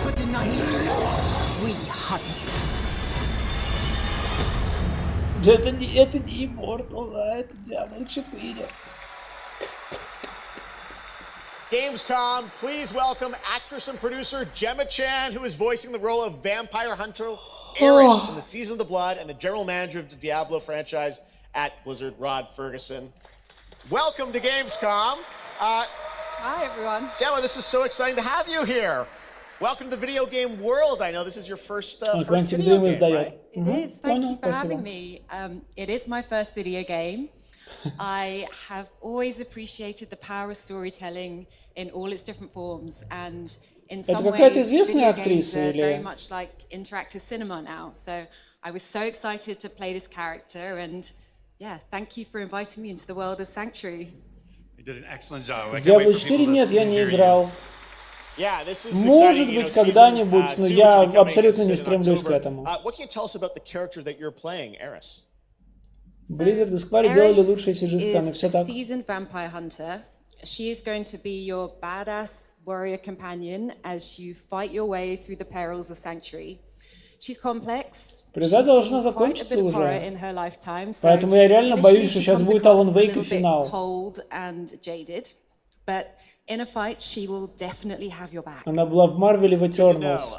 But tonight, we hunt. Это не Immortal, да, это Diablo 4. Gamescom, please welcome actress and producer Gemma Chan, who is voicing the role of vampire hunter Eris in the Season of the Blood, and the general manager of the Diablo franchise at Blizzard, Rod Ferguson. Welcome to Gamescom. Hi, everyone. Gemma, this is so exciting to have you here. Welcome to the video game world. I know this is your first video game, right? It is. Thank you for having me. It is my first video game. I have always appreciated the power of storytelling in all its different forms, and in some ways, video games are very much like interactive cinema now. So I was so excited to play this character, and yeah, thank you for inviting me into the world of Sanctuary. You did an excellent job. В Diablo 4 нет, я не играл. Может быть, когда-нибудь, но я абсолютно не стремлюсь к этому. Blizzard и Square делали лучшие CG-сцены, все так. Seasoned vampire hunter. She is going to be your badass warrior companion as you fight your way through the perils of Sanctuary. She's complex. Приза должна закончиться уже. Поэтому я реально боюсь, что сейчас будет Alan Wake и финал. In a fight, she will definitely have your back. Она была в Marvel в Eternals.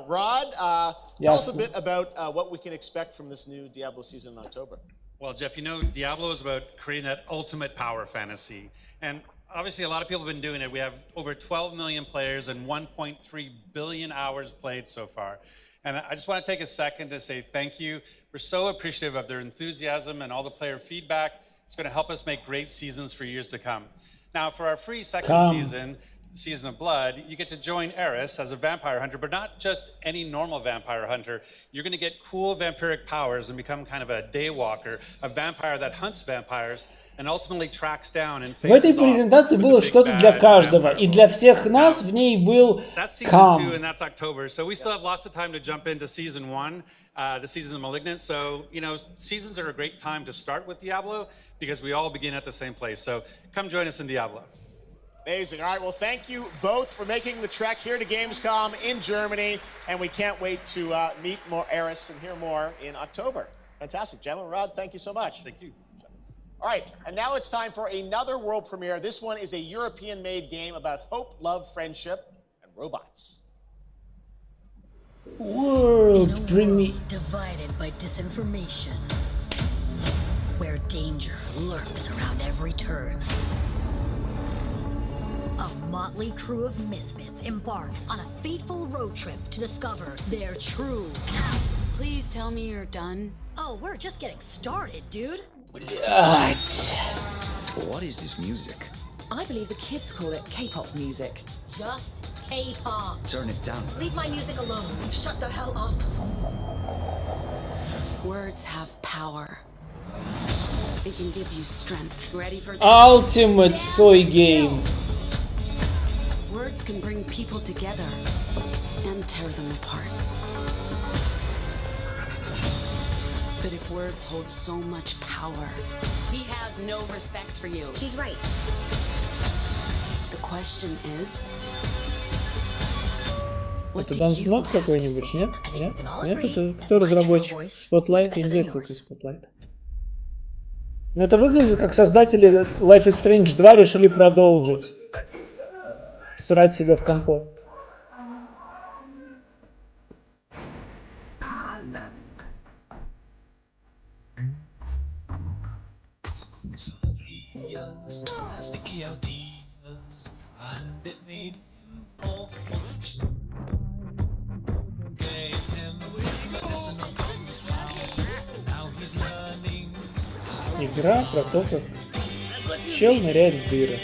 Rod, tell us a bit about what we can expect from this new Diablo season in October. Well, Jeff, you know, Diablo is about creating that ultimate power fantasy. And obviously, a lot of people have been doing it. We have over 12 million players and 1.3 billion hours played so far. And I just want to take a second to say thank you. We're so appreciative of their enthusiasm and all the player feedback. It's going to help us make great seasons for years to come. Now, for our free second season, Season of Blood, you get to join Eris as a vampire hunter, but not just any normal vampire hunter. You're going to get cool vampiric powers and become kind of a daywalker, a vampire that hunts vampires. and ultimately tracks down and В этой faces off презентации with было the big что-то для bad каждого, и Vampire. для всех нас в ней был That's season 2, Кам. and that's October. So we still have lots of time to jump into season 1, the season of Malignant. So, you know, seasons are a great time to start with Diablo because we all begin at the same place. So come join us in Diablo. Amazing. All right, well, thank you both for making the trek here to Gamescom in Germany, and we can't wait to meet more Eris and hear more in October. Fantastic. Gentlemen, Rod, thank you so much. Thank you. All right, and now it's time for another world premiere. This one is a European-made game about hope, love, friendship, and robots. World premiere. Divided by disinformation, where danger lurks around every turn. A motley crew of misfits embark on a fateful road trip to discover their true power. Please tell me you're done. Oh, we're just getting started, dude. Блять. What is this music? I believe the kids call it K-pop music. Just K-pop. Turn it down. Leave my music alone. Shut the hell up. Words have power. They can give you strength. Ready for this? Ultimate Soy Game. Words can bring people together and tear them apart. But if words hold so much power, he has no respect for you. She's right. The question is, Это Dontnod какой-нибудь, нет? Нет? Нет? Это кто разработчик? Spotlight? Я не знаю, кто такой Spotlight. Но это выглядит, как создатели Life is Strange 2 решили продолжить. Срать себя в компот. Игра про то, как чел ныряет в дыры.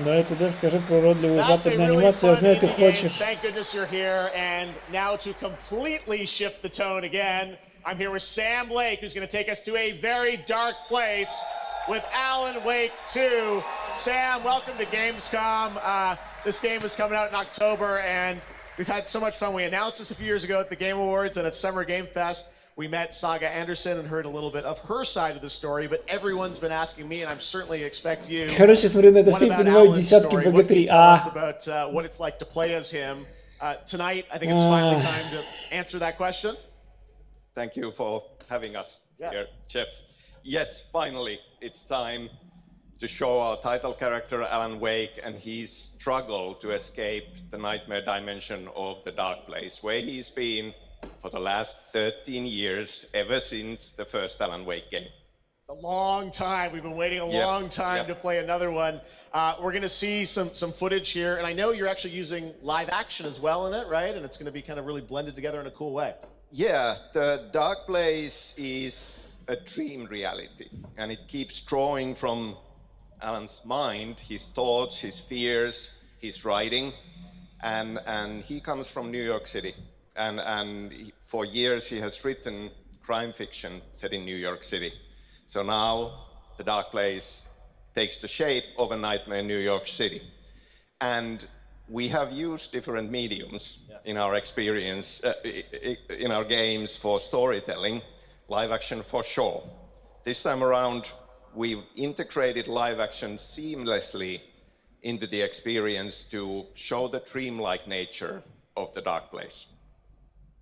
Да, и туда скажи про уродливую западную анимацию, я знаю, ты хочешь. Thank goodness you're here. And now to completely shift the tone again, I'm here with Sam Lake, who's going to take us to a very dark place with Alan Wake 2. Sam, welcome to Gamescom. This game is coming out in October, and we've had so much fun. We announced this a few years ago at the Game Awards and at Summer Game Fest. We met Saga Anderson and heard a little bit of her side of the story, but everyone's been asking me, and I'm certainly expect you. Короче, смотрю на это все и понимаю десятки богатырей. About what it's like to play as him tonight. I think it's finally time to answer that question. Thank you for having us here, Jeff. Yes, finally, it's time to show our title character, Alan Wake, and his struggle to escape the nightmare dimension of the Dark Place, where he's been for the last 13 years, ever since the first Alan Wake game. It's a long time. We've been waiting a long time to play another one. We're going to see some footage here, and I know you're actually using live action as well in it, right? And it's going to be kind of really blended together in a cool way. Yeah, the Dark Place is a dream reality, and it keeps drawing from Alan's mind, his thoughts, his fears, his writing, and he comes from New York City. And for years he has written crime fiction set in New York City. So now the Dark Place takes the shape of a nightmare in New York City. And we have used different mediums in our experience, in our games for storytelling, live action for sure. This time around, we've integrated live action seamlessly into the experience to show the dreamlike nature of the Dark Place.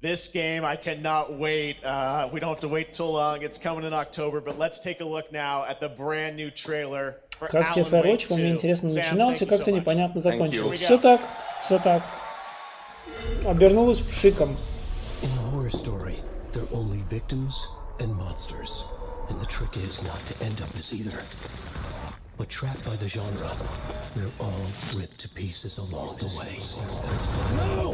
This game, I cannot wait. We don't have to wait too long. It's coming in October, but let's take a look now at the brand new trailer for Как тебе Alan Wake 2. мне интересно начиналось и как-то непонятно закончилось. Все так. Обернулось пшиком. In a horror story, they're only victims and monsters. And the trick is not to end up as either. But trapped by the genre, We're all ripped to pieces along the way. No!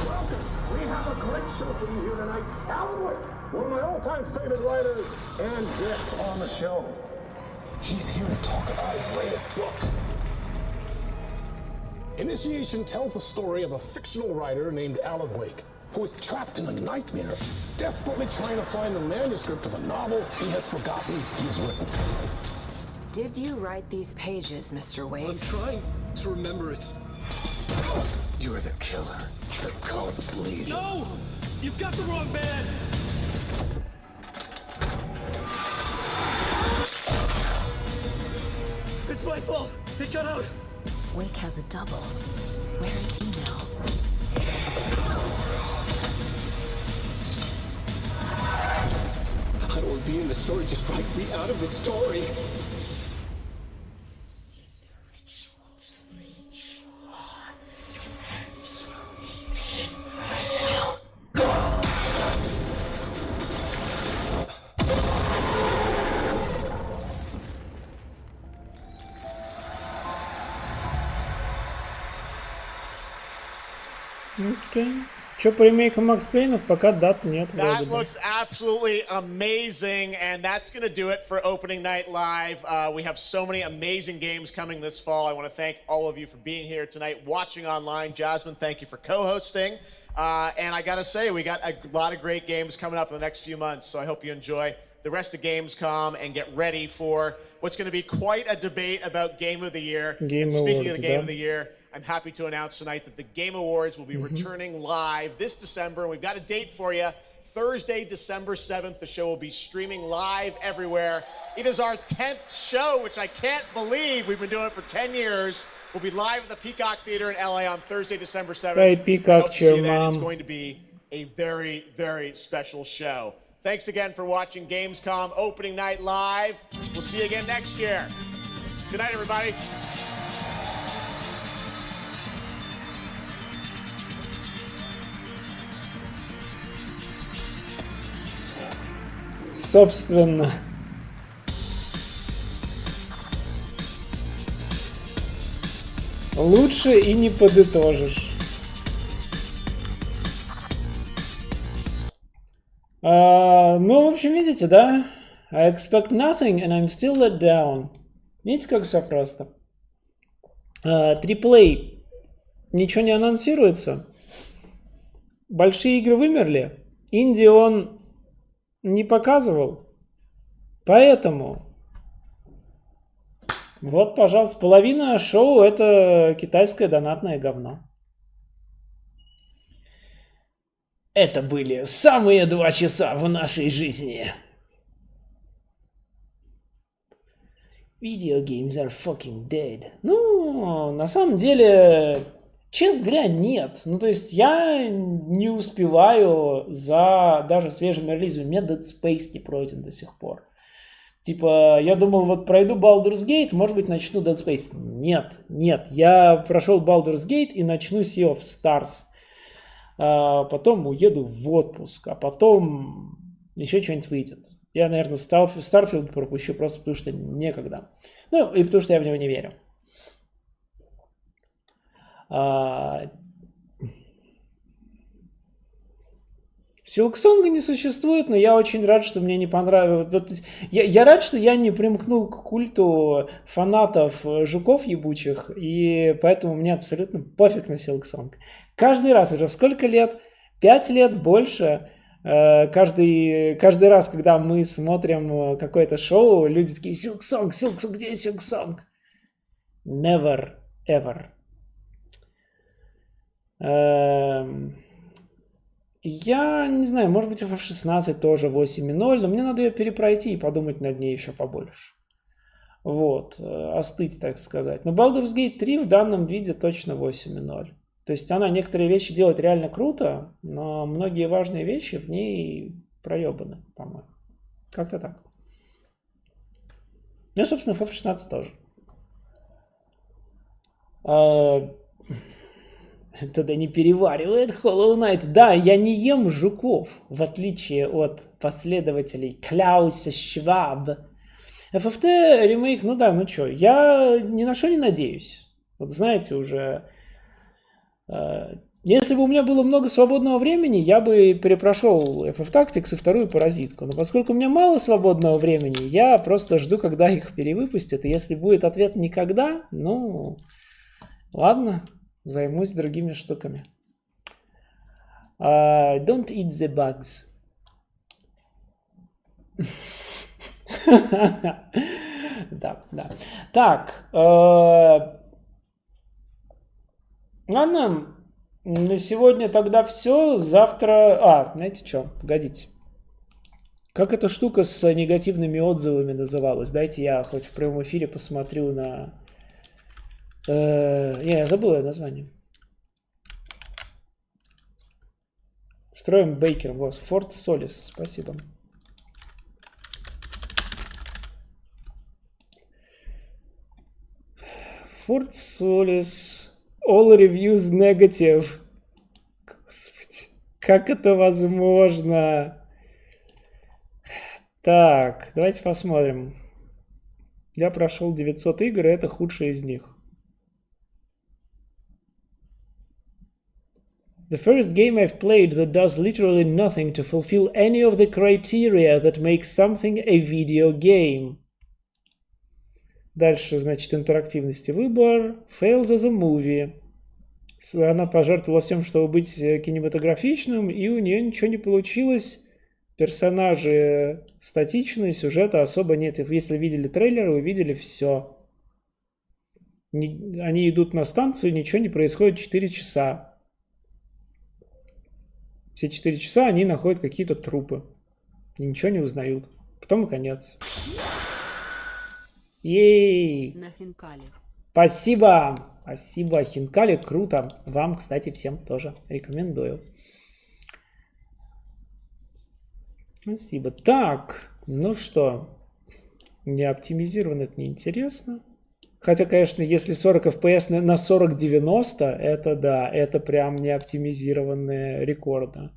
Welcome! We have a great show for you here tonight. Alan Wake, one of my all-time favorite writers and guests on the show. He's here to talk about his latest book. Initiation tells the story of a fictional writer named Alan Wake, who is trapped in a nightmare, desperately trying to find the manuscript of a novel he has forgotten he's written. Did you write these pages, Mr. Wake? I'm trying to remember it. You're the killer, the cult leader. No! You've got the wrong man! It's my fault! He got out! Wake has a double. Where is he now? I don't want to be in the story, just write me out of the story. Окей. Что по ремейкам Макс Пейнов, пока дат нет. That looks absolutely amazing, and that's going to do it for Opening Night Live. We have so many amazing games coming this fall. I want to thank all of you for being here tonight, watching online. Jasmine, thank you for co-hosting. And I got to say, we got a lot of great games coming up in the next few months, so I hope you enjoy the rest of Gamescom and get ready for what's going to be quite a debate about Game of the Year. Game and speaking Awards, of the Game да. of the Year, I'm happy to announce tonight that the Game Awards will be returning live this December. We've got a date for you. Thursday, December 7th. The show will be streaming live everywhere. It is our 10th show, which I can't believe. We've been doing it for 10 years. We'll be live at the Peacock Theater in LA on Thursday, December 7th. Right, Peacock, Hope to see you then. It's mom. going to be a very, very special show. Thanks again for watching Gamescom Opening Night Live. We'll see you again next year. Good night, everybody. Собственно. Лучше и не подытожишь. Ну, в общем, видите, да? I expect nothing and I'm still let down. Видите, как все просто? AAA. Ничего не анонсируется. Большие игры вымерли. Инди он не показывал. Поэтому вот, пожалуйста, половина шоу это китайское донатное говно. Это были самые 2 часа в нашей жизни. Video games are fucking dead. Ну, на самом деле, честно говоря, нет. Ну, то есть, я не успеваю за даже свежими релизами. У меня Dead Space не пройден до сих пор. Типа, я думал, вот пройду Baldur's Gate, может быть, начну Dead Space. Нет, нет. Я прошел Baldur's Gate и начну Sea of Stars. Потом уеду в отпуск, а потом еще что-нибудь выйдет. Я, наверное, Starfield пропущу просто потому, что некогда. Ну, и потому, что я в него не верю. Silksong не существует, но я очень рад, что мне не понравилось. Я рад, что я не примкнул к культу фанатов жуков ебучих, и поэтому мне абсолютно пофиг на Silksong. Каждый раз, уже сколько лет? 5 лет, больше. Каждый раз, когда мы смотрим какое-то шоу, люди такие: Silksong, Silksong, где Silksong? Never, ever. Я не знаю, может быть, FF16 тоже 8.0, но мне надо ее перепройти и подумать над ней еще побольше. Вот, остыть, так сказать. Но Baldur's Gate 3 в данном виде точно 8.0. То есть она некоторые вещи делает реально круто, но многие важные вещи в ней проебаны, по-моему. Как-то так. Ну и, собственно, FF16 тоже. Тогда не переваривает Hollow Knight. Да, я не ем жуков, в отличие от последователей Клауса Шваб. FFT ремейк, ну да, ну чё, я ни на что не надеюсь. Вот знаете, уже... Если бы у меня было много свободного времени, я бы перепрошел FF Tactics и вторую Паразитку. Но поскольку у меня мало свободного времени, я просто жду, когда их перевыпустят. И если будет ответ никогда, ну, ладно, займусь другими штуками. Don't eat the bugs. Да, да. Так, ладно. На сегодня тогда все. Завтра... знаете что? Погодите. Как эта штука с негативными отзывами называлась? Дайте я хоть в прямом эфире посмотрю на... я забыл ее название. Строим Бейкером. Вот, Форт Солис. Спасибо. Форт Солис... All reviews negative. Господи, как это возможно? Так, давайте посмотрим. Я прошел 900 игр, и это худшая из них. The first game I've played that does literally nothing to fulfill any of the criteria that makes something a video game. Дальше, значит, интерактивность и выбор. Fails as a movie. Она пожертвовала всем, чтобы быть кинематографичным, и у нее ничего не получилось. Персонажи статичные, сюжета особо нет. Если видели трейлер, вы видели все. Они идут на станцию, ничего не происходит 4 часа. Все 4 часа они находят какие-то трупы. И ничего не узнают. Потом конец. Ей! На Хинкали. Спасибо! Спасибо, Хинкали, круто. Вам, кстати, всем тоже рекомендую. Спасибо. Так, ну что, не оптимизировано, это неинтересно. Хотя, конечно, если 40 FPS на 40-90, это да, это прям не оптимизированные рекорды.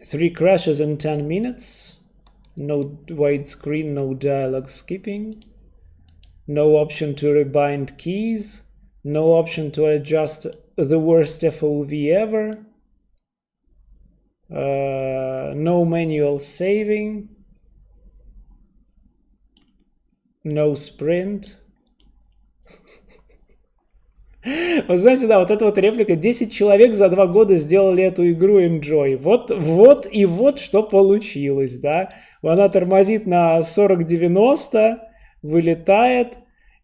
Three crashes in 10 minutes. No widescreen, no dialogue skipping. No option to rebind keys. No option to adjust the worst FOV ever. No manual saving. No sprint. Вы знаете, да, вот эта вот реплика. 10 человек за 2 года сделали эту игру Enjoy. Вот что получилось, да. Она тормозит на 40-90, вылетает,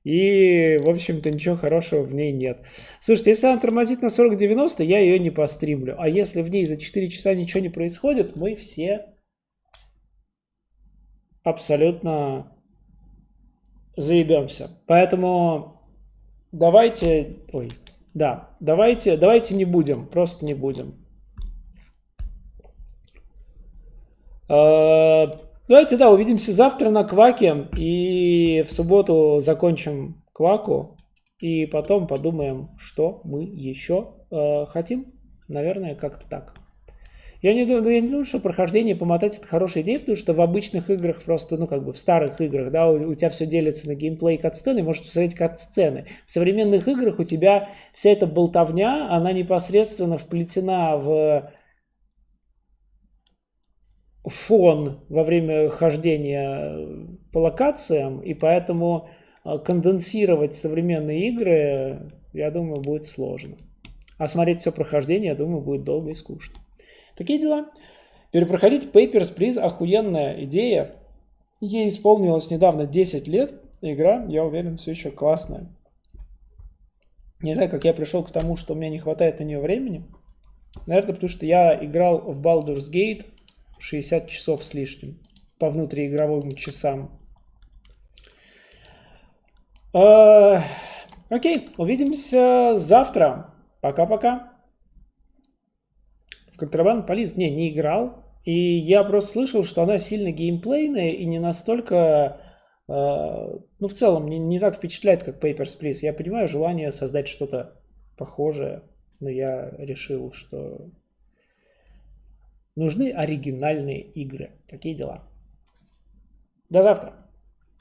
и, в общем-то, ничего хорошего в ней нет. Слушайте, если она тормозит на 40-90, я ее не постримлю. А если в ней за 4 часа ничего не происходит, мы все абсолютно заебемся. Поэтому... Давайте не будем, просто не будем. Давайте, да, увидимся завтра на Кваке, и в субботу закончим Кваку, и потом подумаем, что мы еще хотим. Наверное, как-то так. Я не думаю, что прохождение помотать это хорошая идея, потому что в обычных играх просто, в старых играх, да, у тебя все делится на геймплей и катсцены, можешь посмотреть катсцены. В современных играх у тебя вся эта болтовня, она непосредственно вплетена в фон во время хождения по локациям, и поэтому конденсировать современные игры, я думаю, будет сложно. А смотреть все прохождение, я думаю, будет долго и скучно. Такие дела. Перепроходить Papers, Please, охуенная идея. Ей исполнилось недавно 10 лет. Игра, я уверен, все еще классная. Не знаю, как я пришел к тому, что у меня не хватает на нее времени. Наверное, потому что я играл в Baldur's Gate 60 часов с лишним по внутриигровым часам. Окей, увидимся завтра. Пока-пока. Контрабанд Полис не играл, и я просто слышал, что она сильно геймплейная и не настолько, в целом не так впечатляет, как Papers, Please. Я понимаю желание создать что-то похожее, Но я решил, что нужны оригинальные игры. Такие дела. До завтра.